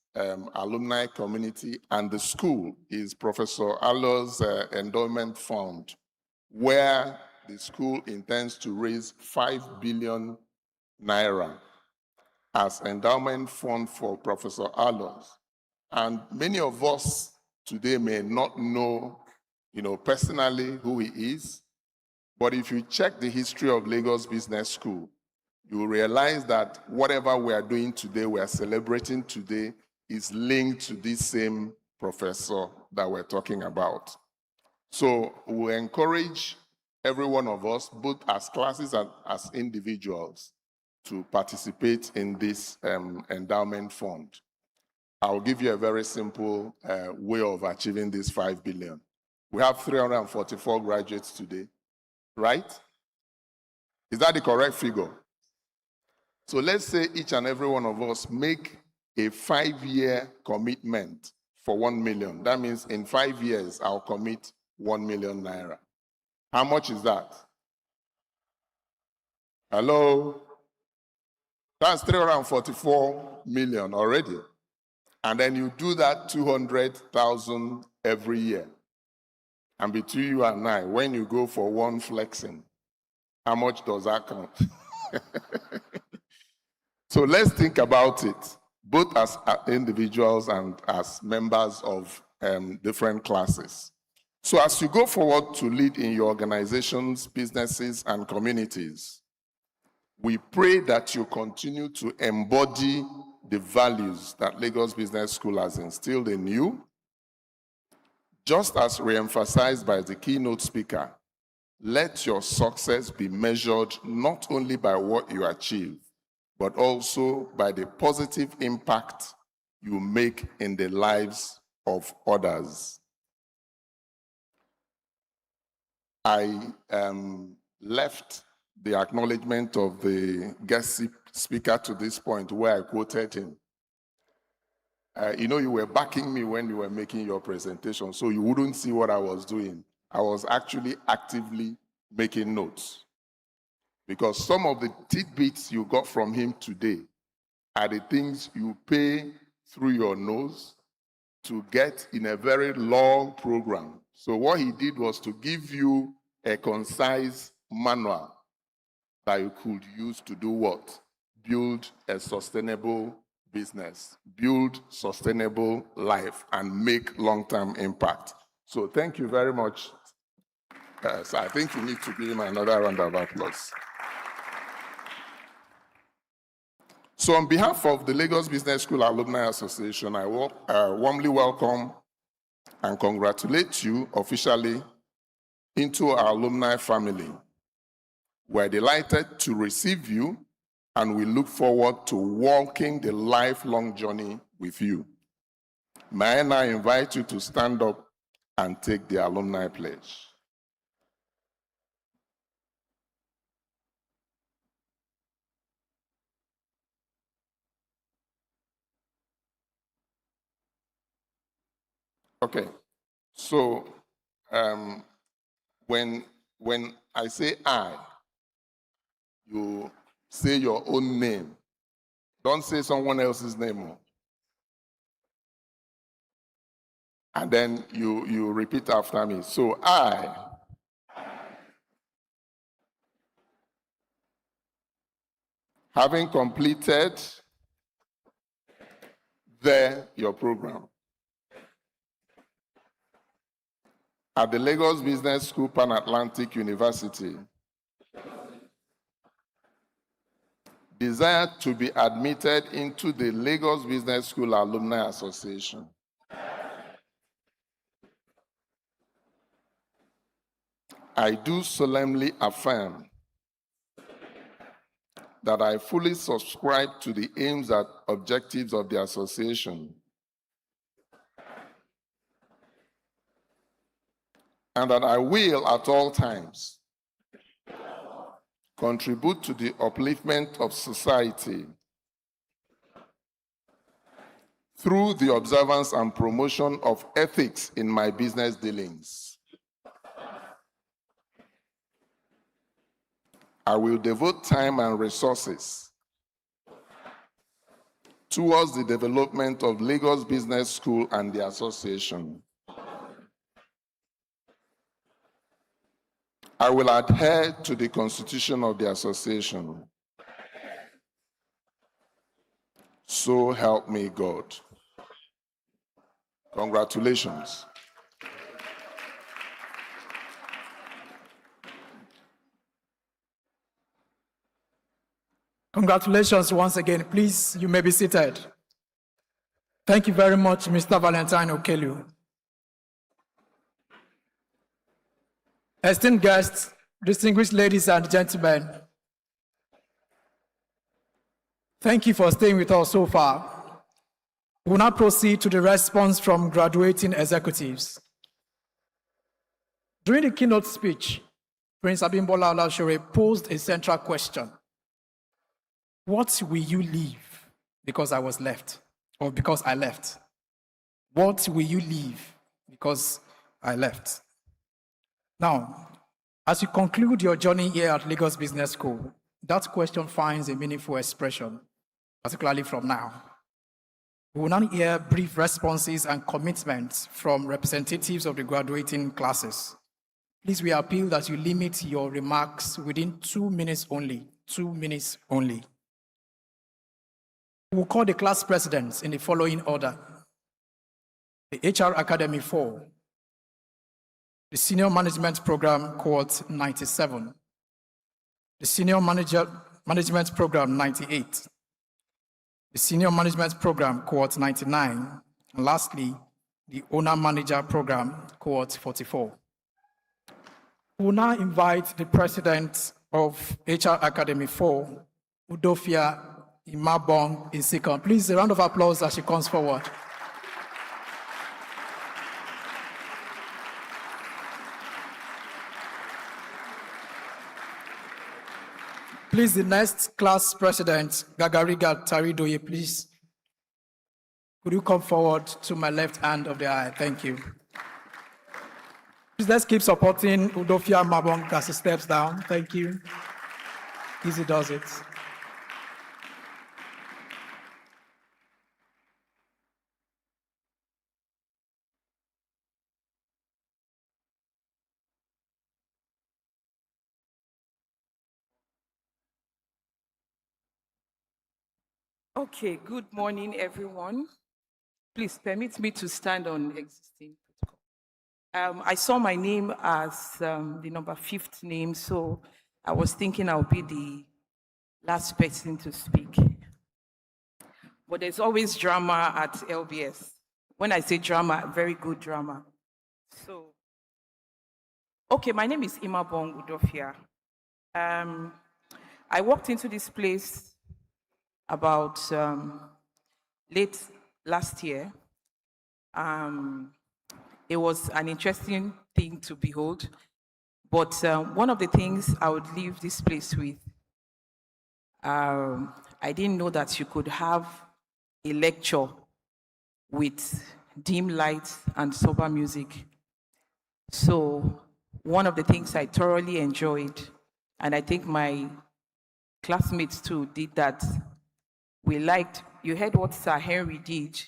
alumni community and the school is Professor Alo's Endowment Fund, where the school intends to raise 5 billion naira as endowment fund for Professor Alo's. And many of us today may not know, personally who he is, but if you check the history of Lagos Business School, you will realize that whatever we are doing today, we are celebrating today, is linked to this same professor that we're talking about. So we encourage every one of us, both as classes and as individuals, to participate in this endowment fund. I'll give you a very simple way of achieving this 5 billion. We have 344 graduates today, right? Is that the correct figure? So let's say each and every one of us make a 5-year commitment for 1 million. That means in 5 years, I'll commit 1 million naira. How much is that? Hello? That's 344 million already. And then you do that 200,000 every year. And between you and I, when you go for one flexing, how much does that count? So let's think about it, both as individuals and as members of different classes. So as you go forward to lead in your organizations, businesses, and communities, we pray that you continue to embody the values that Lagos Business School has instilled in you. Just as re-emphasized by the keynote speaker, let your success be measured not only by what you achieve, but also by the positive impact you make in the lives of others. I left the acknowledgement of the guest speaker to this point where I quoted him. You were backing me when you were making your presentation, so you wouldn't see what I was doing. I was actually actively making notes. Because some of the tidbits you got from him today are the things you pay through your nose to get in a very long program. So what he did was to give you a concise manual that you could use to do what? Build a sustainable business, build sustainable life, and make long-term impact. So thank you very much. So I think you need to give him another round of applause. So on behalf of the Lagos Business School Alumni Association, I warmly welcome and congratulate you officially into our alumni family. We're delighted to receive you, and we look forward to walking the lifelong journey with you. May I now invite you to stand up and take the alumni pledge. Okay, so when I say I, you say your own name. Don't say someone else's name. And then you repeat after me. So I, having completed your program at the Lagos Business School Pan-Atlantic University, desire to be admitted into the Lagos Business School Alumni Association. I do solemnly affirm that I fully subscribe to the aims and objectives of the association, and that I will at all times contribute to the upliftment of society through the observance and promotion of ethics in my business dealings. I will devote time and resources towards the development of Lagos Business School and the association. I will adhere to the Constitution of the association. So help me God. Congratulations. Congratulations once again. Please, you may be seated. Thank you very much, Mr. Valentine Okelu. Esteemed guests, distinguished ladies and gentlemen, thank you for staying with us so far. We will now proceed to the response from graduating executives. During the keynote speech, Prince Abimbola Olasore posed a central question. What will you leave because I was left, or because I left? What will you leave because I left? Now, as you conclude your journey here at Lagos Business School, that question finds a meaningful expression, particularly from now. We will now hear brief responses and commitments from representatives of the graduating classes. Please, we appeal that you limit your remarks within 2 minutes only. 2 minutes only. We will call the class presidents in the following order: the HR Academy 4, the Senior Management Program Cohort 97, the Senior Management Program 98, the Senior Management Program Cohort 99, and lastly, the Owner Manager Program Cohort 44. We will now invite the President of HR Academy 4, Udofia Imabong Insikon. Please, a round of applause as she comes forward. Please, the next class president, Gagariga Taridoye, please. Could you come forward to my left hand of the aisle? Thank you. Please, let's keep supporting Udofia Mabong as he steps down. Thank you. Easy does it. Okay, good morning, everyone. Please permit me to stand on existing protocol. I saw my name as the number 5th name, so I was thinking I'll be the last person to speak. but there's always drama at LBS. When I say drama, very good drama. So, okay, my name is Imabong Udofia. I walked into this place about late last year. It was an interesting thing to behold, but one of the things I would leave this place with, I didn't know that you could have a lecture with dim lights and sober music. So one of the things I thoroughly enjoyed, and I think my classmates too did that, you heard what Sir Henry did.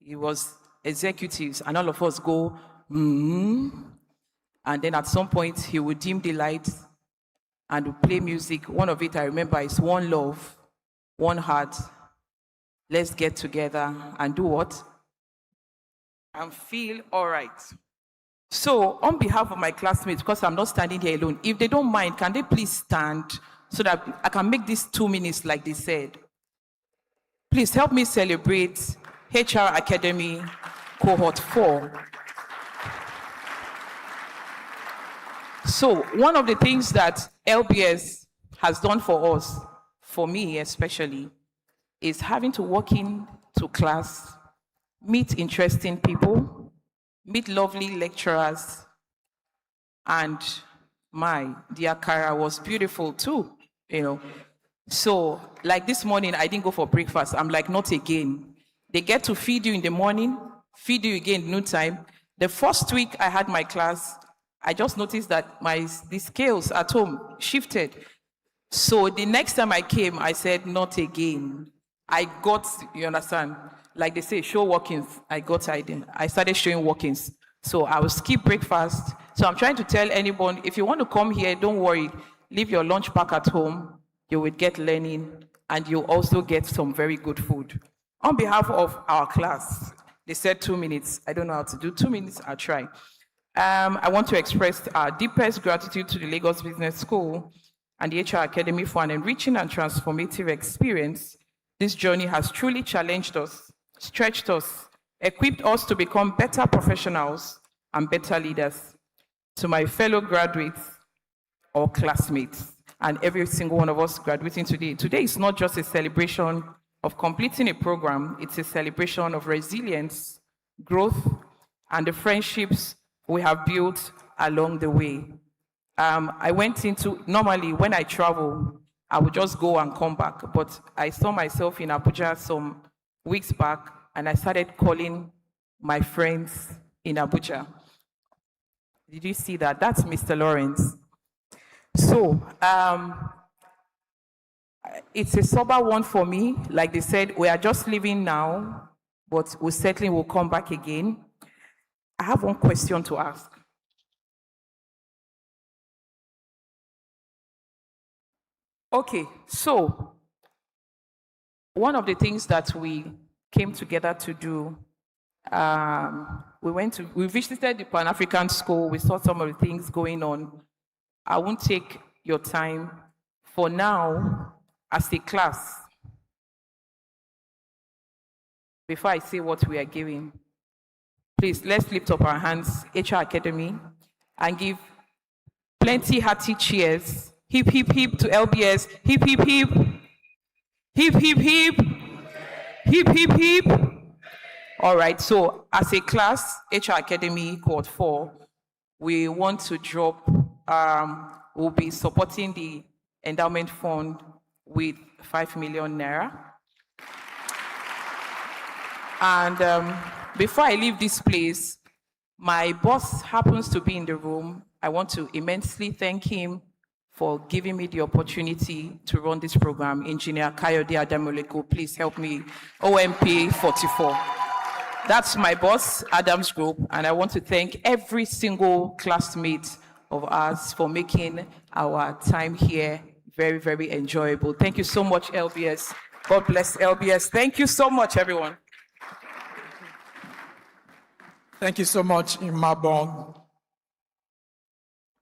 He was executives, and all of us go, and then at some point he would dim the lights and would play music. One of it I remember is One Love, One Heart. Let's get together and do what? And feel all right. So on behalf of my classmates, because I'm not standing here alone, if they don't mind, can they please stand so that I can make this 2 minutes like they said? Please help me celebrate HR Academy Cohort 4. So one of the things that LBS has done for us, for me especially, is having to walk into class, meet interesting people, meet lovely lecturers, and the akara was beautiful too, you know. So like this morning, I didn't go for breakfast. I'm like, not again. They get to feed you in the morning, feed you again noontime. The first week I had my class, I just noticed that the scales at home shifted. So the next time I came, I said, not again. I got, you understand, like they say, show walk-ins. I started showing walk-ins. So I will skip breakfast. So I'm trying to tell anyone, if you want to come here, don't worry. Leave your lunch pack at home. You will get learning, and you'll also get some very good food. On behalf of our class, they said 2 minutes. I don't know how to do 2 minutes. I'll try. I want to express our deepest gratitude to the Lagos Business School and the HR Academy for an enriching and transformative experience. This journey has truly challenged us, stretched us, equipped us to become better professionals and better leaders. To my fellow graduates or classmates, and every single one of us graduating today. Today is not just a celebration of completing a program, it's a celebration of resilience, growth, and the friendships we have built along the way. Normally when I travel, I would just go and come back, but I saw myself in Abuja some weeks back, and I started calling my friends in Abuja. Did you see that? That's Mr. Lawrence. So, it's a sober one for me. Like they said, we are just leaving now, but we certainly will come back again. I have one question to ask. Okay, so one of the things that we came together to do, we visited the Pan-African School, we saw some of the things going on. I won't take your time. For now, as a class, before I say what we are giving, please, let's lift up our hands, HR Academy, and give plenty hearty cheers. Hip, hip, hip to LBS. Hip, hip, hip. Hip, hip, hip. Hip, hip, hip. All right, so as a class, HR Academy Cohort 4, we want to drop, we'll be supporting the endowment fund with 5 million naira. And before I leave this place, my boss happens to be in the room. I want to immensely thank him for giving me the opportunity to run this program. Engineer Kayode Adamoleko, please help me. OMP 44. That's my boss, Adams Group, and I want to thank every single classmate of ours for making our time here very, very enjoyable. Thank you so much, LBS. God bless LBS. Thank you so much, everyone. Thank you so much, Imabong.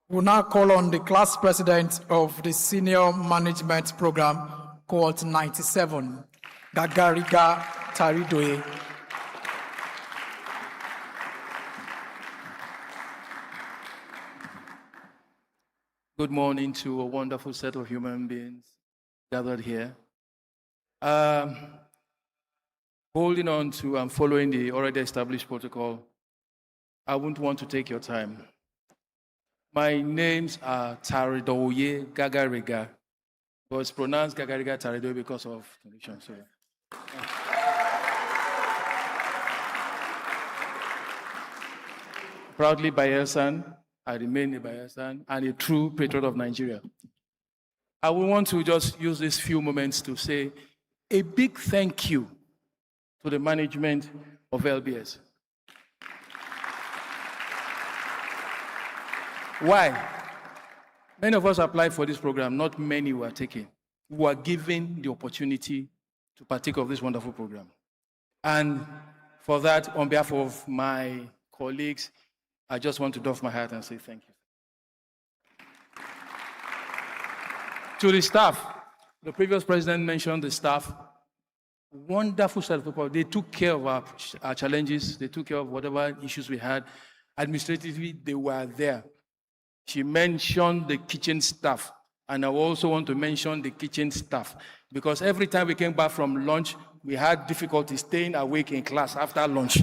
We'll now call on the class president of the Senior Management Program, Cohort 97, Gagariga Taridoe. Good morning to a wonderful set of human beings gathered here. Holding on to and following the already established protocol, I wouldn't want to take your time. My names are Taridoye Gagariga, but it's pronounced Gagariga Taridoye because of conditions. So. Proudly Bayelsan, I remain a Bayelsan and a true patriot of Nigeria. I would want to just use these few moments to say a big thank you to the management of LBS. Why? Many of us applied for this program, not many were taken. We were given the opportunity to partake of this wonderful program. And for that, on behalf of my colleagues, I just want to doff my hat and say thank you. To the staff, the previous president mentioned the staff, wonderful set of people. They took care of our challenges. They took care of whatever issues we had. Administratively, they were there. She mentioned the kitchen staff, and I also want to mention the kitchen staff, because every time we came back from lunch, we had difficulty staying awake in class after lunch.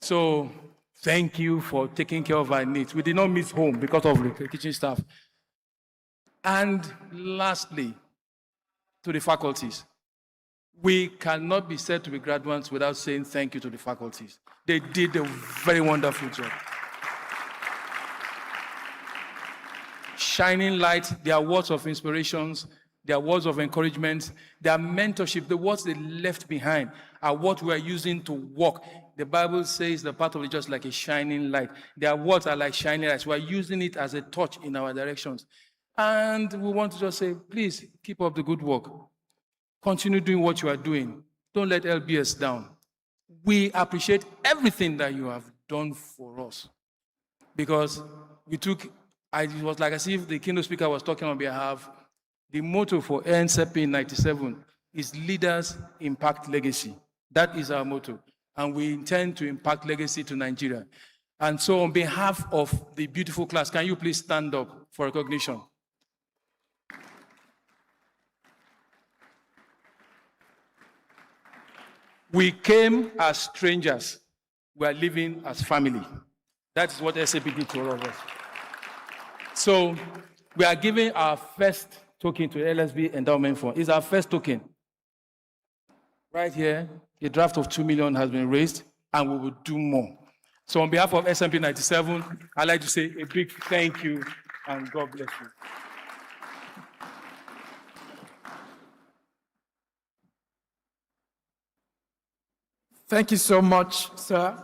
So thank you for taking care of our needs. We did not miss home because of the kitchen staff. And lastly, to the faculties. We cannot be said to be graduates without saying thank you to the faculties. They did a very wonderful job. Shining light, their words of inspirations, their words of encouragement, their mentorship, the words they left behind are what we are using to walk. The Bible says the path of the just like a shining light. Their words are like shining lights. We are using it as a torch in our directions. And we want to just say, please keep up the good work. Continue doing what you are doing. Don't let LBS down. We appreciate everything that you have done for us. Because it was like as if the keynote speaker was talking on behalf. The motto for NCP 97 is Leaders Impact Legacy. That is our motto. And we intend to impact legacy to Nigeria. And so on behalf of the beautiful class, can you please stand up for recognition? We came as strangers. We are living as family. That is what SAP did to all of us. So we are giving our first token to LSB Endowment Fund. It's our first token. Right here, a draft of 2 million has been raised, and we will do more. So on behalf of SMP 97, I'd like to say a big thank you, and God bless you. Thank you so much, sir.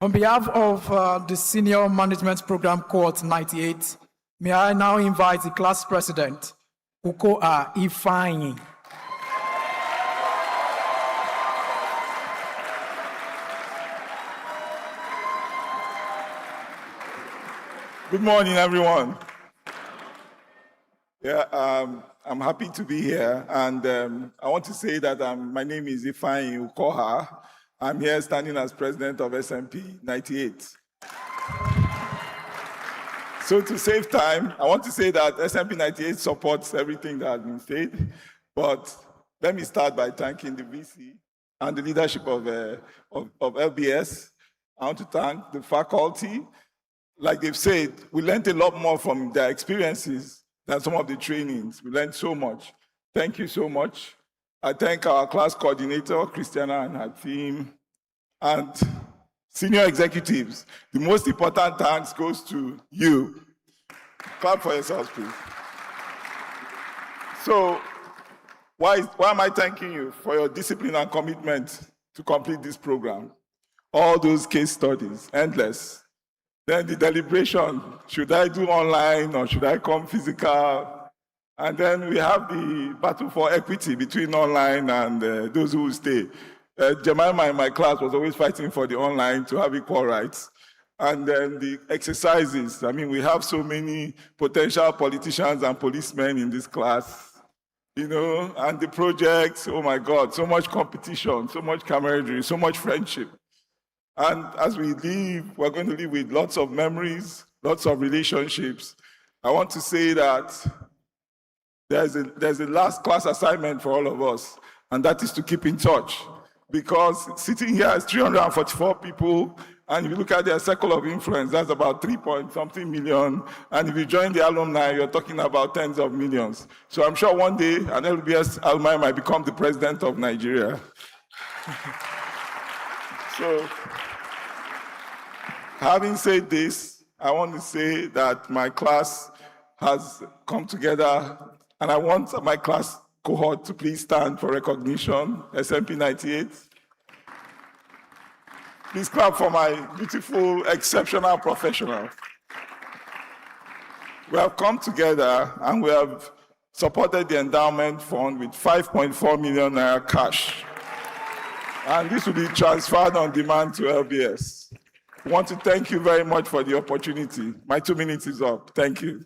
On behalf of the Senior Management Program Cohort 98, may I now invite the class president, Ukoa Ifeanyi. Good morning, everyone. I'm happy to be here, and I want to say that my name is Ifeanyi Ukoha. I'm here standing as president of SMP 98. So to save time, I want to say that SMP 98 supports everything that has been said, but let me start by thanking the VC and the leadership of LBS. I want to thank the faculty. Like they've said, we learned a lot more from their experiences than some of the trainings. We learned so much. Thank you so much. I thank our class coordinator, Christiana, and her team, and senior executives. The most important thanks goes to you. Clap for yourselves, please. So, why am I thanking you? For your discipline and commitment to complete this program. All those case studies, endless. Then the deliberation, should I do online or should I come physical? And then we have the battle for equity between online and those who stay. Jemima in my class was always fighting for the online to have equal rights. And then the exercises. I mean, we have so many potential politicians and policemen in this class, you know, and the projects, oh my God, so much competition, so much camaraderie, so much friendship. And as we leave, we're going to leave with lots of memories, lots of relationships. I want to say that there's a last class assignment for all of us, and that is to keep in touch. Because sitting here is 344 people, and if you look at their circle of influence, that's about 3-point-something million. And if you join the alumni, you're talking about tens of millions. So I'm sure one day an LBS alumni might become the president of Nigeria. So, having said this, I want to say that my class has come together, and I want my class cohort to please stand for recognition, SMP 98. Please clap for my beautiful, exceptional professionals. We have come together and we have supported the endowment fund with 5.4 million naira cash. And this will be transferred on demand to LBS. I want to thank you very much for the opportunity. My 2 minutes is up. Thank you.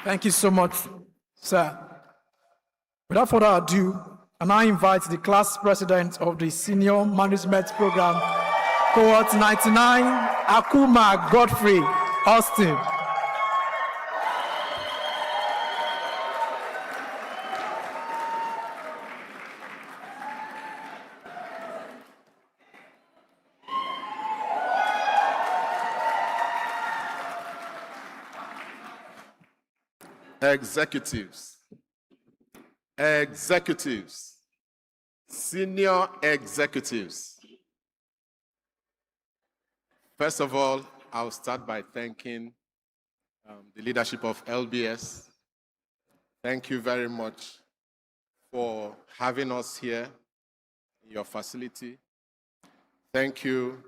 Thank you so much, sir. Without further ado, I now invite the class president of the Senior Management Program, Cohort 99, Akuma Godfrey Austin. Executives, senior executives. First of all, I'll start by thanking the leadership of LBS. Thank you very much for having us here in your facility. Thank you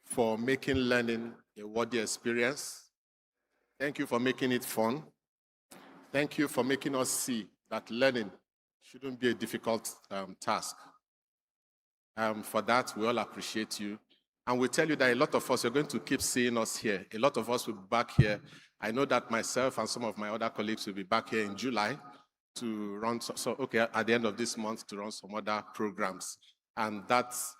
for making learning a worthy experience. Thank you for making it fun. Thank you for making us see that learning shouldn't be a difficult task. For that, we all appreciate you. And we tell you that a lot of us are going to keep seeing us here. A lot of us will be back here. I know that myself and some of my other colleagues will be back here in July to run, at the end of this month to run some other programs. And that's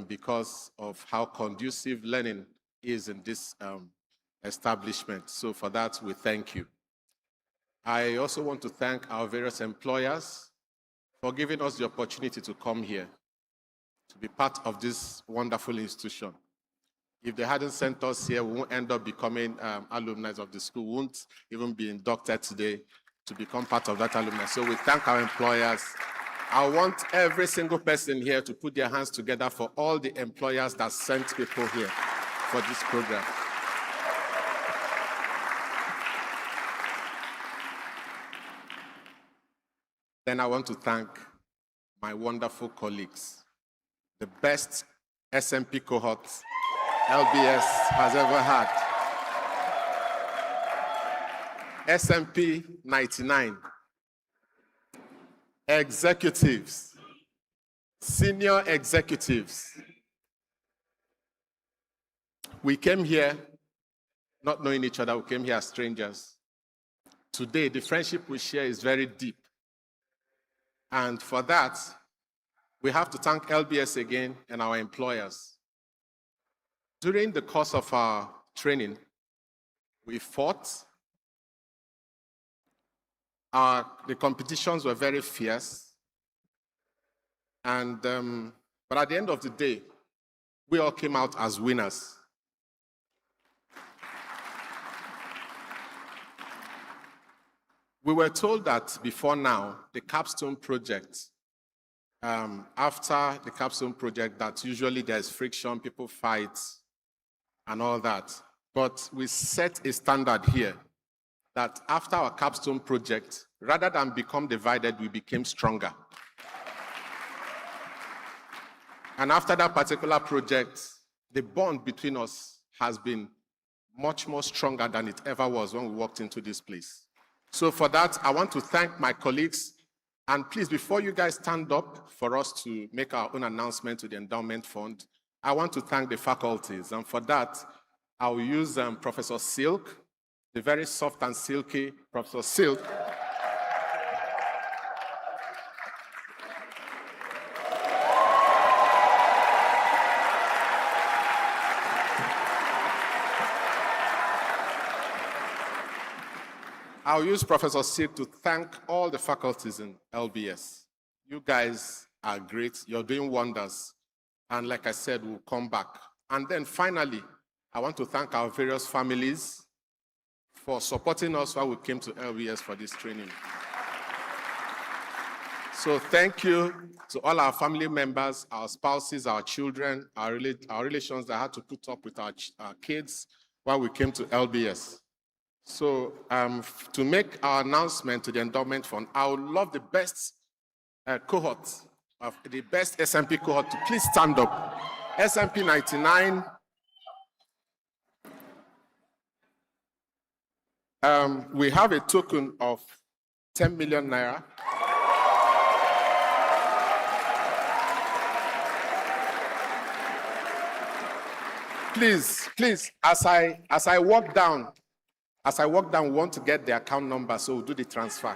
because of how conducive learning is in this establishment. So for that, we thank you. I also want to thank our various employers for giving us the opportunity to come here, to be part of this wonderful institution. If they hadn't sent us here, we won't end up becoming alumni of the school. We won't even be inducted today to become part of that alumni. So we thank our employers. I want every single person here to put their hands together for all the employers that sent people here for this program. Then I want to thank my wonderful colleagues, the best SMP cohort LBS has ever had. SMP 99, executives, senior executives. We came here not knowing each other, we came here as strangers. Today, the friendship we share is very deep. And for that, we have to thank LBS again and our employers. During the course of our training, we fought. The competitions were very fierce. And, but at the end of the day, we all came out as winners. We were told that before now, the capstone project, after the capstone project, that usually there's friction, people fight, and all that. But we set a standard here that after our capstone project, rather than become divided, we became stronger. And after that particular project, the bond between us has been much more stronger than it ever was when we walked into this place. So for that, I want to thank my colleagues And please, before you guys stand up for us to make our own announcement to the endowment fund, I want to thank the faculties. And for that, I will use Professor Silk, the very soft and silky Professor Silk. I'll use Professor Silk to thank all the faculties in LBS. You guys are great. You're doing wonders. And like I said, we'll come back. And then finally, I want to thank our various families for supporting us while we came to LBS for this training. So thank you to all our family members, our spouses, our children, our relations that had to put up with our kids while we came to LBS. So to make our announcement to the endowment fund, I would love the best cohort, of the best SMP cohort to please stand up. SMP 99. We have a token of 10 million naira. Please, as I walk down, we want to get the account number, so we'll do the transfer.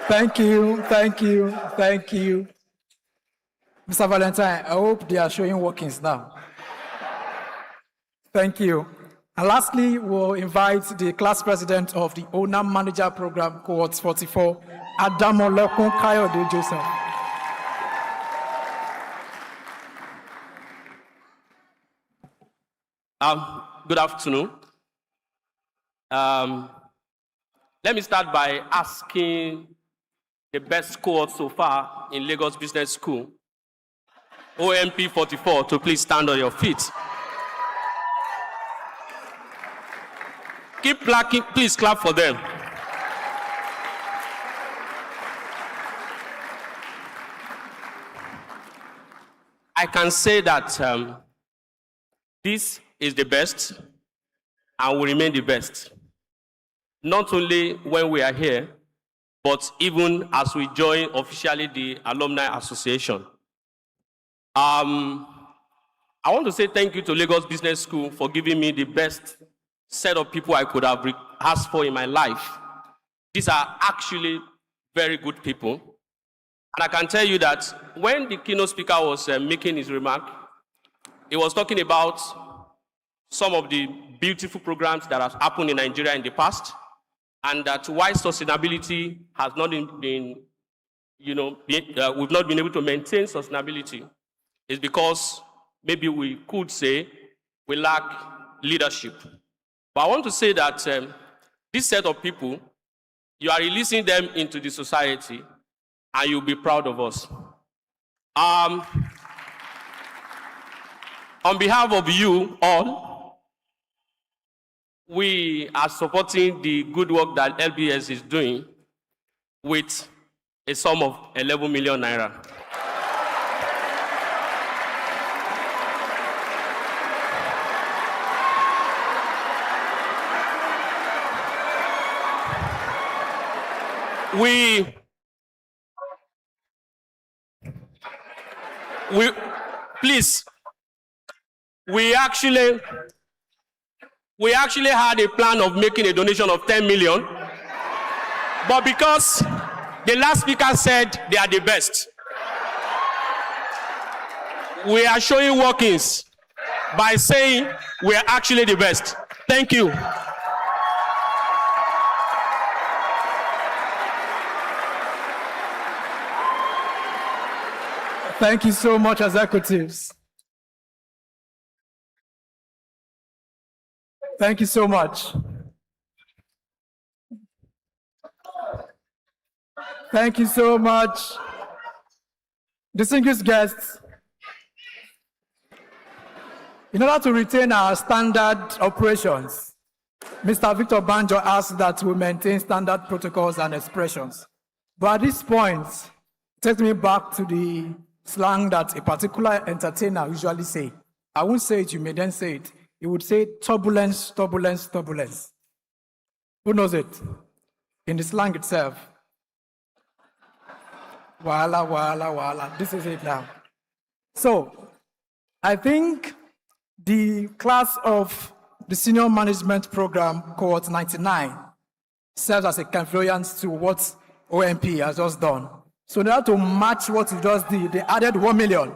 Thank you. Thank you. Mr. Valentine, I hope they are showing workings now. Thank you. And lastly, we'll invite the class president of the Owner Manager Program, Cohort 44, Adamolekun Kayode Joseph. Good afternoon. Let me start by asking the best cohort so far in Lagos Business School, OMP 44, to please stand on your feet. Keep clapping, please clap for them. I can say that this is the best and will remain the best. Not only when we are here, but even as we join officially the Alumni Association. I want to say thank you to Lagos Business School for giving me the best set of people I could have asked for in my life. These are actually very good people. And I can tell you that when the keynote speaker was making his remark, he was talking about some of the beautiful programs that have happened in Nigeria in the past, and that why sustainability has not been, we've not been able to maintain sustainability is because maybe we could say we lack leadership. But I want to say that this set of people, you are releasing them into the society, and you'll be proud of us. On behalf of you all, we are supporting the good work that LBS is doing with a sum of 11 million naira. We actually had a plan of making a donation of 10 million, but because the last speaker said they are the best, we are showing workings by saying we are actually the best. Thank you. Thank you so much, executives. Thank you so much. Thank you so much. Distinguished guests, in order to retain our standard operations, Mr. Victor Banjo asked that we maintain standard protocols and expressions. But at this point, it takes me back to the slang that a particular entertainer usually say. I won't say it, you may then say it. He would say turbulence, turbulence, turbulence. Who knows it? In the slang itself. Wala, wala, wala. This is it now. So, I think the class of the Senior Management Program, Cohort 99, serves as a confluence to what OMP has just done. So in order to match what you just did, they added 1 million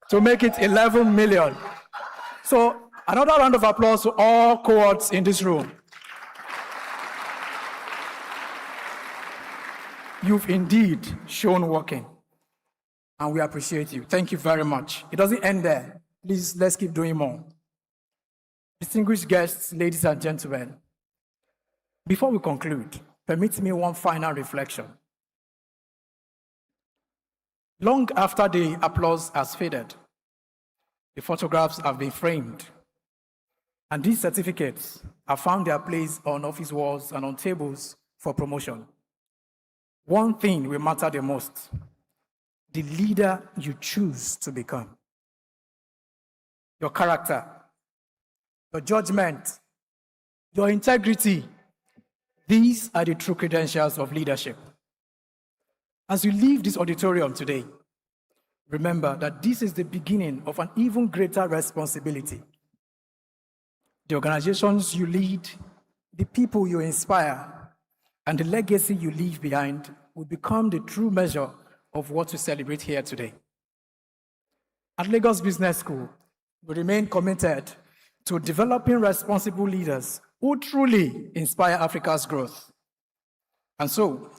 to make it 11 million. So another round of applause to all cohorts in this room. You've indeed shown working, and we appreciate you. Thank you very much. It doesn't end there. Please, let's keep doing more. Distinguished guests, ladies and gentlemen, before we conclude, permit me one final reflection. Long after the applause has faded, the photographs have been framed, and these certificates have found their place on office walls and on tables for promotion. One thing will matter the most: the leader you choose to become. Your character, your judgment, your integrity. These are the true credentials of leadership. As you leave this auditorium today, remember that this is the beginning of an even greater responsibility. The organizations you lead, the people you inspire, and the legacy you leave behind will become the true measure of what we celebrate here today. At Lagos Business School, we remain committed to developing responsible leaders who truly inspire Africa's growth. And so,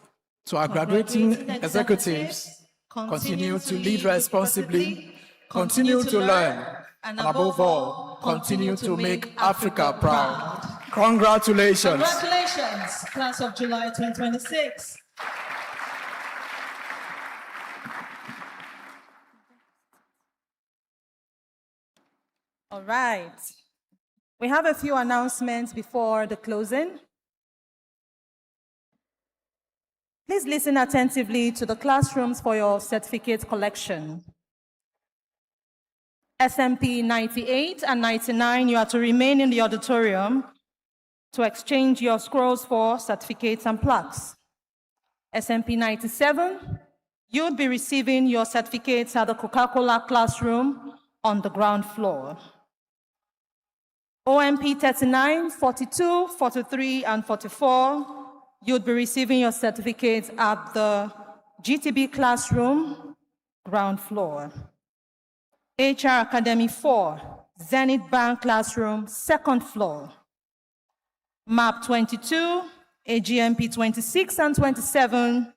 to our graduating executives, continue to lead responsibly, continue to learn, and above all, continue to make Africa proud. Congratulations. Congratulations, class of July 2026. All right. We have a few announcements before the closing. Please listen attentively to the classrooms for your certificate collection. SMP 98 and 99, you are to remain in the auditorium to exchange your scrolls for certificates and plaques. SMP 97, you'll be receiving your certificates at the Coca-Cola classroom on the ground floor. OMP 39, 42, 43, and 44, you'll be receiving your certificates at the GTB classroom, ground floor. HR Academy 4, Zenith Bank classroom, second floor. MAP 22, AGMP 26 and 27,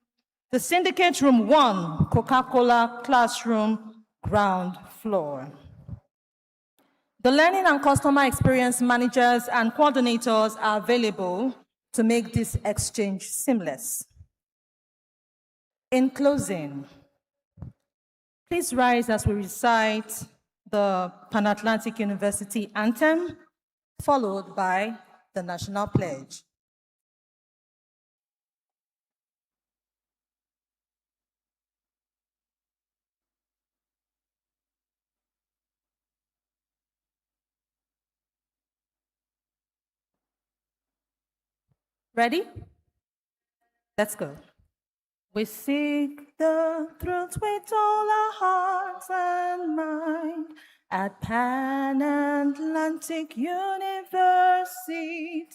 the Syndicate Room 1, Coca-Cola classroom, ground floor. The learning and customer experience managers and coordinators are available to make this exchange seamless. In closing, please rise as we recite the Pan-Atlantic University anthem, followed by the National Pledge. Ready? Let's go. We seek the truth with all our hearts and mind at Pan-Atlantic University.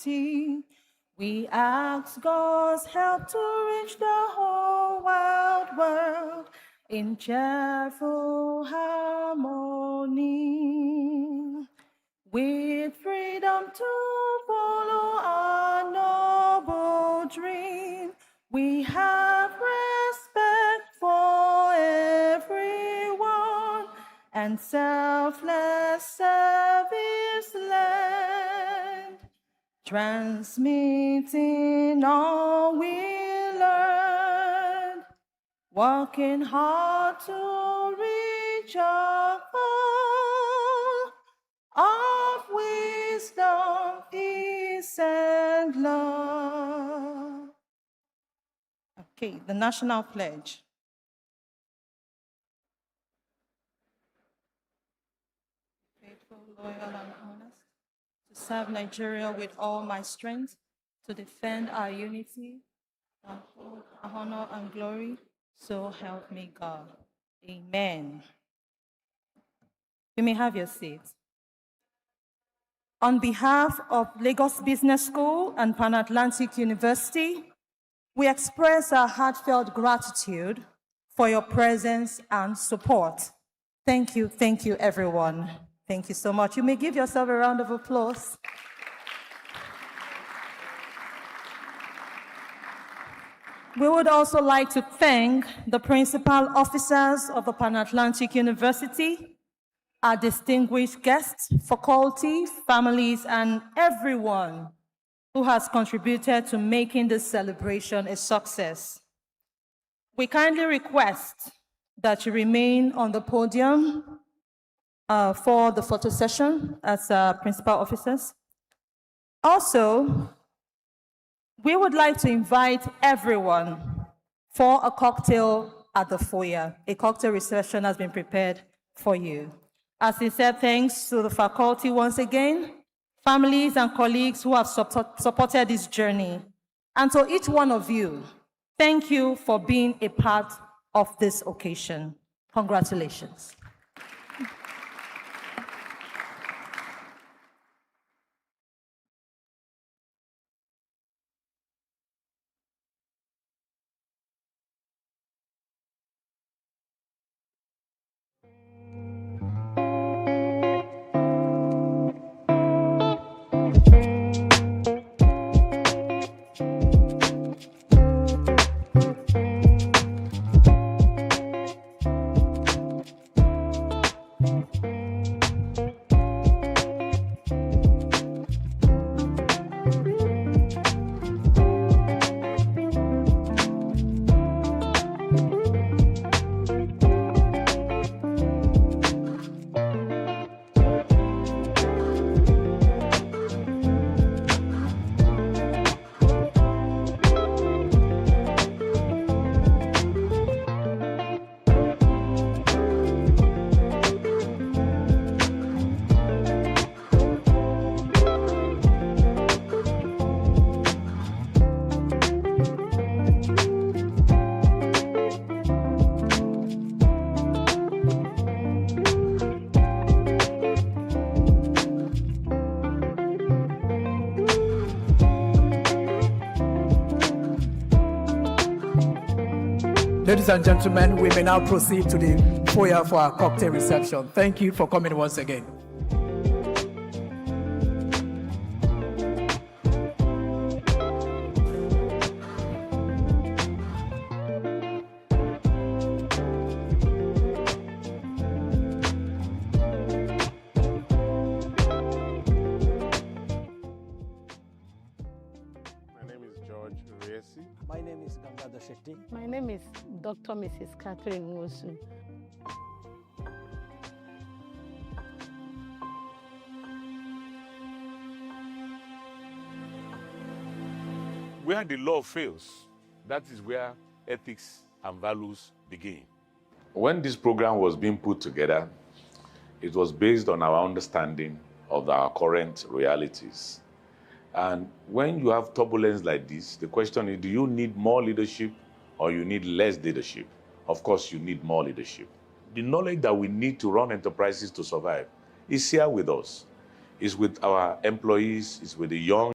We ask God's help to reach the whole wide world in cheerful harmony. With freedom to follow our noble dream, we have respect for everyone and selfless service lend, transmitting all we learned, working hard to reach our goal of wisdom, peace, and and love. Okay, the national pledge. Faithful, loyal, and honest, to serve Nigeria with all my strength, to defend our unity, our honor and glory, so help me God. Amen. You may have your seat. On behalf of Lagos Business School and Pan Atlantic University, we express our heartfelt gratitude for your presence and support. Thank you, everyone. Thank you so much. You may give yourself a round of applause. We would also like to thank the principal officers of the Pan Atlantic University, our distinguished guests, faculty, families, and everyone who has contributed to making this celebration a success. We kindly request that you remain on the podium for the photo session as principal officers. Also, we would like to invite everyone for a cocktail at the foyer. A cocktail reception has been prepared for you. As sincere thanks to the faculty once again, families and colleagues who have supported this journey. And to each one of you, thank you for being a part of this occasion. Congratulations. Ladies and gentlemen, we may now proceed to the foyer for our cocktail reception. Thank you for coming once again. My name is Gangada Shetty. My name is Dr. Mrs. Catherine Wosu. Where the law fails, that is where ethics and values begin. When this program was being put together, it was based on our understanding of our current realities. And when you have turbulence like this, the question is, do you need more leadership or you need less leadership? Of course, you need more leadership. The knowledge that we need to run enterprises to survive is here with us. It's with our employees, it's with the young